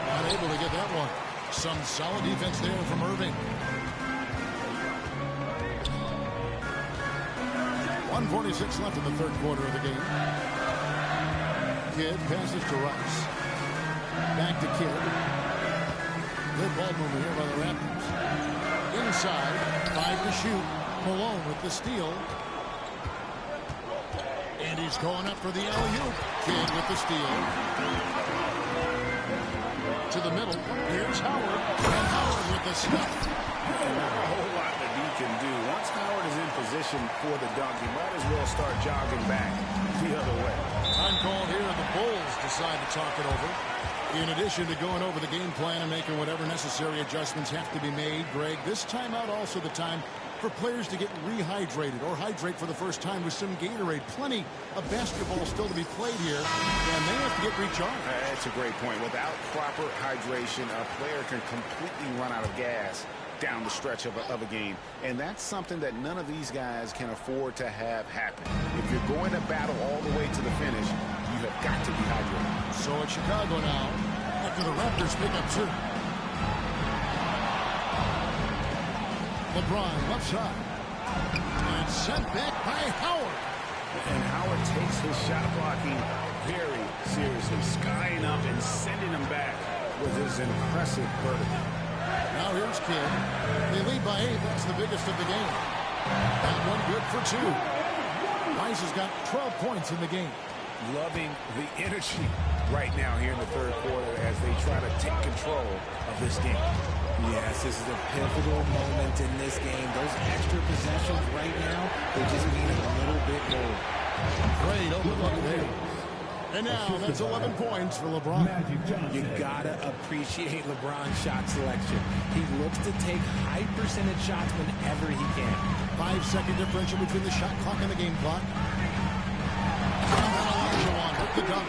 Not able to get that one. Some solid defense there from Irving. 1:46 left in the 3rd quarter of the game. Kidd passes to Rice. Back to Kidd. Good ball movement here by the Raptors. Inside, 5 to shoot. Malone with the steal. And he's going up for the alley-oop. Kidd with the steal. to the middle. Here's Howard. And Howard with the stuff. Not a whole lot that he can do. Once Howard is in position for the dunk, he might as well start jogging back the other way. Time called here, and the Bulls decide to talk it over. In addition to going over the game plan and making whatever necessary adjustments have to be made, Greg, this timeout also the time for players to get rehydrated or hydrate for the first time with some Gatorade. Plenty of basketball still to be played here, and they have to get recharged. That's a great point. Without proper hydration, a player can completely run out of gas down the stretch of a game. And that's something that none of these guys can afford to have happen. If you're going to battle all the way to the finish, you have got to be hydrated. So it's Chicago now after the Raptors pick up 2. LeBron left side. And sent back by Howard. And Howard takes his shot blocking very seriously, skying up and sending him back with his impressive vertical. Now here's Kidd. They lead by 8. That's the biggest of the game. That one good for 2. Rice has got 12 points in the game. Loving the energy right now here in the third quarter as they try to take control of this game. Yes, this is a pivotal moment in this game. Those extra possessions right now, they just need a little bit more. Great open look there. And now that's 11 points for LeBron. You gotta appreciate LeBron's shot selection. He looks to take high percentage shots whenever he can. 5-second differential between the shot clock and the game clock. Olajuwon with the dunk.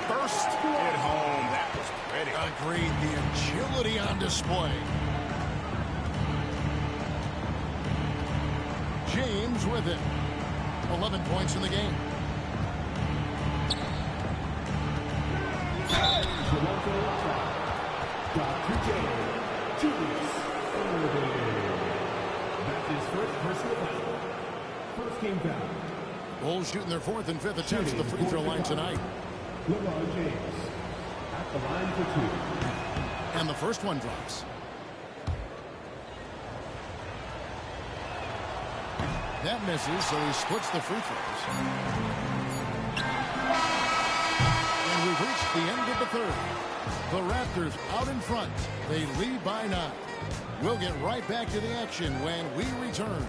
Reversed at home. That was pretty. Agreed. The agility on display. James with it. 11 points in the game. Dr. J. Julius Erving. That's his first personal foul. First game foul. Bulls shooting their 4th and 5th attempts at the free throw line tonight. LeBron James at the line for 2. And the first one drops. That misses, so he splits the free throws. And we've reached the end of the third. The Raptors out in front. They lead by 9. We'll get right back to the action when we return.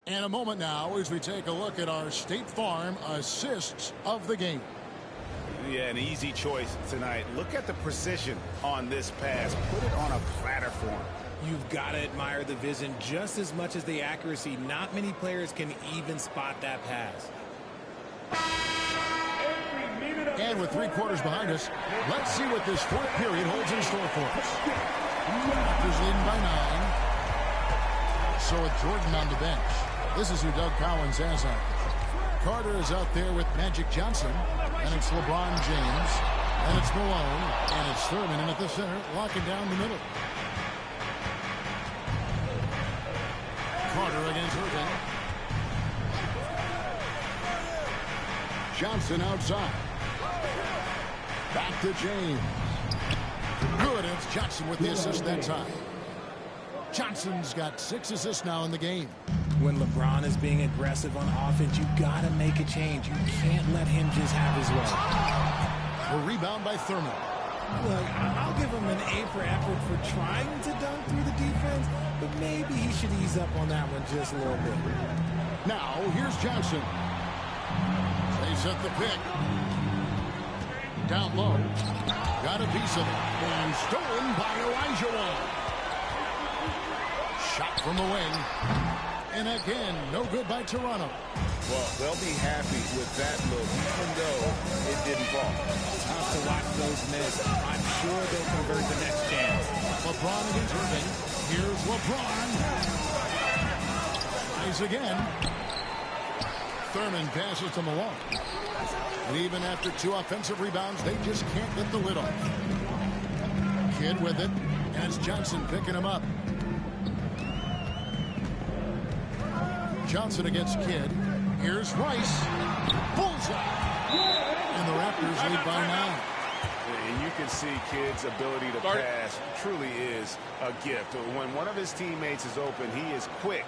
In a moment now as we take a look at our State Farm assists of the game. Yeah, an easy choice tonight. Look at the precision on this pass. Put it on a platter for him. You've got to admire the vision just as much as the accuracy. Not many players can even spot that pass. And with 3 quarters behind us, let's see what this 4th period holds in store for us. Raptors leading by 9. So with Jordan on the bench, this is who Doug Collins has on. Carter is out there with Magic Johnson, and it's LeBron James, and it's Malone, and it's Thurman in at the center, locking down the middle. Carter against Irving. Johnson outside. Back to James. Good, it's Johnson with the assist that time. Johnson's got 6 assists now in the game. When LeBron is being aggressive on offense, you got to make a change. You can't let him just have his way. A rebound by Thurman. Look, I'll give him an A for effort for trying to dunk through the defense, but maybe he should ease up on that one just a little bit. Now, here's Johnson. They set the pick. Down low. Got a piece of it. And stolen by Olajuwon. Shot from the wing. And again, no good by Toronto. Well, they'll be happy with that look, even though it didn't fall. Tough to watch those miss. I'm sure they'll convert the next chance. LeBron against Irving. Here's LeBron. Tries again. Thurman passes to Malone. And even after 2 offensive rebounds, they just can't get the lid off. Kidd with it. And it's Johnson picking him up. Johnson against Kidd. Here's Rice. Bullseye. And the Raptors lead by 9. And you can see Kidd's ability to pass truly is a gift. When one of his teammates is open, he is quick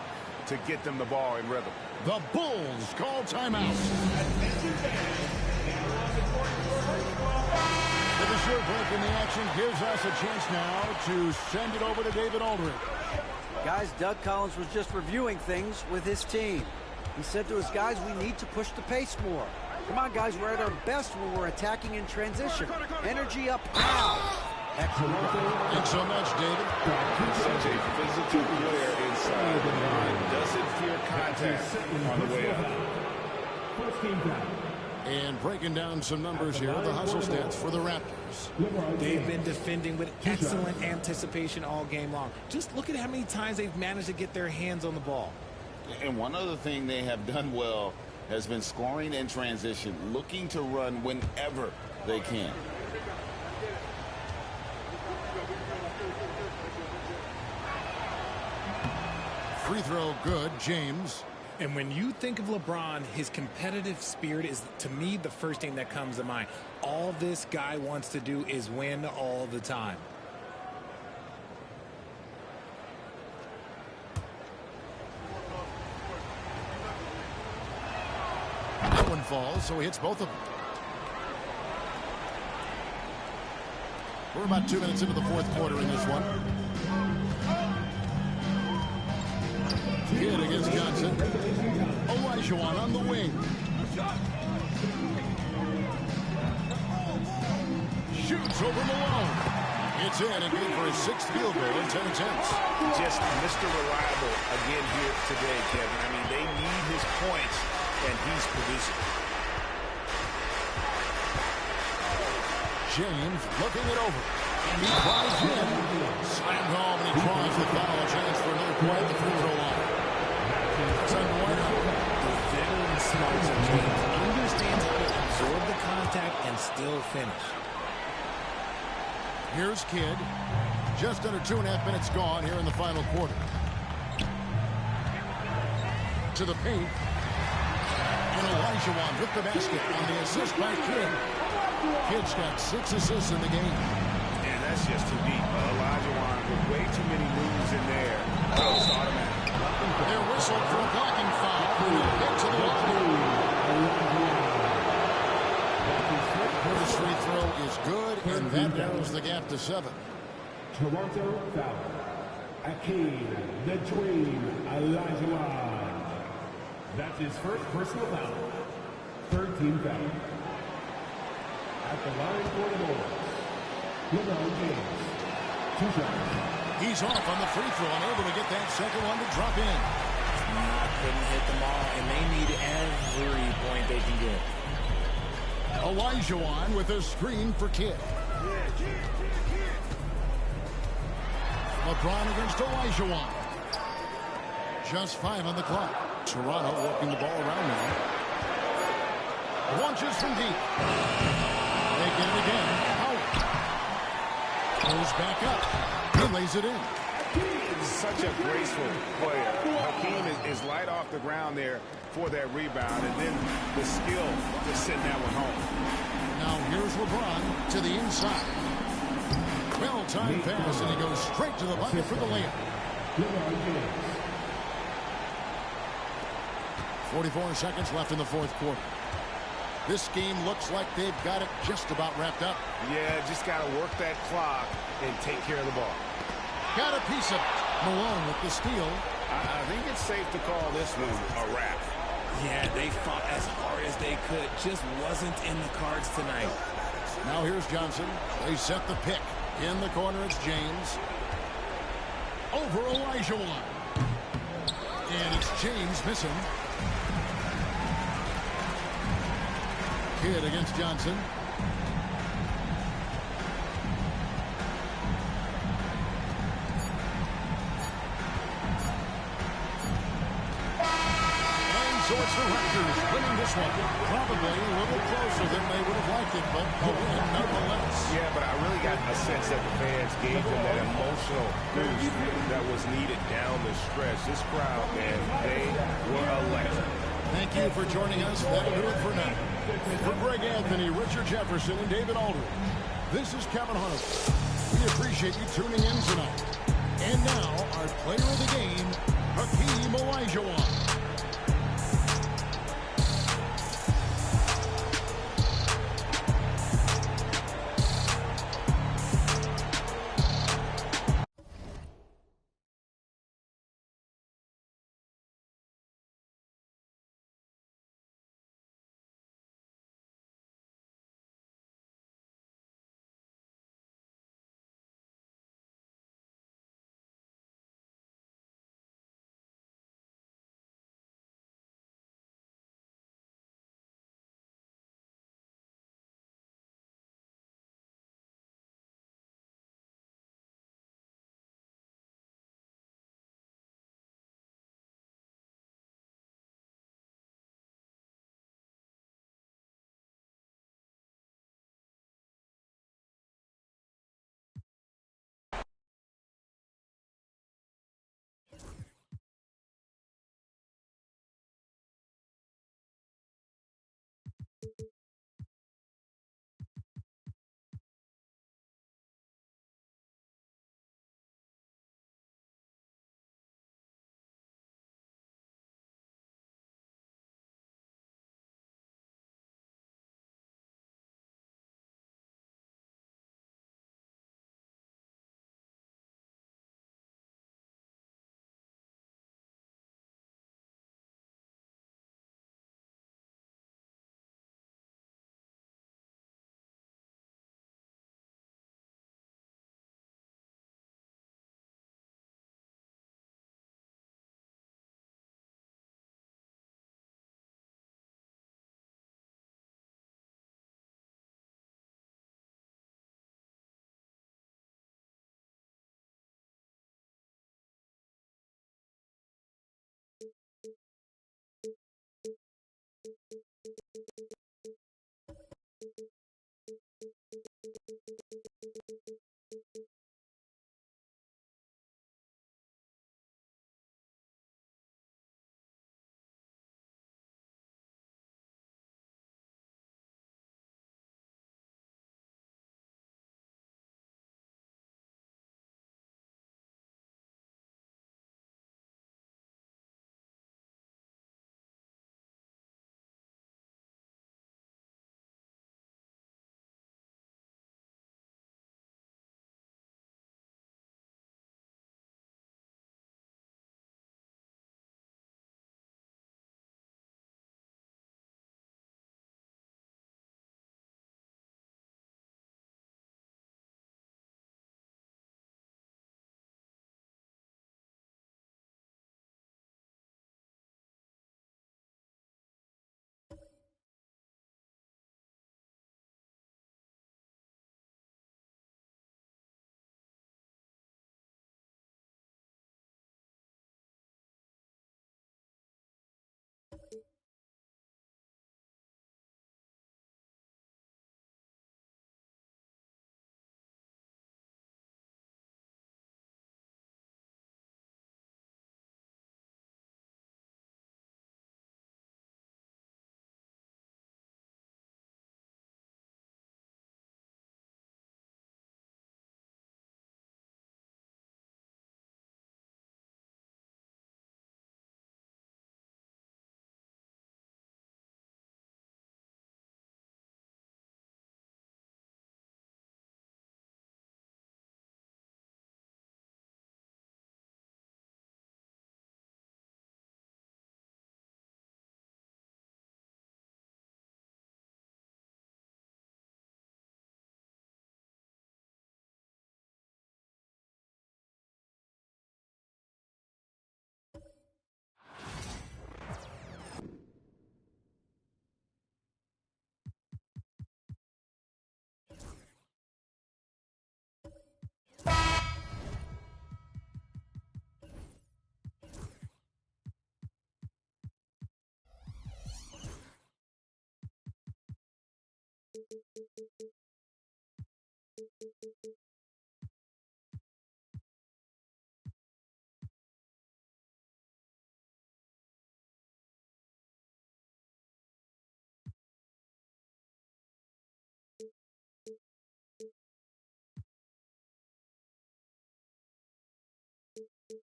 to get them the ball in rhythm. The Bulls call timeout. With a short break in the action gives us a chance now to send it over to David Aldridge. Guys, Doug Collins was just reviewing things with his team. He said to his guys, we need to push the pace more. Come on, guys, we're at our best when we're attacking in transition. Energy up now. Thanks so much, David. Such a physical player inside. Doesn't fear contact on the way up. And breaking down some numbers here, the hustle stats for the Raptors. They've been defending with excellent anticipation all game long. Just look at how many times they've managed to get their hands on the ball. And one other thing they have done well has been scoring in transition, looking to run whenever they can. Free throw good, James. And when you think of LeBron, his competitive spirit is, to me, the first thing that comes to mind. All this guy wants to do is win all the time. That one falls, so he hits both of them. We're about 2 minutes into the fourth quarter in this one. Kidd against Johnson. Olajuwon on the wing. Shoots over Malone. It's in and good for his sixth field goal in 10 attempts. Just Mr. Reliable again here today, Kevin. I mean, they need his points, and he's producing. James looking it over. And he flies in. Slammed home, and he draws the foul. A chance for another point at the free throw line. The veteran smarts of James understands how to absorb the contact and still finish. Here's Kidd. Just under 2.5 minutes gone here in the final quarter. To the paint. And Olajuwon with the basket on the assist by Kidd. Kidd's got 6 assists in the game. And that's just too deep. Olajuwon with way too many moves in there. Oh, it's automatic. They're whistled for a blocking foul. Hit to the line. First free throw is good, and that narrows the gap to 7. Toronto foul. Akeem, the Dream, Olajuwon. That's his first personal foul. 13 foul. At the line for the Bulls, LeBron James. 2 shots. He's off on the free throw, unable to get that second one to drop in. Couldn't hit them all, and they need every point they can get. Olajuwon with a screen for Kidd. LeBron against Olajuwon. Just 5 on the clock. Toronto working the ball around now. Launches from deep. They get it again. Howard. Goes back up. He lays it in. Such a graceful player. Hakeem is light off the ground there for that rebound, and then the skill to send that one home. Now here's LeBron to the inside. Well-timed pass, and he goes straight to the bucket for the layup. 44 seconds left in the fourth quarter. This game looks like they've got it just about wrapped up. Yeah, just got to work that clock and take care of the ball. Got a piece of it. Malone with the steal. I think it's safe to call this one a wrap. Yeah, they fought as hard as they could. Just wasn't in the cards tonight. Now here's Johnson. They set the pick. In the corner, it's James. Over Olajuwon. And it's James missing. Kidd against Johnson. So it's the Raptors winning this one. Probably a little closer than they would have liked it, but a win nonetheless. Yeah, but I really got a sense that the fans gave them that emotional boost that was needed down the stretch. This crowd, man, they were electric. Thank you for joining us. That'll do it for now. For Greg Anthony, Richard Jefferson, and David Aldridge, This is Kevin Harlan. We appreciate you tuning in tonight. And now, our player of the game, Hakeem Olajuwon.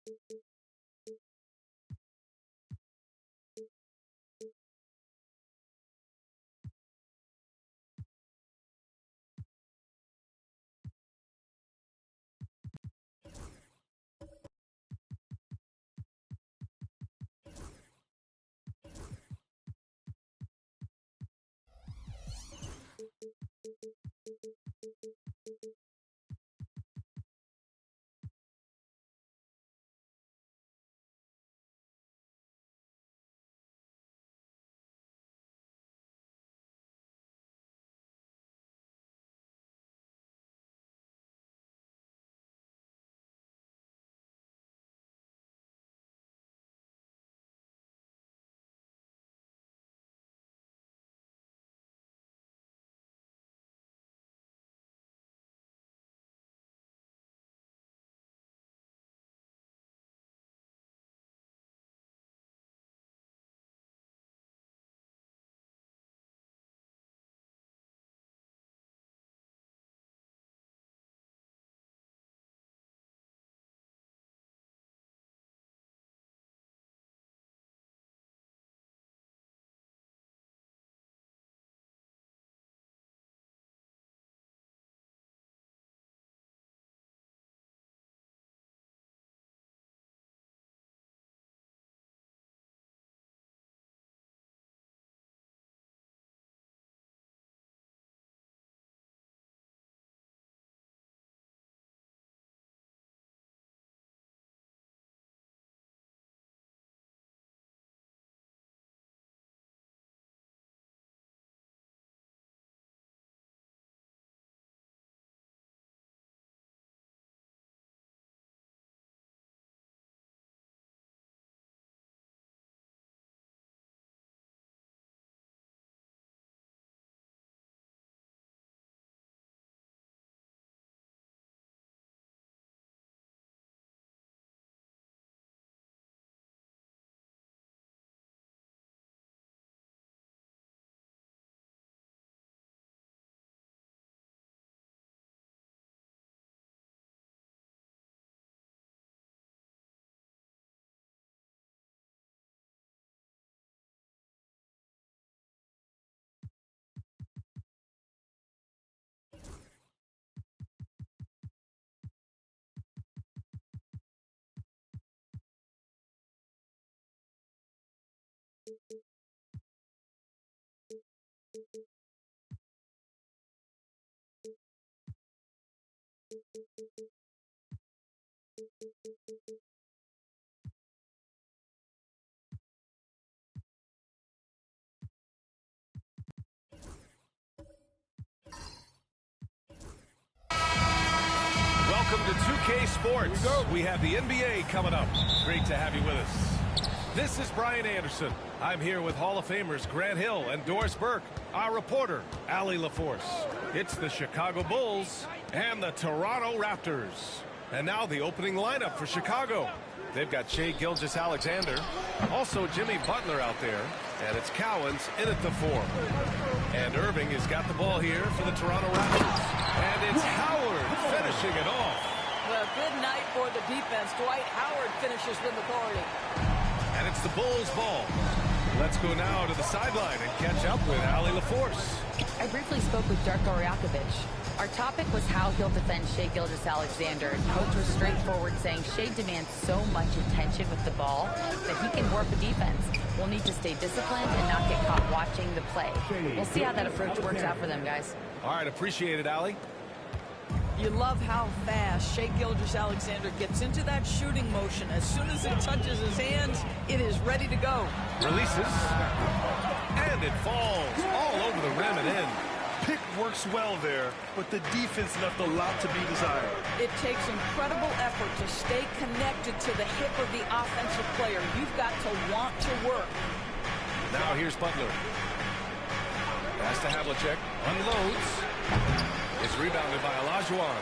Welcome to 2K Sports. We have the NBA coming up. Great to have you with us. This is Brian Anderson. I'm here with Hall of Famers Grant Hill and Doris Burke, our reporter, Allie LaForce. It's the Chicago Bulls and the Toronto Raptors. And now the opening lineup for Chicago. They've got Shai Gilgeous-Alexander, also Jimmy Butler out there, and it's Cowens in at the 4. And Irving has got the ball here for the Toronto Raptors. And it's Howard finishing it off. Well, good night for the defense. Dwight Howard finishes with authority. And it's the Bulls' ball. Let's go now to the sideline and catch up with Allie LaForce. I briefly spoke with Darko Rakovic. Our topic was how he'll defend Shai Gilgeous-Alexander. Coach was straightforward, saying Shai demands so much attention with the ball that he can warp a defense. We'll need to stay disciplined and not get caught watching the play. We'll see how that approach works out for them, guys. All right, appreciate it, Allie. You love how fast Shai Gilgeous-Alexander gets into that shooting motion. As soon as it touches his hands, it is ready to go. Releases. And it falls all over the rim and in. Pick works well there, but the defense left a lot to be desired. It takes incredible effort to stay connected to the hip of the offensive player. You've got to want to work. Now here's Butler. Pass to Havlicek. Unloads. It's rebounded by Olajuwon.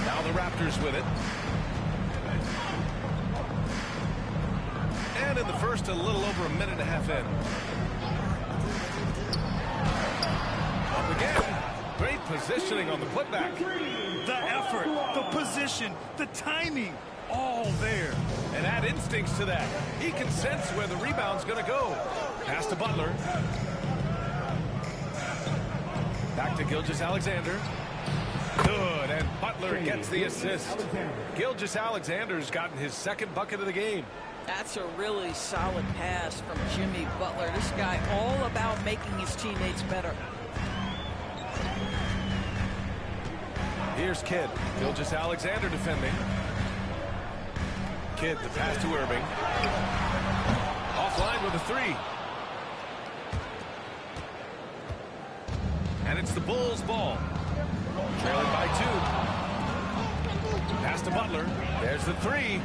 Now the Raptors with it. And in the first, a little over a minute and a half in. Up again. Great positioning on the putback. The effort, the position, the timing. all there. And add instincts to that. He can sense where the rebound's going to go. Pass to Butler. Back to Gilgeous-Alexander. Good, and Butler gets the assist. Gilgeous-Alexander's gotten his second bucket of the game. That's a really solid pass from Jimmy Butler. This guy all about making his teammates better. Here's Kidd. Gilgeous-Alexander defending. Kidd, the pass to Irving. Offline with a three. And it's the Bulls' ball. Trailing by 2. Pass to Butler. There's the three.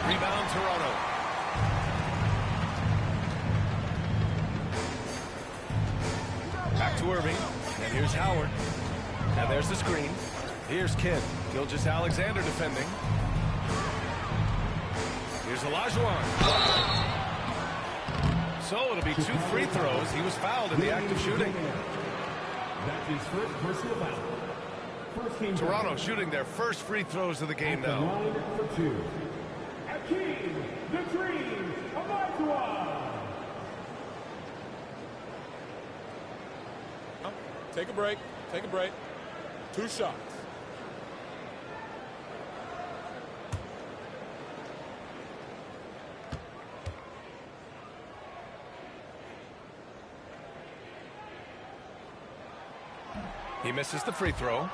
Rebound, Toronto. Back to Irving. And here's Howard. And there's the screen. Here's Kidd. Gilgeous-Alexander defending. Here's Olajuwon. So it'll be 2 free throws. He was fouled in the act of shooting. That's his first personal foul. Toronto shooting their first free throws of the game now. Line for 2. Hakeem the Dream Olajuwon. Take a break. Take a break. 2 shots. He misses the free throw.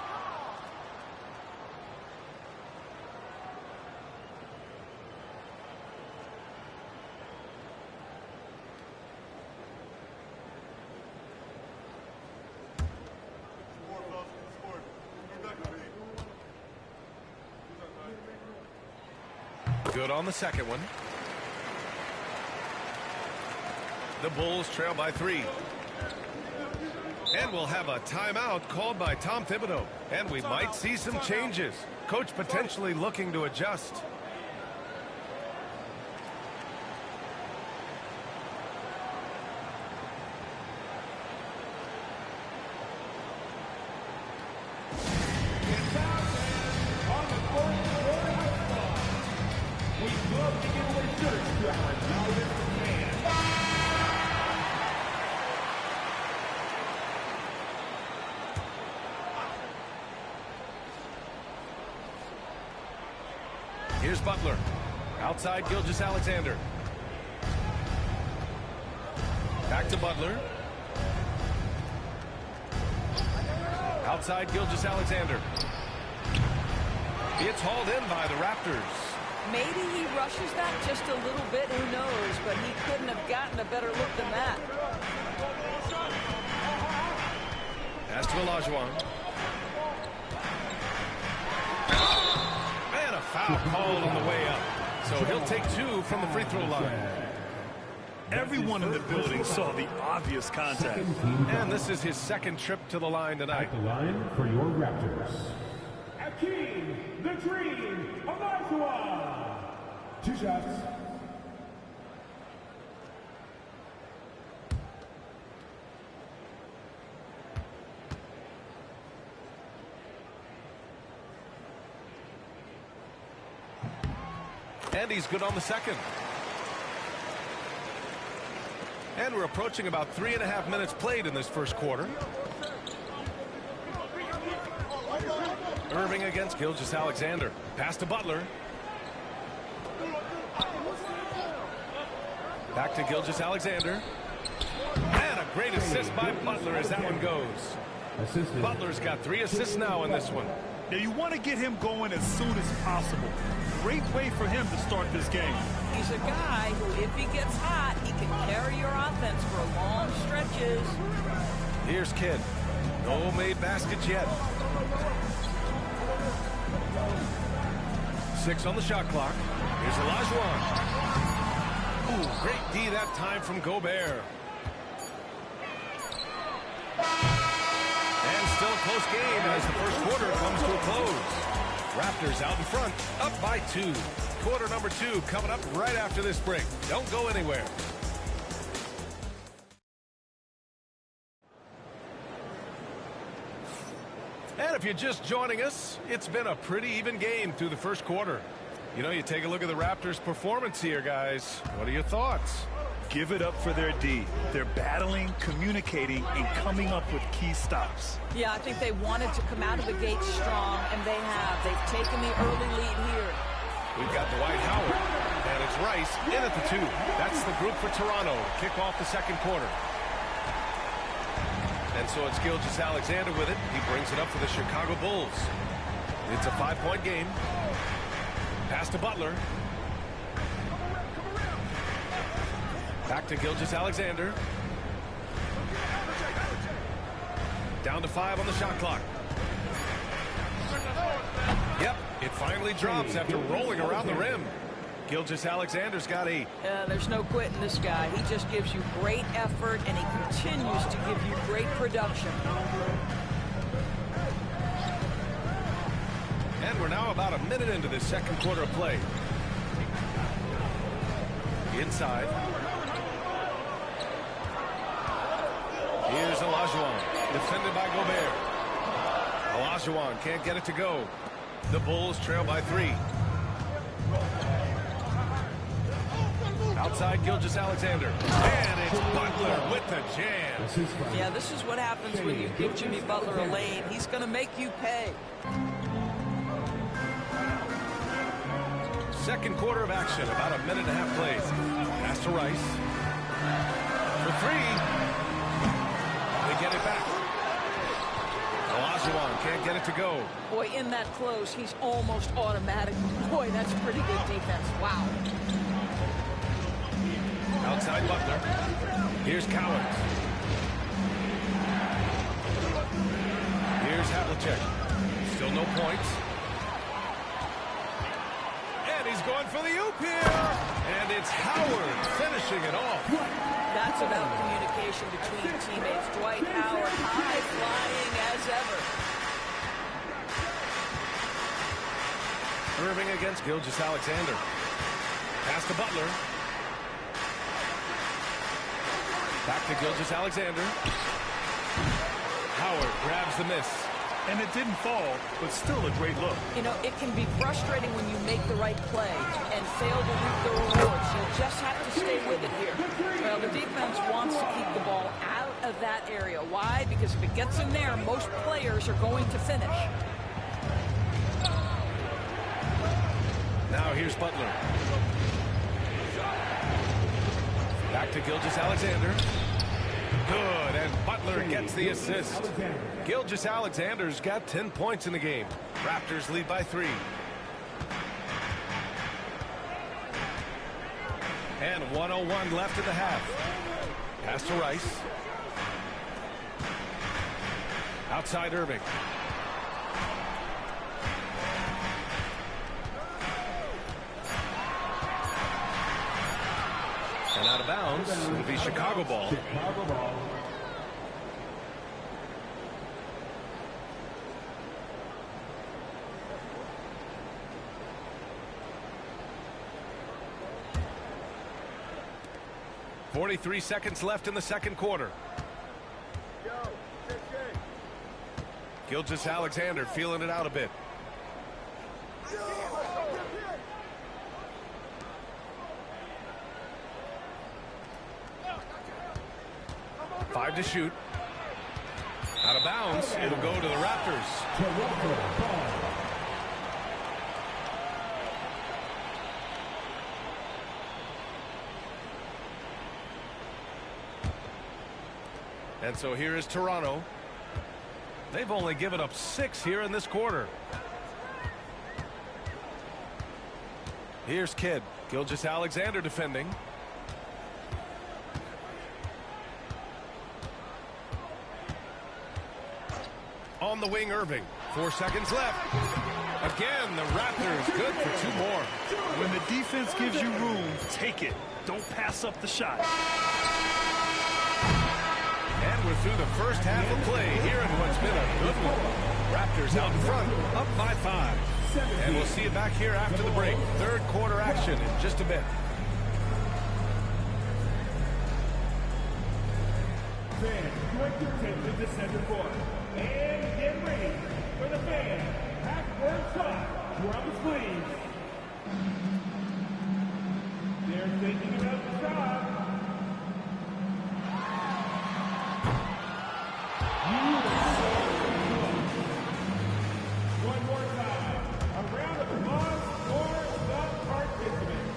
Good on the second one. The Bulls trail by 3. And we'll have a timeout called by Tom Thibodeau. And we might see some changes. Coach potentially looking to adjust. Here's Butler. Outside Gilgeous-Alexander. Back to Butler. Outside Gilgeous-Alexander. It's hauled in by the Raptors. Maybe he rushes that just a little bit, who knows, but he couldn't have gotten a better look than that. Pass to Olajuwon. Man, a foul called on the way up. So he'll take 2 from the free throw line. Everyone in the building saw the obvious contact. And this is his second trip to the line tonight. At the line for your Raptors, Hakeem the Dream Olajuwon. 2 shots. And he's good on the second. And we're approaching about 3.5 minutes played in this first quarter. Irving against Gilgeous-Alexander. Pass to Butler. Back to Gilgeous-Alexander. And a great assist by Butler as that one goes. Butler's got 3 assists now in this one. Now you want to get him going as soon as possible. Great way for him to start this game. He's a guy who, if he gets hot, he can carry your offense for long stretches. Here's Kidd. No made baskets yet. 6 on the shot clock. Here's Olajuwon. Ooh, great D that time from Gobert. And still a close game as the first quarter comes to a close. Raptors out in front, up by 2. Quarter number 2 coming up right after this break. Don't go anywhere. And if you're just joining us, it's been a pretty even game through the first quarter. You know, you take a look at the Raptors' performance here, guys. What are your thoughts? Give it up for their D. They're battling, communicating, and coming up with key stops. Yeah, I think they wanted to come out of the gate strong, and they have. They've taken the early lead here. We've got Dwight Howard, and it's Rice in at the 2. That's the group for Toronto to kick off the second quarter. And so it's Gilgeous-Alexander with it. He brings it up for the Chicago Bulls. It's a 5-point game. Pass to Butler. Back to Gilgeous-Alexander. Down to 5 on the shot clock. Yep, it finally drops after rolling around the rim. Gilgeous-Alexander's got a... there's no quitting this guy. He just gives you great effort, and he continues to give you great production. And we're now about a minute into this second quarter of play. Inside. Here's Olajuwon, defended by Gobert. Olajuwon can't get it to go. The Bulls trail by 3. Outside Gilgeous-Alexander. And it's Butler with the jam. Yeah, this is what happens when you give Jimmy Butler a lane. He's going to make you pay. Second quarter of action, about a minute and a half played. Pass to Rice. For 3. They get it back. Olajuwon can't get it to go. Boy, in that close, he's almost automatic. Boy, that's pretty good defense. Wow. Outside Butler. Here's Cowens. Here's Havlicek. Still no points. And he's going for the oop here. And it's Howard finishing it off. That's about communication between teammates. Dwight Howard high flying as ever. Irving against Gilgeous-Alexander. Pass to Butler. Back to Gilgeous-Alexander. Howard grabs the miss. And it didn't fall, but still a great look. You know, it can be frustrating when you make the right play and fail to reap the rewards. You just have to stay with it here. Well, the defense wants to keep the ball out of that area. Why? Because if it gets in there, most players are going to finish. Now here's Butler. Back to Gilgeous-Alexander. Good, and Butler gets the assist. Gilgeous-Alexander's got 10 points in the game. Raptors lead by 3. And 1:01 left in the half. Pass to Rice. Outside Irving. And out of bounds, it'll be Chicago ball. Chicago ball. .43 seconds left in the second quarter. Gilgeous-Alexander feeling it out a bit. Five to shoot. Out of bounds. It'll go to the Raptors. And so here is Toronto. They've only given up 6 here in this quarter. Here's Kidd. Gilgeous-Alexander defending. On the wing, Irving. 4 seconds left. Again, the Raptors good for 2 more. When the defense gives you room, take it. Don't pass up the shot. And we're through the first half of play here in what's been a good one. Raptors out in front, up by 5. And we'll see you back here after the break. Third quarter action in just a bit. Fans, direct your attention to center court. And get ready for the fans. Half-court shot. Drums, please. They're thinking about the shot. One more time. A round of applause for the participants.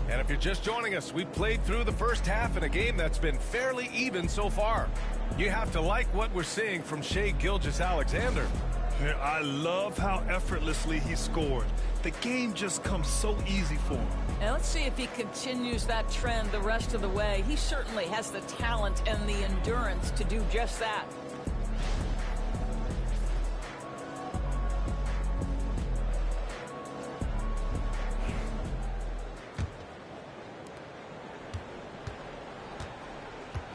And if you're just joining us, we played through the first half in a game that's been fairly even so far. You have to like what we're seeing from Shai Gilgeous-Alexander. I love how effortlessly he scored. The game just comes so easy for him. And let's see if he continues that trend the rest of the way. He certainly has the talent and the endurance to do just that.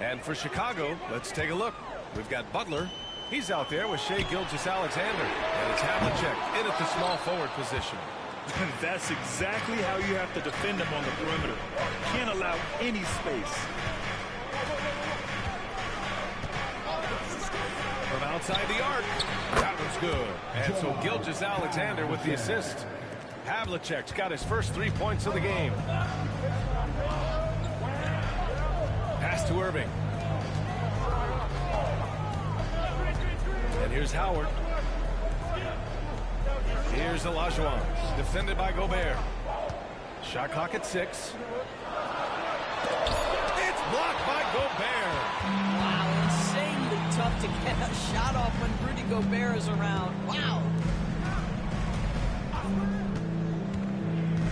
And for Chicago, let's take a look. We've got Butler. He's out there with Shai Gilgeous-Alexander. And it's Havlicek in at the small forward position. That's exactly how you have to defend him on the perimeter. Can't allow any space. From outside the arc, that one's good. And so Gilgeous-Alexander with the assist. Havlicek's got his first 3 points of the game. Pass to Irving. And here's Howard. Here's Olajuwon, defended by Gobert. Shot clock at 6. It's blocked by Gobert. Wow, insanely tough to get a shot off when Rudy Gobert is around. Wow.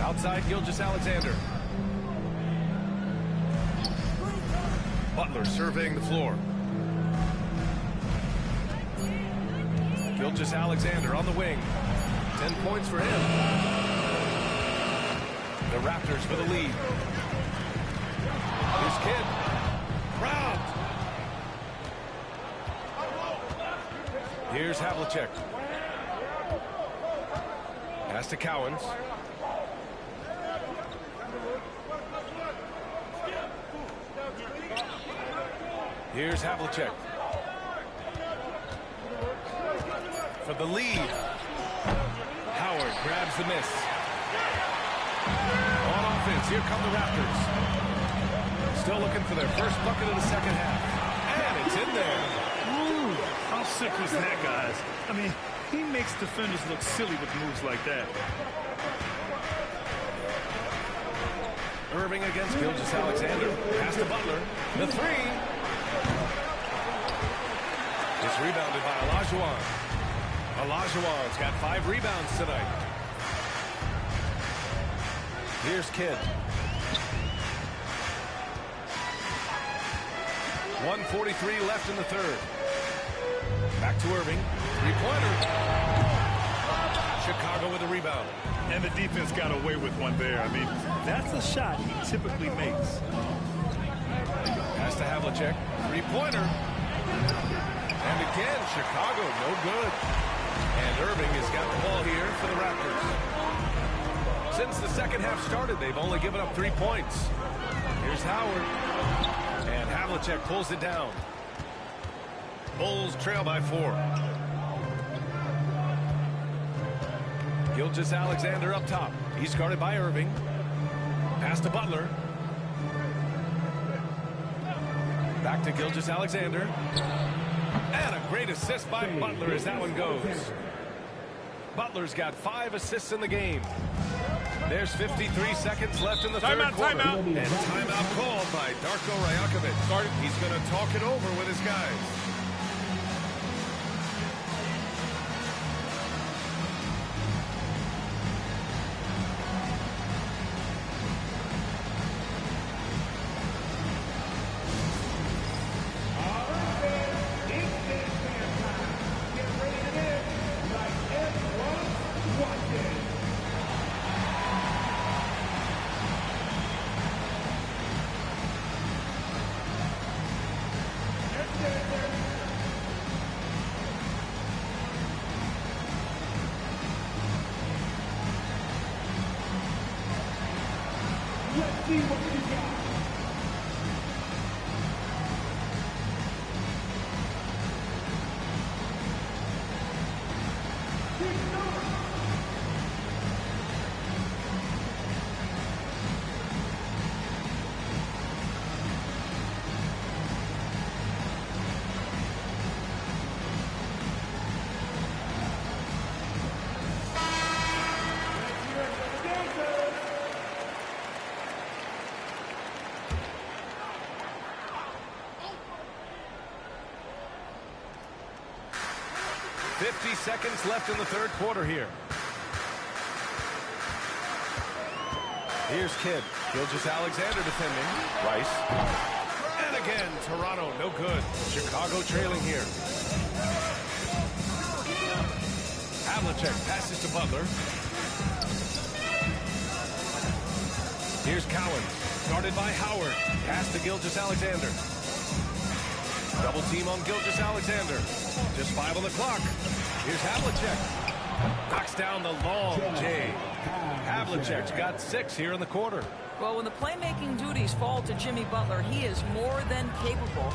Outside Gilgeous-Alexander. Butler surveying the floor. Gilgeous-Alexander on the wing. 10 points for him. The Raptors for the lead. Here's Kidd. Robbed. Here's Havlicek. Pass to Cowens. Here's Havlicek. For the lead. Howard grabs the miss. On offense, here come the Raptors. Still looking for their first bucket of the second half. And it's in there. Ooh, how sick was that, guys? I mean, he makes defenders look silly with moves like that. Irving against Gilgeous-Alexander. Pass to Butler. The three. It's rebounded by Olajuwon. Olajuwon's got 5 rebounds tonight. Here's Kidd. 1:43 left in the third. Back to Irving. 3-pointer. Chicago with a rebound. And the defense got away with one there. I mean, that's a shot he typically makes. Pass to Havlicek. 3-pointer. And again, Chicago, no good. And Irving has got the ball here for the Raptors. Since the second half started, they've only given up 3 points. Here's Howard. And Havlicek pulls it down. Bulls trail by 4. Gilgeous-Alexander up top. He's guarded by Irving. Pass to Butler. Back to Gilgeous-Alexander. And a great assist by Butler as that one goes. Butler's got 5 assists in the game. There's 53 seconds left in the third quarter. Timeout. And timeout called by Darko Rajakovic. He's going to talk it over with his guys. Let's see what you got. Seconds left in the third quarter here. Here's Kidd. Gilgeous-Alexander defending. Rice. And again, Toronto, no good. Chicago trailing here. Havlicek passes to Butler. Here's Cowens. Guarded by Howard. Pass to Gilgeous-Alexander. Double team on Gilgeous-Alexander. Just 5 on the clock. Here's Havlicek. Knocks down the long J. Havlicek's got 6 here in the quarter. Well, when the playmaking duties fall to Jimmy Butler, he is more than capable.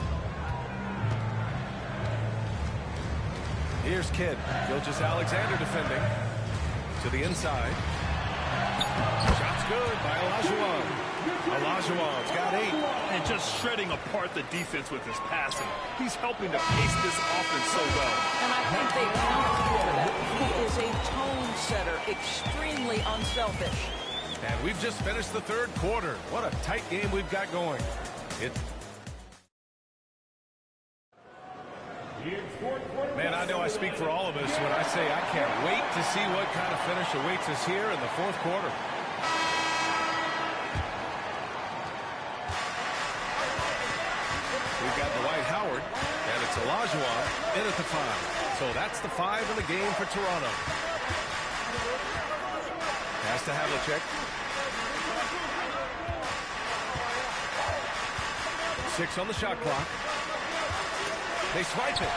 Here's Kidd. Gilgeous-Alexander defending. To the inside. Shot's good by Olajuwon. Olajuwon's got 8. And just shredding apart the defense with his passing. He's helping to pace this offense so well. And I think they count him for that. He is a tone setter, extremely unselfish. And we've just finished the third quarter. What a tight game we've got going. Man, I know I speak for all of us when I say I can't wait to see what kind of finish awaits us here in the fourth quarter. We've got Dwight Howard, and it's Olajuwon in at the 5. So that's the 5 in the game for Toronto. Pass to Havlicek. 6 on the shot clock. They swipe it.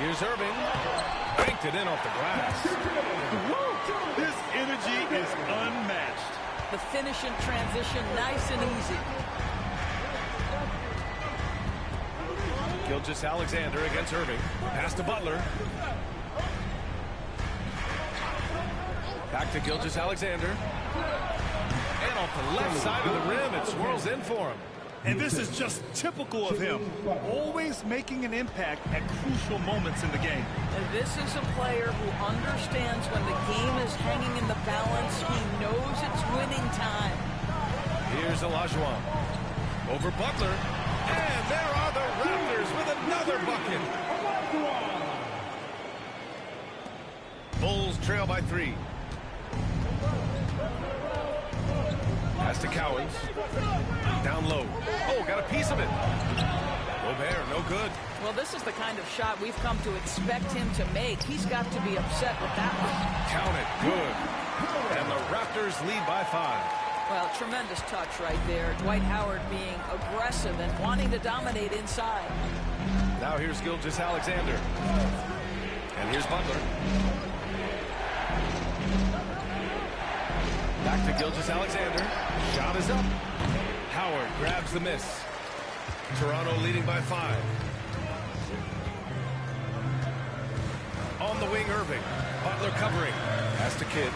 Here's Irving. Banked it in off the glass. This energy is unmatched. The finish in transition, nice and easy. Gilgeous-Alexander against Irving. Pass to Butler. Back to Gilgeous-Alexander. And off the left side of the rim, it swirls in for him. And this is just typical of him, always making an impact at crucial moments in the game. And this is a player who understands when the game is hanging in the balance. He knows it's winning time. Here's Olajuwon. Over Butler. And there are the Raptors with another bucket. Bulls trail by 3. Pass to Cowens. Down low. Oh, got a piece of it. Gobert, no good. Well, this is the kind of shot we've come to expect him to make. He's got to be upset with that one. Count it. Good. And the Raptors lead by 5. Well, tremendous touch right there. Dwight Howard being aggressive and wanting to dominate inside. Now here's Gilgeous-Alexander. And here's Butler. Back to Gilgeous-Alexander. Shot is up. Howard grabs the miss. Toronto leading by 5. On the wing, Irving. Butler covering. Pass to Kidd.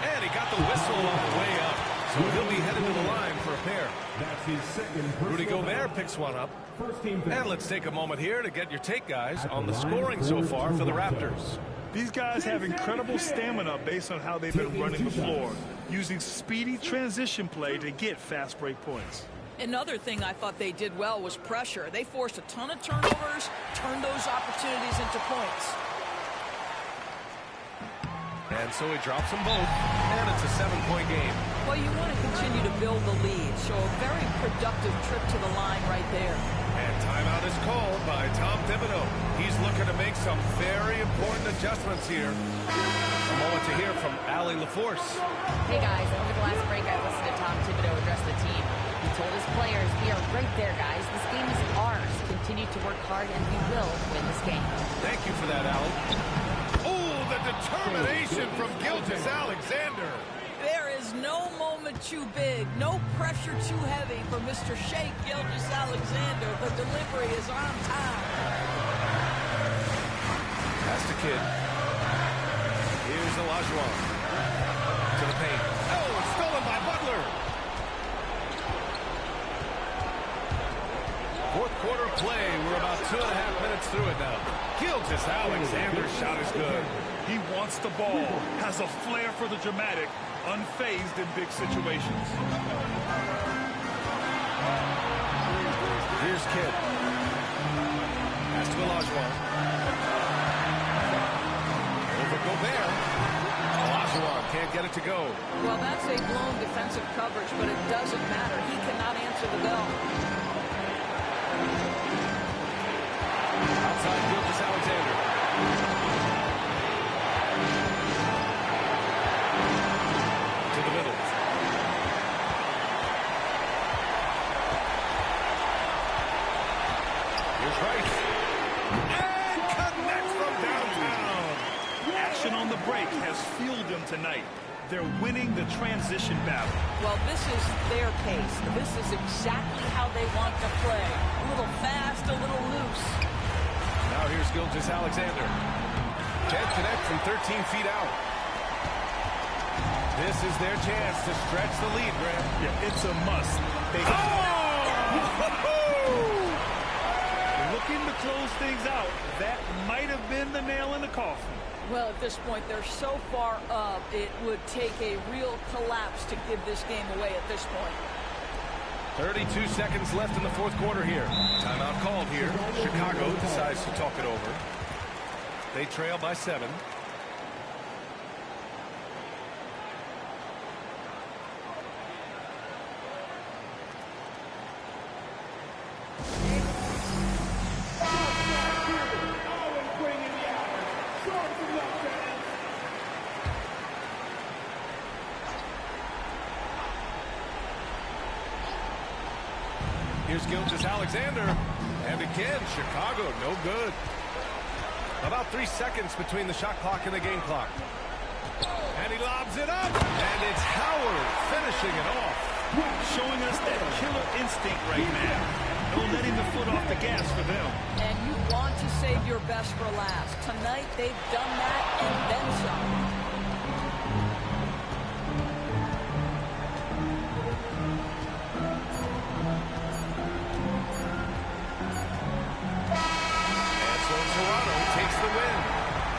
And he got the whistle on the way up. So he'll be headed to the line for a pair. That's his second. Rudy Gobert picks one up. And let's take a moment here to get your take, guys, on the scoring so far for the Raptors. These guys have incredible stamina based on how they've been running the floor, using speedy transition play to get fast break points. Another thing I thought they did well was pressure. They forced a ton of turnovers, turned those opportunities into points. And so he drops them both, and it's a 7-point game. Well, you want to continue to build the lead, so a very productive trip to the line right there. And timeout is called by Tom Thibodeau. He's looking to make some very important adjustments here. A moment to hear from Allie LaForce. Hey guys, over the last break I listened to Tom Thibodeau address the team. He told his players, we are right there, guys. This game is ours. Continue to work work hard, and we will win this game. Thank you for that, Allie. Oh, the determination from Gilgeous-Alexander. There is no moment too big, no pressure too heavy for Mr. Shai Gilgeous-Alexander. The delivery is on time. That's the kid. Here's Olajuwon to the paint. Oh, it's stolen by Butler. Fourth quarter play. We're about 2.5 minutes through it now. Gilgeous-Alexander's shot is good. He wants the ball, has a flair for the dramatic, unfazed in big situations. Here's Kidd. Pass to Olajuwon. Over Gobert. Olajuwon can't get it to go. Well, that's a blown defensive coverage, but it doesn't matter. He cannot answer the bell. Outside Gilgeous-Alexander. To the middle. Here's Rice. And connects from downtown. Action on the break has fueled them tonight. They're winning the transition battle. Well, this is their pace. This is exactly how they want to play. A little fast, a little loose. Now here's Gilgeous-Alexander. Can't connect from 13 feet out. This is their chance to stretch the lead, Graham. Yeah, it's a must. Looking to close things out. That might have been the nail in the coffin. Well, at this point, they're so far up, it would take a real collapse to give this game away at this point. 32 seconds left in the fourth quarter here. Timeout called here. Chicago decides to talk it over. They trail by 7. Here's Gilgeous-Alexander. And again, Chicago, no good. About 3 seconds between the shot clock and the game clock. And he lobs it up. And it's Howard finishing it off. Showing us that killer instinct right now. No letting the foot off the gas for them. And you want to save your best for last. Tonight, they've done that and then some.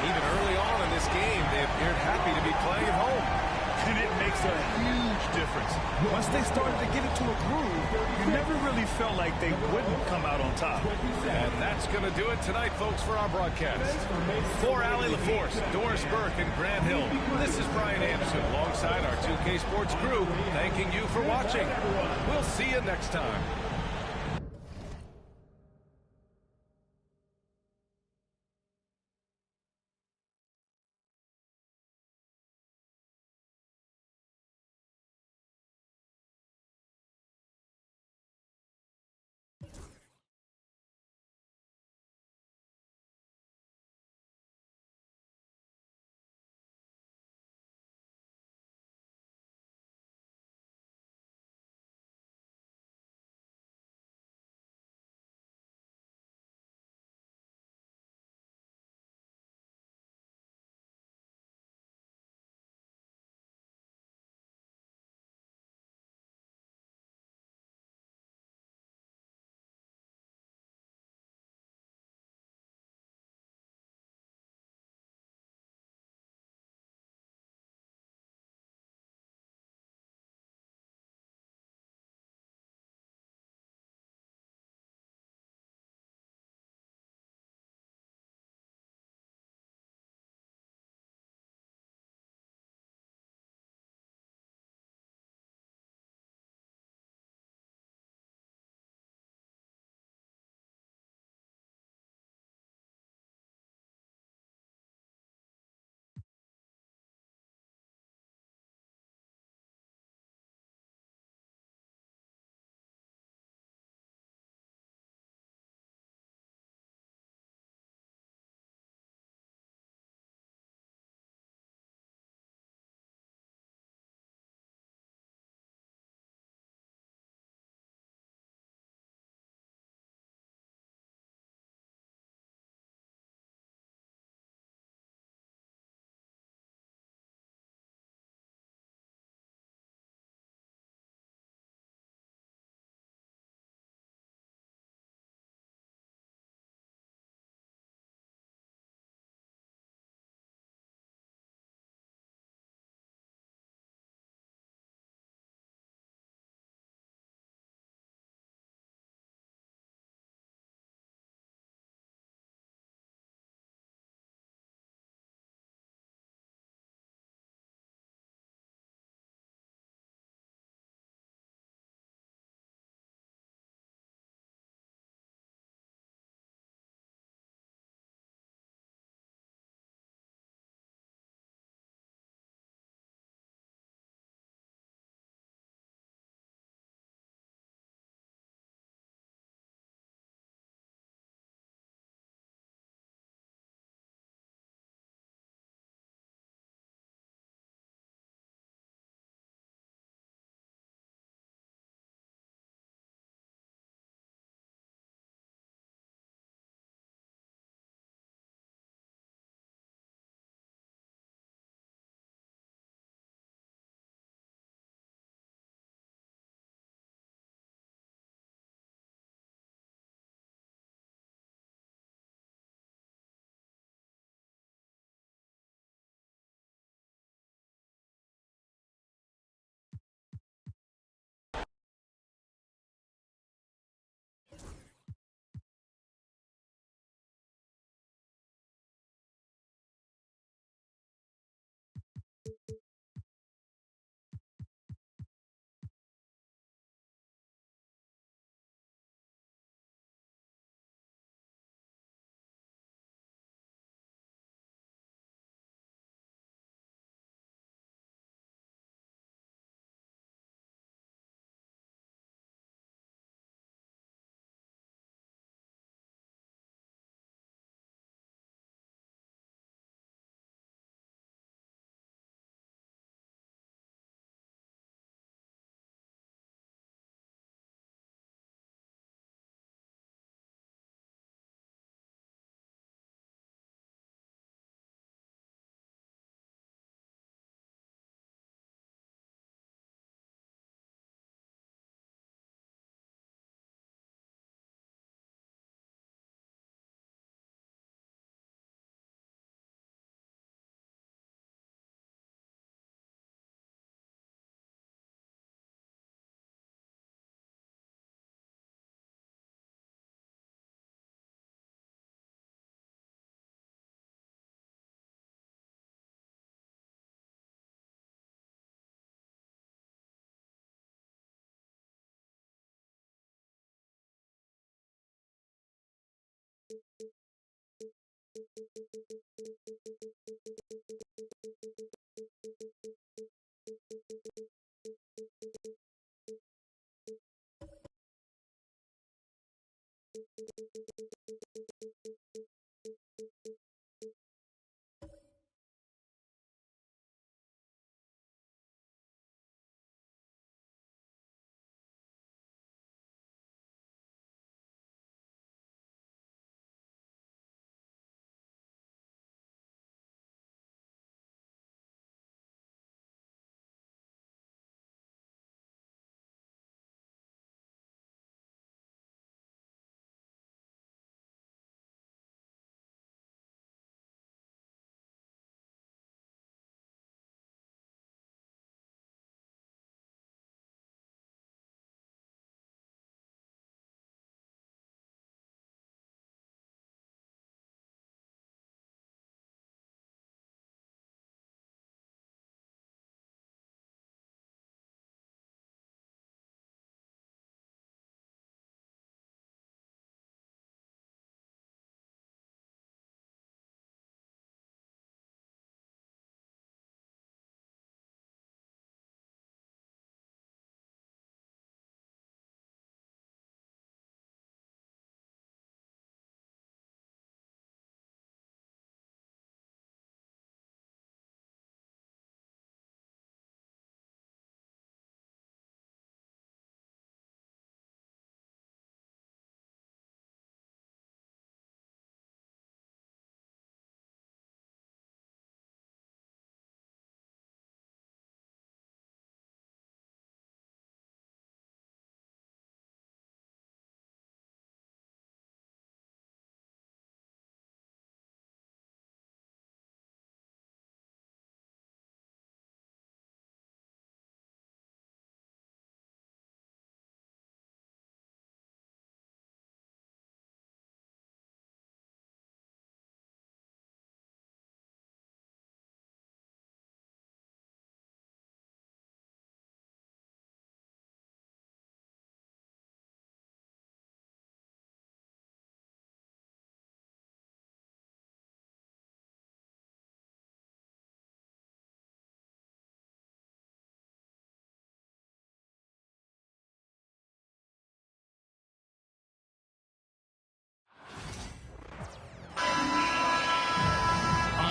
Even early on in this game, they appeared happy to be playing at home. And it makes a huge difference. Once they started to get into a groove, you never really felt like they wouldn't come out on top. And that's going to do it tonight, folks, for our broadcast. For Allie LaForce, Doris Burke, and Grant Hill, this is Brian Anderson alongside our 2K Sports crew, thanking you for watching. We'll see you next time.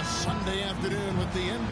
Sunday afternoon with the end.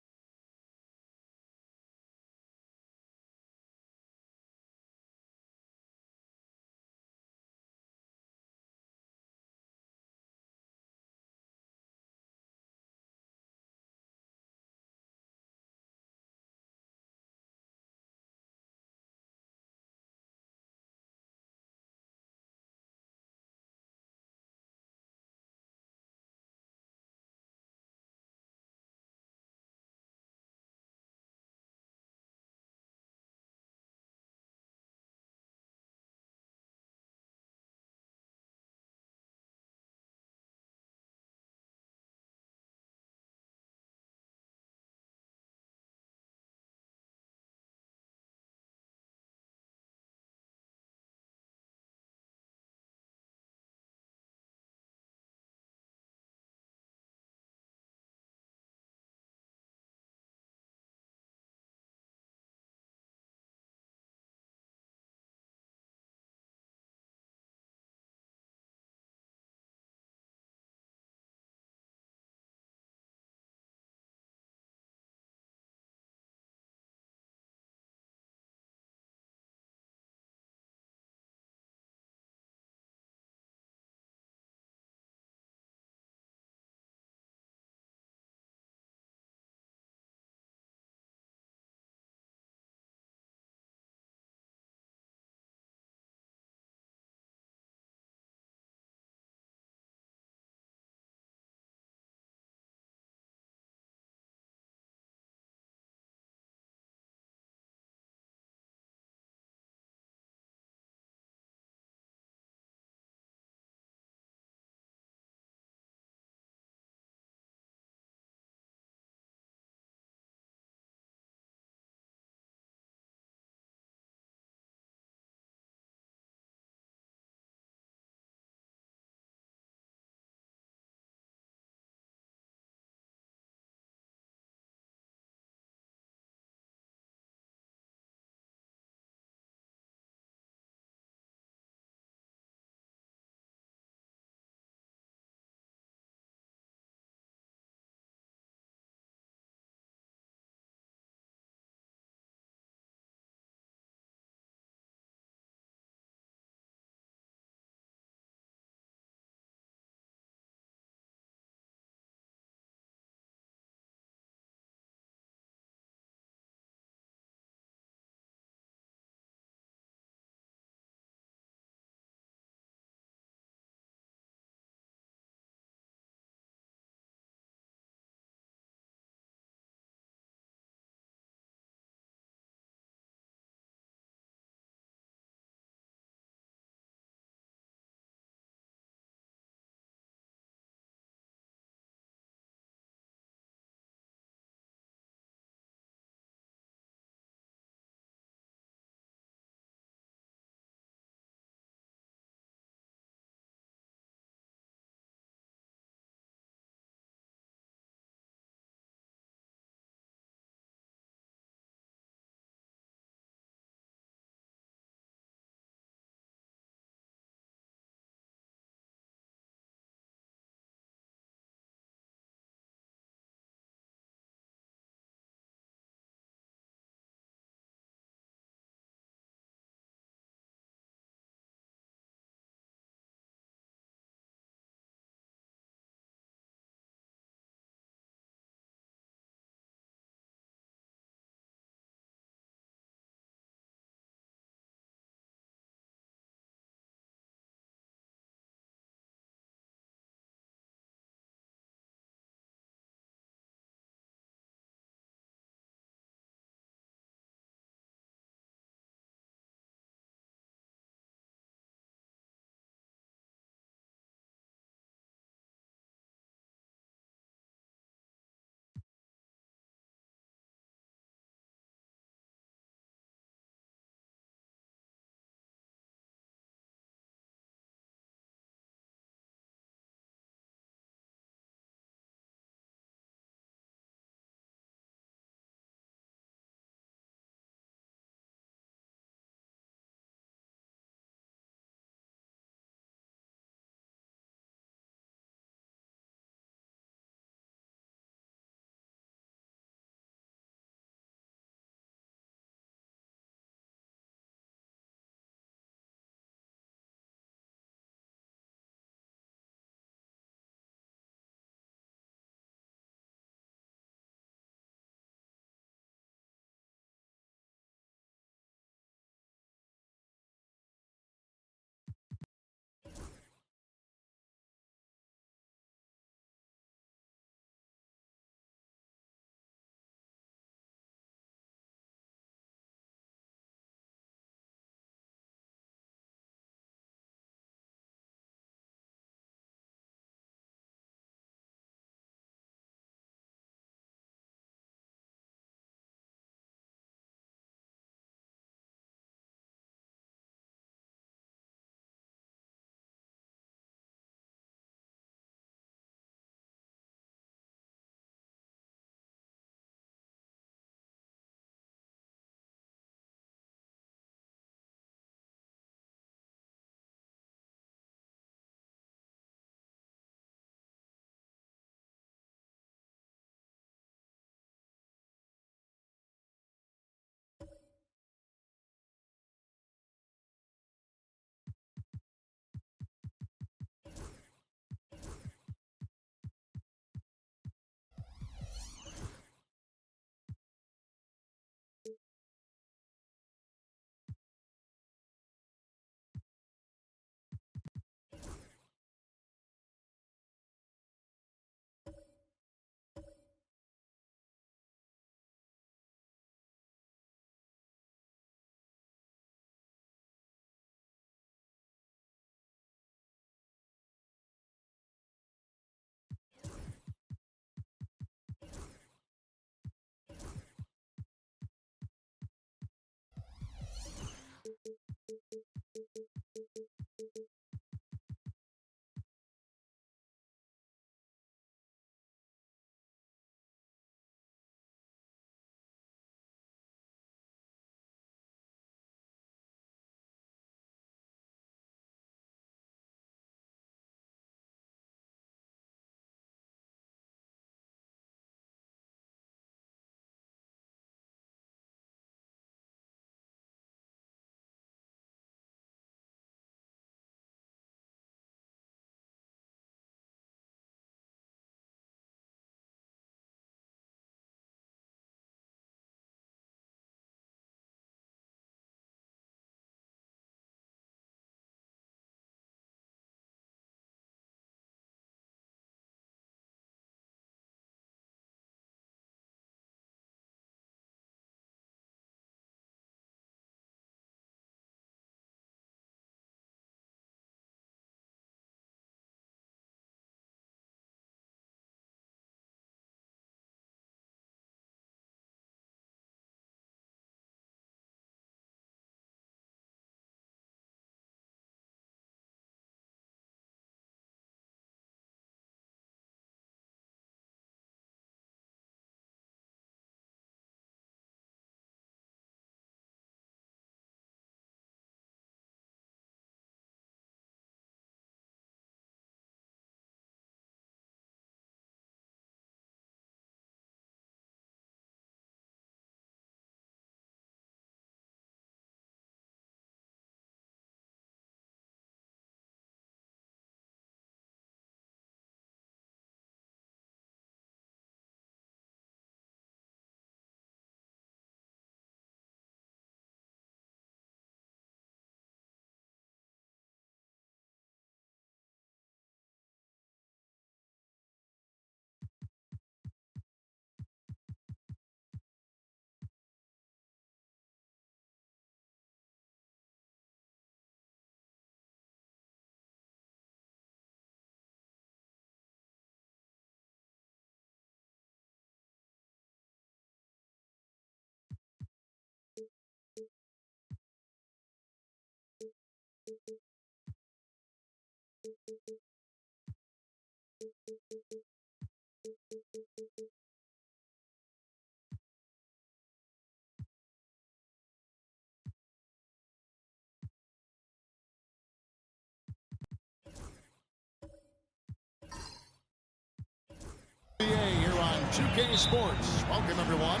Here on 2K Sports. Welcome, everyone.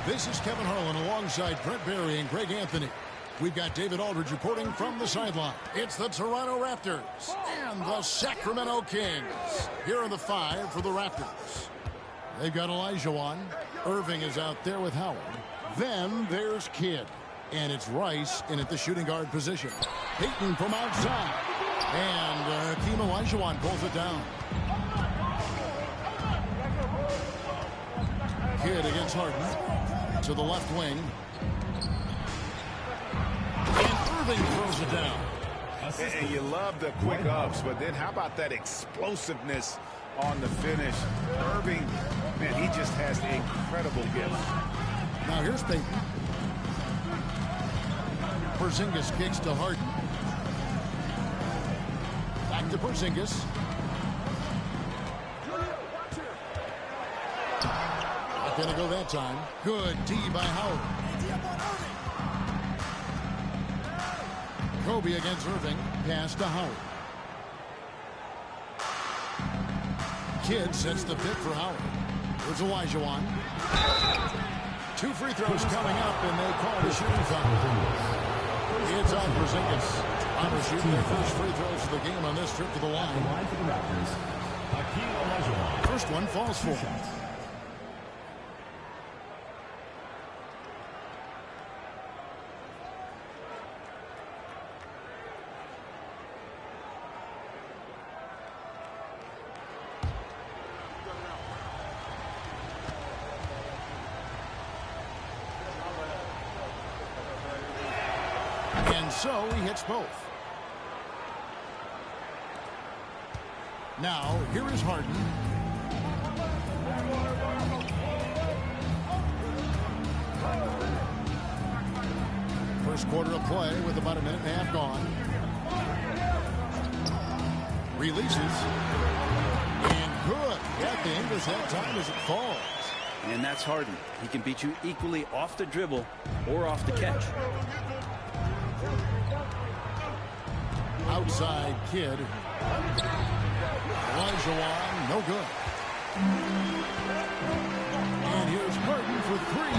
This is Kevin Harlan alongside Brent Barry and Greg Anthony. We've got David Aldridge reporting from the sideline. It's the Toronto Raptors and the Sacramento Kings. Here are the five for the Raptors. They've got Olajuwon. Irving is out there with Howard. Then there's Kidd. And it's Rice in at the shooting guard position. Payton from outside. And Hakeem Olajuwon pulls it down. Kidd against Harden to the left wing. And Irving throws it down. And you love the quick ups, but then how about that explosiveness on the finish? Irving, man, he just has an incredible gift. Now here's Payton. Porzingis kicks to Harden. Back to Porzingis. Not going to go that time. Good D by Howard. Kobe against Irving. Pass to Howard. Kidd sets the pick for Howard. There's Olajuwon. 2 free throws coming up, and they call the shooting foul. It's on Porzingis. Raptors shooting their first free throws of the game on this trip to the line. First one falls for him. And so he hits both. Now, here is Harden. First quarter of play with about a minute and a half gone. Releases. And good. At the end of that time as it falls. And that's Harden. He can beat you equally off the dribble or off the catch. Outside Kidd. Olajuwon, no good. And here's Harden for three.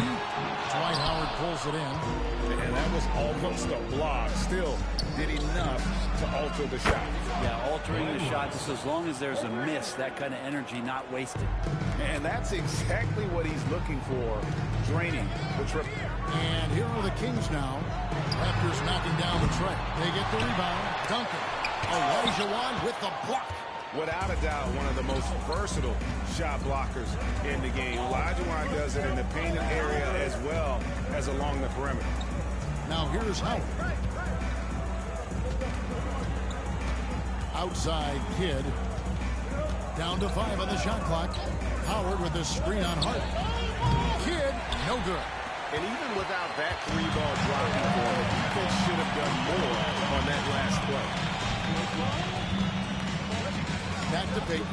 Dwight Howard pulls it in. And that was almost a block. Still did enough to alter the shot. Yeah, altering the shot just as long as there's a miss, that kind of energy not wasted. And that's exactly what he's looking for, draining the triple. And here are the Kings now. Raptors knocking down the Trey. They get the rebound. Duncan. Olajuwon with the block. Without a doubt, one of the most versatile shot blockers in the game. Olajuwon does it in the painted area as well as along the perimeter. Now here's Howard. Outside Kidd. Down to 5 on the shot clock. Howard with the screen on Harden. Kidd, no good. And even without that three-ball dropping for him, defense should have done more on that last play. Back to Payton.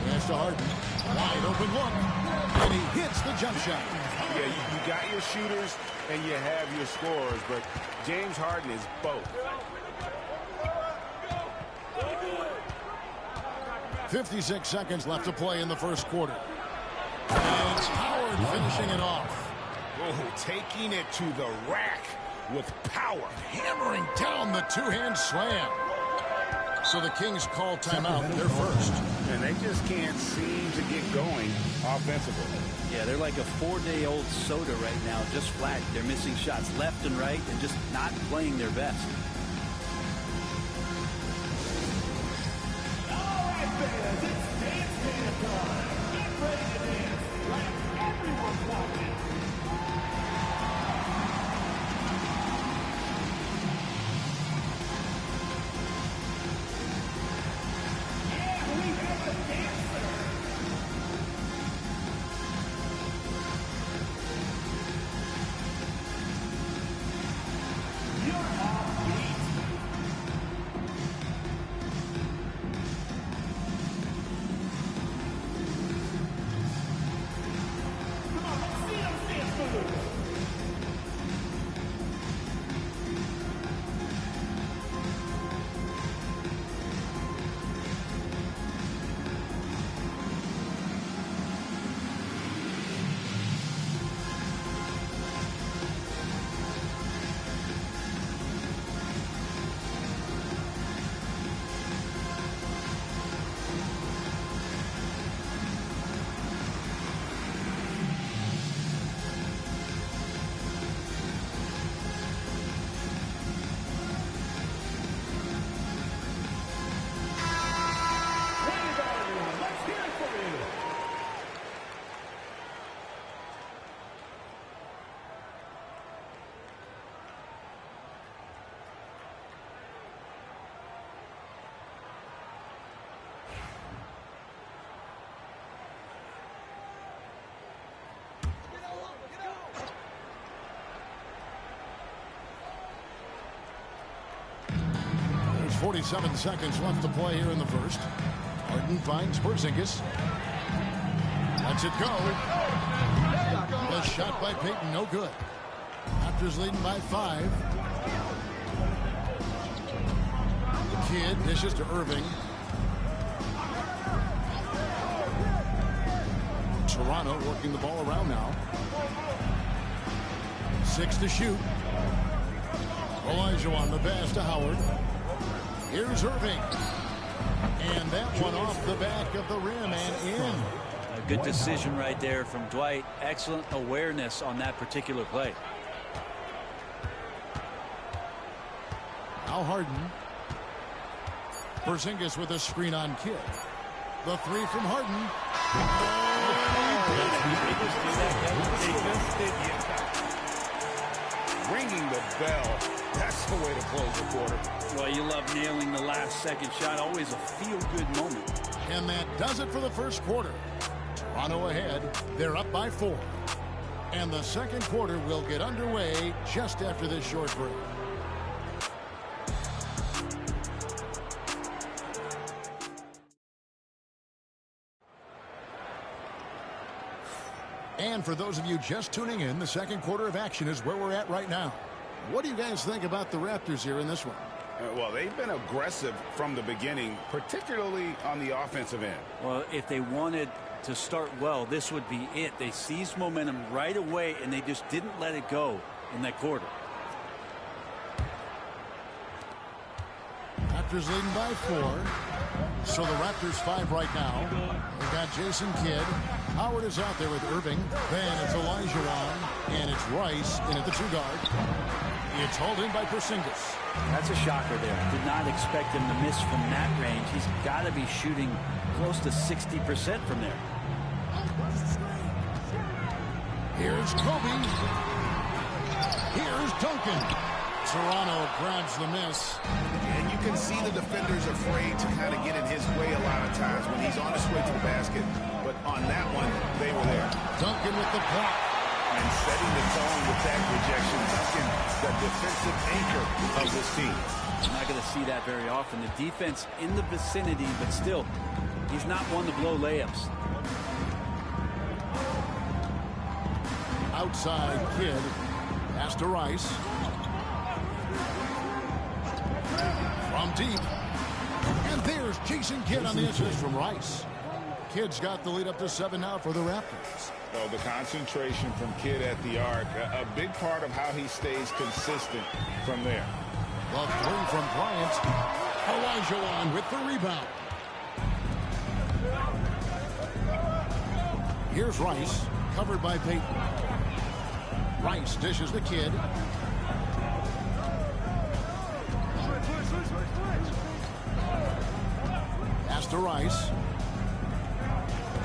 Pass to Harden. Wide open look. And he hits the jump shot. Yeah, you got your shooters and you have your scorers, but James Harden is both. 56 seconds left to play in the first quarter. And Howard finishing it off. Oh, taking it to the rack with power. Hammering down the two-hand slam. So the Kings call timeout. They're first. And they just can't seem to get going offensively. Yeah, they're like a 4-day-old soda right now, just flat. They're missing shots left and right and just not playing their best. All right, fans, it's dance time. Get ready to dance like everyone's watching. There's 47 seconds left to play here in the first. Harden finds Porzingis. Lets it go. The shot by Payton, no good. Raptors leading by 5. Kidd dishes to Irving. Toronto working the ball around now. 6 to shoot. Olajuwon the pass to Howard. Here's Irving. And that one off the back of the rim and in. A good decision right there from Dwight. Excellent awareness on that particular play. Now Harden. Porzingis with a screen on Kidd. The three from Harden. Ringing the bell. That's the way to close the quarter. Well, you love nailing the last second shot. Always a feel-good moment. And that does it for the first quarter. Toronto ahead. They're up by 4. And the second quarter will get underway just after this short break. And for those of you just tuning in, the second quarter of action is where we're at right now. What do you guys think about the Raptors here in this one? Well, they've been aggressive from the beginning, particularly on the offensive end. Well, if they wanted to start well, this would be it. They seized momentum right away, and they just didn't let it go in that quarter. Raptors leading by 4. So the Raptors 5 right now. They've got Jason Kidd. Howard is out there with Irving. Then it's Olajuwon. And it's Rice in at the 2 guard. It's hauled in by Porzingis. That's a shocker there. Did not expect him to miss from that range. He's got to be shooting close to 60% from there. Here's Kobe. Here's Duncan. Toronto grabs the miss. And you can see the defender's afraid to kind of get in his way a lot of times when he's on his way to the basket. But on that one, they were there. Duncan with the block. And setting the tone with that rejection. Duncan, the defensive anchor of this team. I'm not going to see that very often. The defense in the vicinity, but still, he's not one to blow layups. Outside Kidd. Pass to Rice. From deep. And there's Jason Kidd on the assist from Rice. Kidd's got the lead up to 7 now for the Raptors. Oh, the concentration from Kidd at the arc, a big part of how he stays consistent from there. The 3 from Bryant. Olajuwon with the rebound. Here's Rice, covered by Payton. Rice dishes the Kidd. Pass to Rice.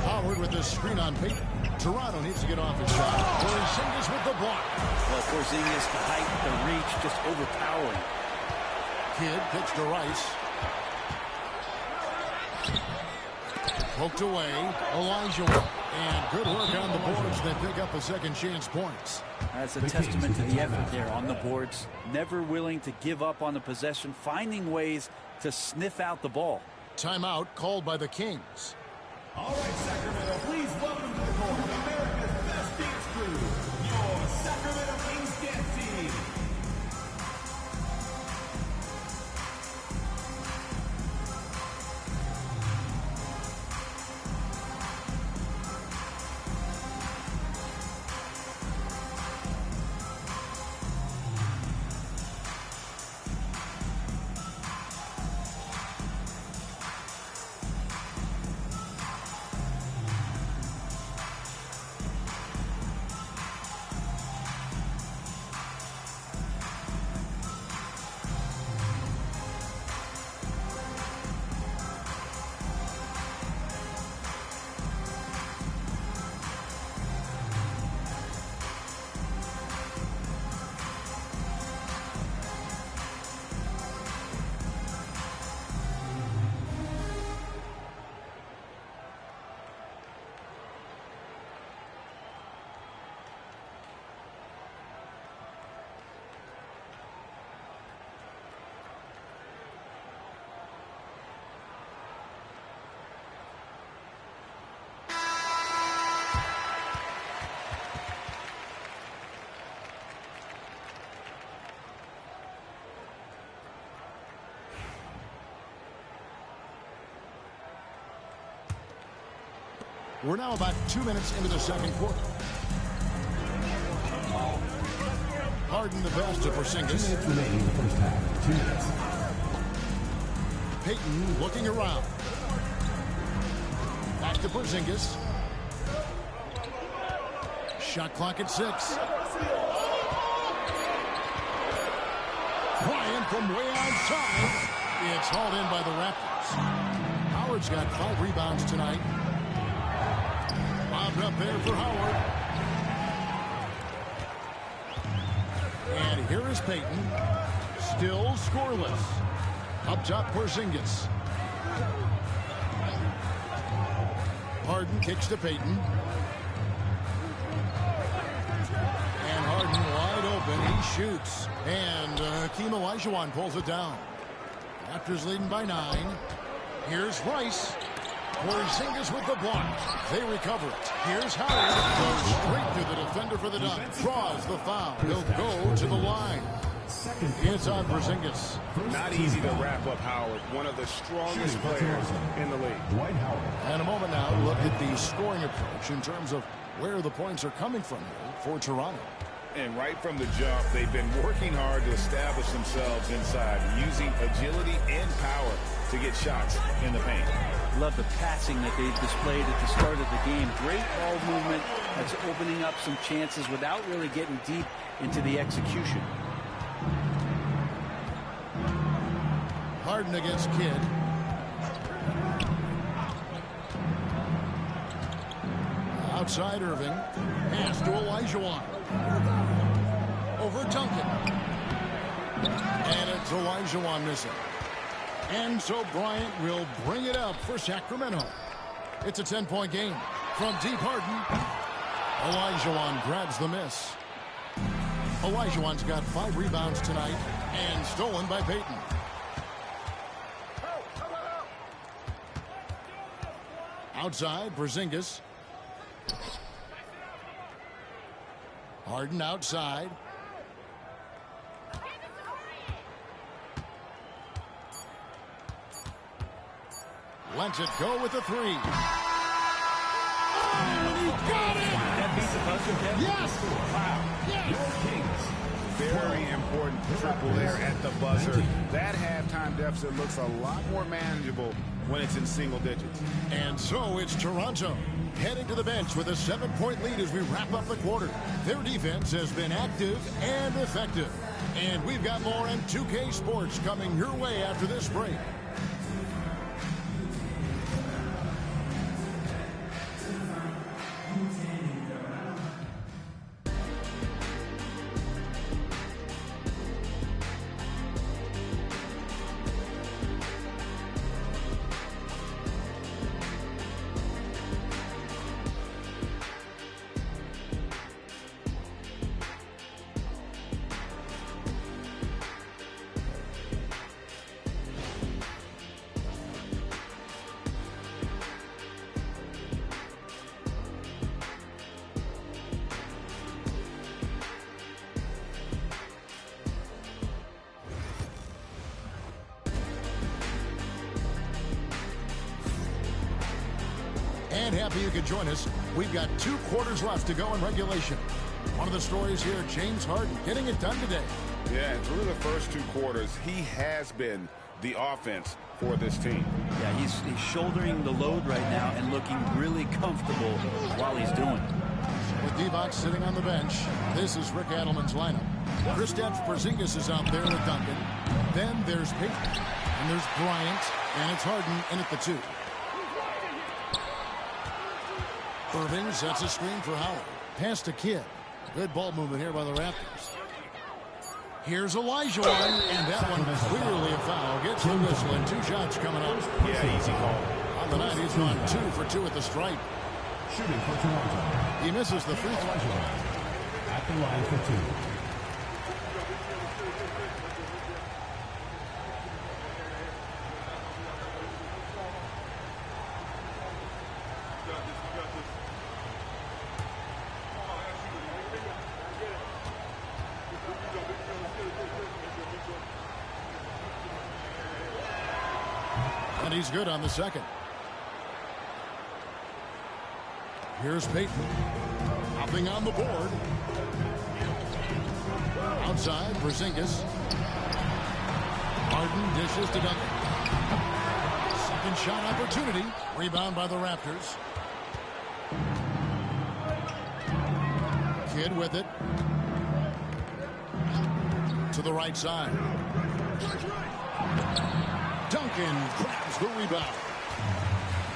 Howard with the screen on Payton. Toronto needs to get off his shot. Porzingis with the block. Well, Porzingis, the height, the reach, just overpowering. Kidd kicks to Rice. Poked away. Olajuwon. And good work on the boards. They pick up a second chance points. That's a testament to the effort there on the boards. Never willing to give up on the possession, finding ways to sniff out the ball. Timeout called by the Kings. All right, Sacramento, please welcome to the court America's best dance crew, your Sacramento Kings dance team. We're now about 2 minutes into the second quarter. Harden the pass to Porzingis. 2 minutes remaining in the first half. 2 minutes. Payton looking around. Back to Porzingis. Shot clock at 6. Bryant from way outside. It's hauled in by the Raptors. Howard's got 5 rebounds tonight. Lobbed up there for Howard. And here is Payton. Still scoreless. Up top, Porzingis. Harden kicks to Payton. shoots. And Hakeem Olajuwon pulls it down. Raptors leading by 9. Here's Rice. Porzingis with the block. They recover it. Here's Howard. Goes straight to the defender for the dunk. Draws the foul. He'll go to the line. It's on Porzingis. Not easy to wrap up Howard, one of the strongest players in the league. Dwight Howard. And a moment now, look at the scoring approach in terms of where the points are coming from here for Toronto. And right from the jump, they've been working hard to establish themselves inside, using agility and power to get shots in the paint. Love the passing that they've displayed at the start of the game. Great ball movement that's opening up some chances without really getting deep into the execution. Harden against Kidd. Outside Irving. Pass to Olajuwon. Over Duncan. And it's Olajuwon missing. And so Bryant will bring it up for Sacramento. It's a 10-point game. From deep, Harden. Olajuwon grabs the miss. Olajuwon's got 5 rebounds tonight and stolen by Payton. Outside, Porzingis. Harden outside. Lets it go with the 3. Oh, he got it! That beat the buzzer, Kevin? Yes! Wow. Yes! Your Kings. Very important triple there at the buzzer. That halftime deficit looks a lot more manageable when it's in single digits. And so it's Toronto heading to the bench with a 7-point lead as we wrap up the quarter. Their defense has been active and effective. And we've got more on 2K Sports coming your way after this break. And happy you could join us. We've got 2 quarters left to go in regulation. One of the stories here, James Harden getting it done today. Yeah, through the first 2 quarters, he has been the offense for this team. Yeah, he's shouldering the load right now and looking really comfortable while he's doing it. With Divac sitting on the bench, this is Rick Adelman's lineup. Kristaps Porzingis is out there with Duncan. Then there's Payton, and there's Bryant, and it's Harden in at the 2. Irving sets a screen for Howard. Pass to Kidd. Good ball movement here by the Raptors. Here's Olajuwon, and that one clearly a foul. Gets the whistle, and 2 shots coming up. Yeah, easy call. On the night, he's gone 2 for 2 at the stripe. Shooting for Toronto. He misses the free throw. At the line for 2. And he's good on the second. Here's Payton. Hopping on the board. Outside, Porzingis. Harden dishes to Duncan. Second shot opportunity. Rebound by the Raptors. Kidd with it. To the right side. Duncan grabs the rebound.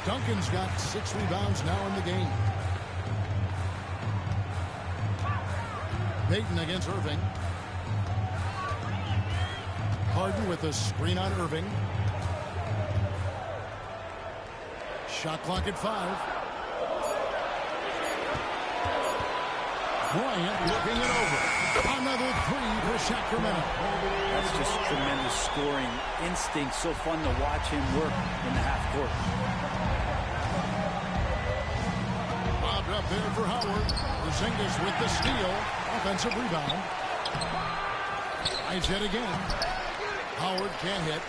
Duncan's got 6 rebounds now in the game. Payton against Irving. Harden with a screen on Irving. Shot clock at 5. Bryant looking it over. Another three for Sacramento. That's just tremendous scoring instinct. So fun to watch him work in the half court. Bobbed up there for Howard. Porzingis with the steal. Offensive rebound. Tries it again. Howard can't hit.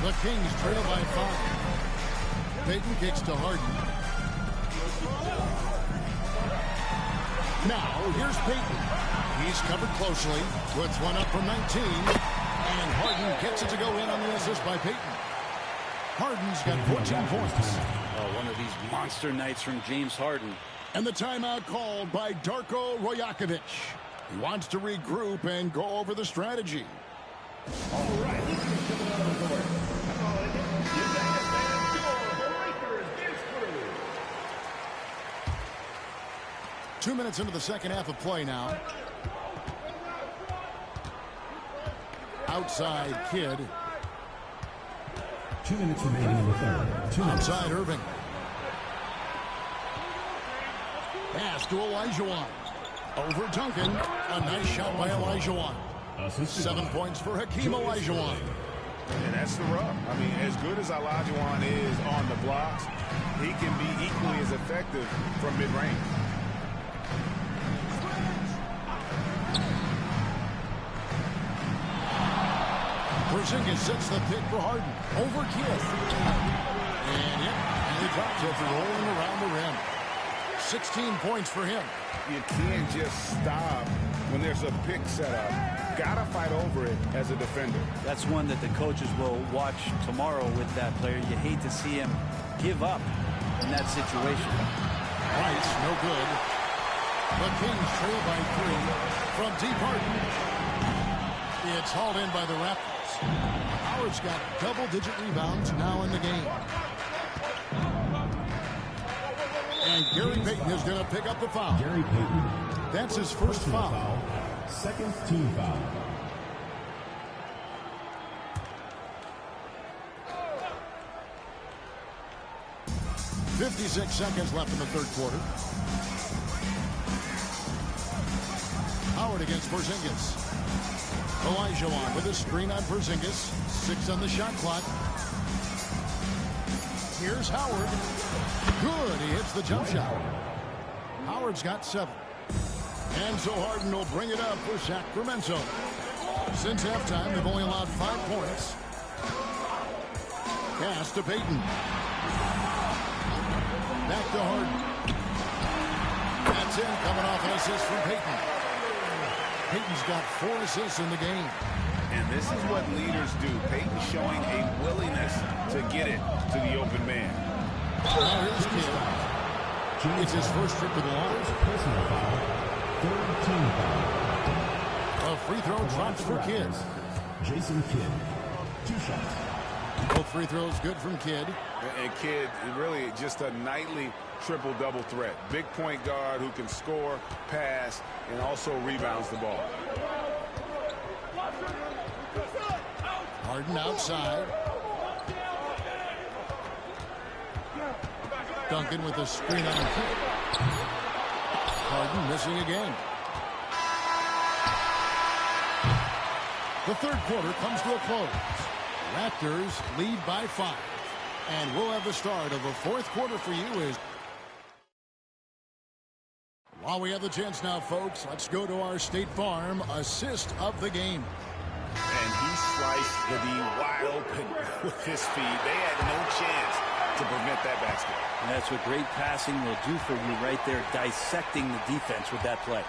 The Kings trail by 5. Payton kicks to Harden. Now, here's Payton. He's covered closely. Puts one up from 19. And Harden gets it to go in on the assist by Payton. Harden's got 14 points. Oh, one of these monster nights from James Harden. And the timeout called by Darko Rajakovic. He wants to regroup and go over the strategy. All right, let's get to the court. 2 minutes into the second half of play now. Outside Kidd. 2 minutes remaining in the third. Outside Irving. Pass to Olajuwon. Over Duncan. A nice shot by Olajuwon. 7 points for Hakeem Olajuwon. And that's the rub. I mean, as good as Olajuwon is on the blocks, he can be equally as effective from mid-range. Porzingis sets the pick for Harden. Over Kidd. And he drops it, rolling around the rim. 16 points for him. You can't just stop when there's a pick set up. Gotta fight over it as a defender. That's one that the coaches will watch tomorrow with that player. You hate to see him give up in that situation. Rice, no good. The Kings trail by 3 from deep Harden. It's hauled in by the Raptors. Howard's got double-digit rebounds now in the game. And Gary Payton is going to pick up the foul. Gary Payton. That's his first foul. Second team foul. .56 seconds left in the third quarter. Howard against Porzingis. Olajuwon with a screen on Porzingis. 6 on the shot clock. Here's Howard. Good. He hits the jump shot. Howard's got 7. And so Harden will bring it up for Sacramento. Since halftime, they've only allowed 5 points. Pass to Payton. Back to Harden. That's in, coming off an assist from Payton. Payton's got 4 assists in the game. And this is what leaders do. Payton showing a willingness to get it to the open man. Now here's Kidd. It's his first trip to the line. Personal foul. Third team foul. A free throw drops for Kidd. Jason Kidd. 2 shots. Both free throws good from Kidd. And Kidd, really just a nightly triple-double threat. Big point guard who can score, pass, and also rebounds the ball. Harden outside. Duncan with a screen on Kidd. Harden missing again. The third quarter comes to a close. Raptors lead by 5. And we'll have the start of the fourth quarter for you. While we have the chance now, folks, let's go to our State Farm assist of the game. And he sliced the D wide open with his feet. They had no chance to prevent that basket. And that's what great passing will do for you right there, dissecting the defense with that play.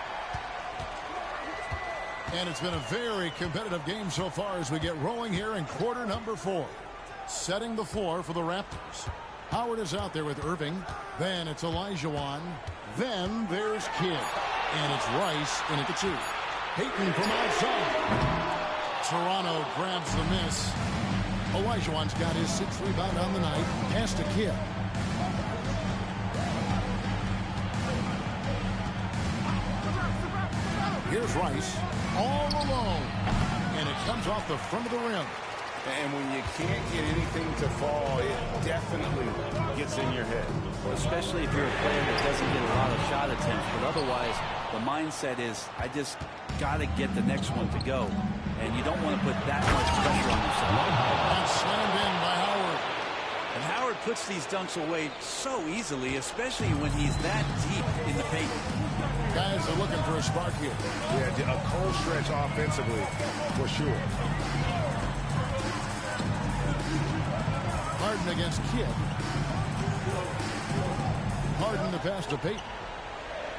And it's been a very competitive game so far as we get rolling here in quarter number 4. Setting the floor for the Raptors. Howard is out there with Irving. Then it's Olajuwon. Then there's Kidd. And it's Rice in at the 2. Payton from outside. Toronto grabs the miss. Olajuwon's got his 6th rebound on the night. Pass to Kidd. Here's Rice all alone. And it comes off the front of the rim. And when you can't get anything to fall, it definitely gets in your head. Well, especially if you're a player that doesn't get a lot of shot attempts. But otherwise, the mindset is, I just got to get the next one to go. And you don't want to put that much pressure on yourself. That's slammed in by Howard. And Howard puts these dunks away so easily, especially when he's that deep in the paint. Guys are looking for a spark here. Yeah, a cold stretch offensively, for sure. Harden against Kidd. Harden the pass to Payton.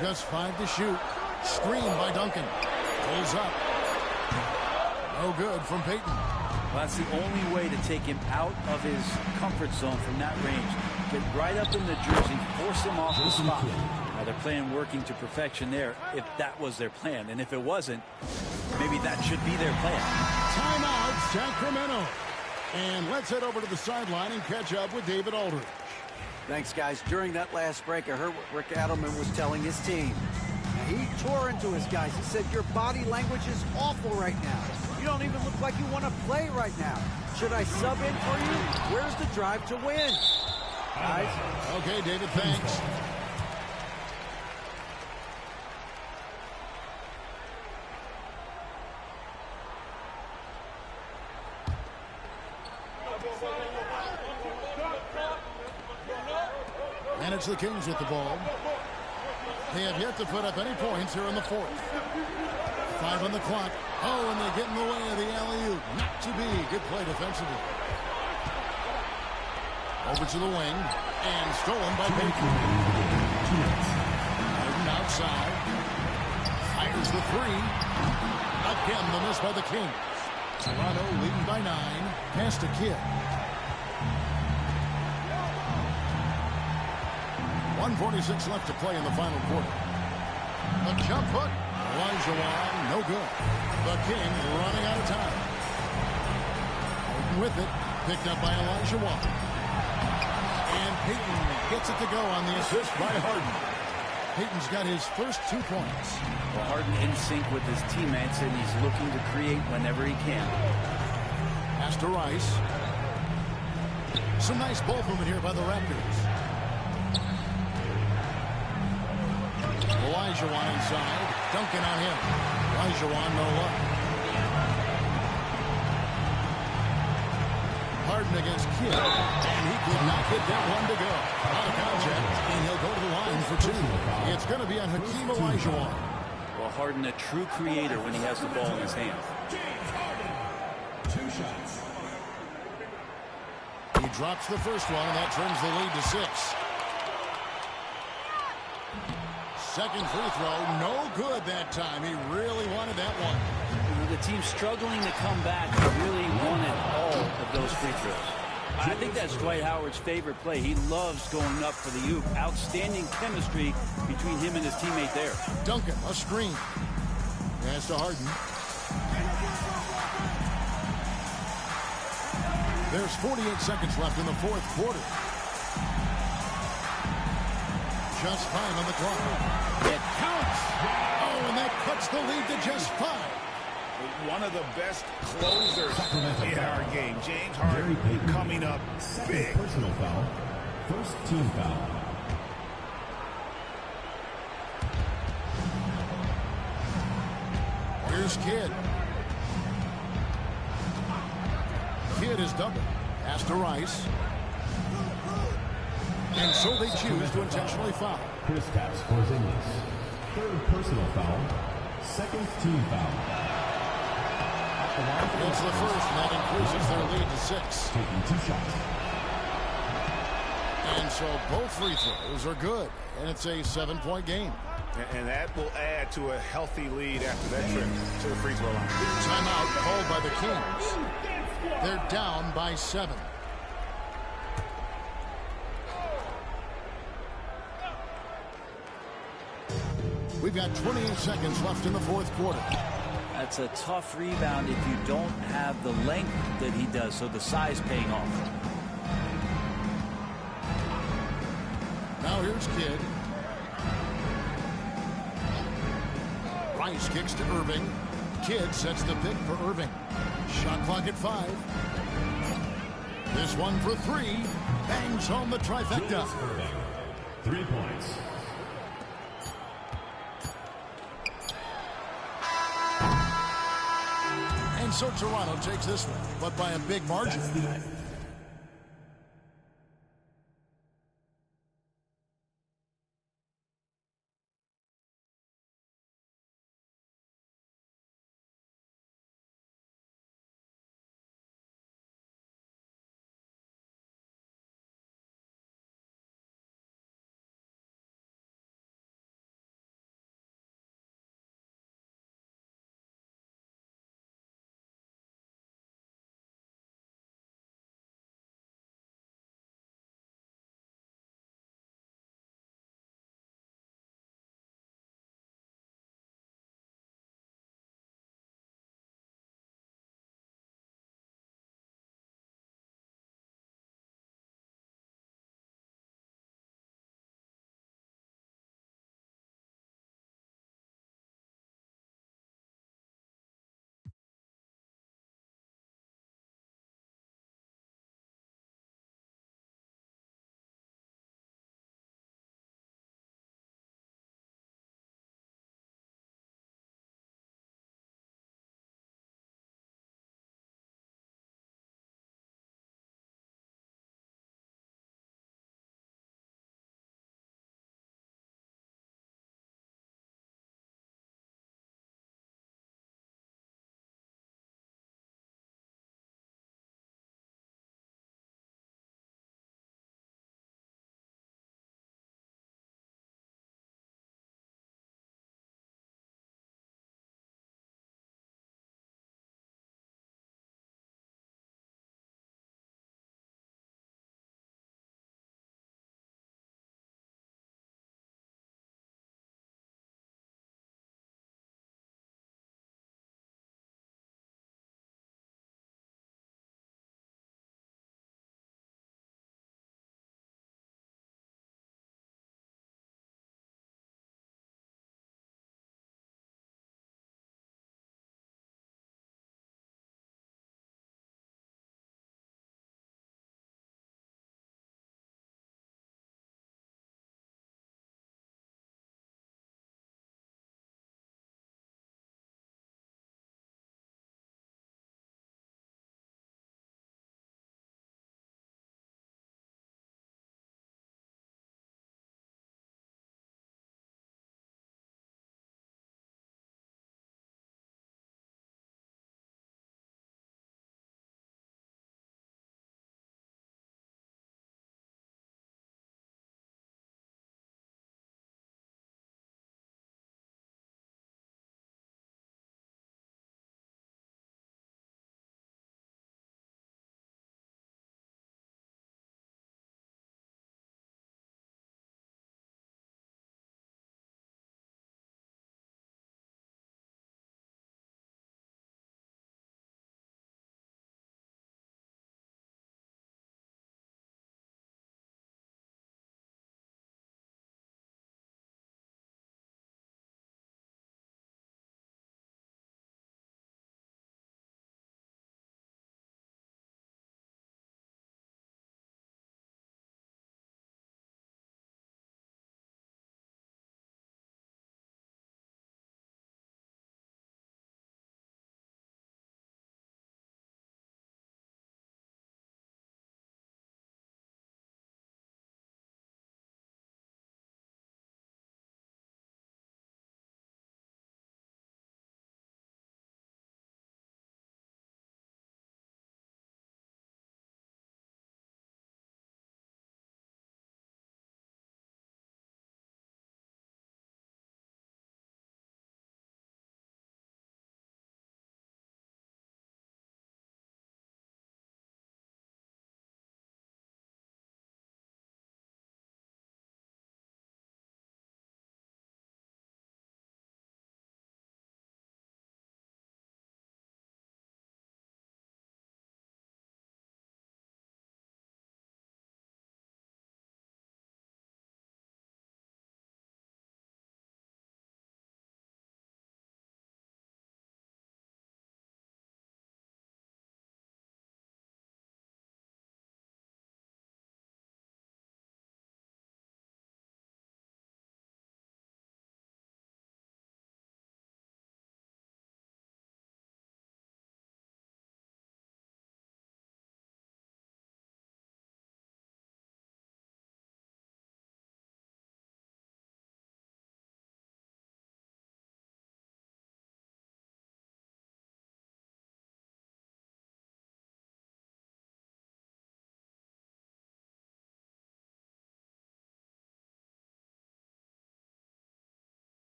Just 5 to shoot. Screen by Duncan. Pulls up. No good from Payton. Well, that's the only way to take him out of his comfort zone from that range. Get right up in the jersey, force him off the spot. Now they're playing working to perfection there, if that was their plan. And if it wasn't, maybe that should be their plan. Timeout, Sacramento. And let's head over to the sideline and catch up with David Aldridge. Thanks, guys. During that last break, I heard what Rick Adelman was telling his team. He tore into his guys. He said, your body language is awful right now. You don't even look like you want to play right now. Should I sub in for you? Where's the drive to win? Guys? Okay, David, thanks. And it's the Kings with the ball. They have yet to put up any points here in the fourth. 5 on the clock. Oh, and they get in the way of the alley-oop. Not to be. Good play defensively. Over to the wing. And stolen by Payton. Harden outside. Fires the 3. Again, the miss by the Kings. Toronto leading by 9. Pass to Kidd. 1:46 left to play in the final quarter. The jump hook. Olajuwon, no good. The Kings running out of time. Harden with it. Picked up by Olajuwon. And Payton gets it to go on the assist by Harden. Payton's got his first 2 points. Well, Harden in sync with his teammates, and he's looking to create whenever he can. Pass to Rice. Some nice ball movement here by the Raptors. Olajuwon inside. Duncan on him. Olajuwon no luck. Harden against Kidd. And he could not get that one to go. Out of contact. And he'll go to the line for 2. It's going to be on Hakeem Olajuwon. Well, Harden, a true creator when he has the ball in his hand. 2 shots. He drops the first one, and that turns the lead to 6. Second free throw, no good that time. He really wanted that one. The team's struggling to come back. He really wanted all of those free throws. I think that's Dwight Howard's favorite play. He loves going up for the oop. Outstanding chemistry between him and his teammate there. Duncan, a screen. Pass to Harden. There's 48 seconds left in the fourth quarter. Just 5 on the clock. It counts. Oh, and that cuts the lead to just 5. One of the best closers in our game. James Harden coming up big. Personal foul. First team foul. Here's Kidd. Kidd is double. Pass to Rice. And so they choose to intentionally foul. Kristaps Porzingis. Third personal foul. Second team foul. It's the first, and that increases their lead to 6. Taking 2 shots. And so both free throws are good, and it's a 7-point game. And that will add to a healthy lead after that trip to the free throw line. Timeout called by the Kings. They're down by 7. We've got 28 seconds left in the fourth quarter. That's a tough rebound if you don't have the length that he does, so the size paying off. Now here's Kidd. Rice kicks to Irving. Kidd sets the pick for Irving. Shot clock at 5. This one for 3. Bangs home the trifecta. 3 points. And so Toronto takes this one, but by a big margin.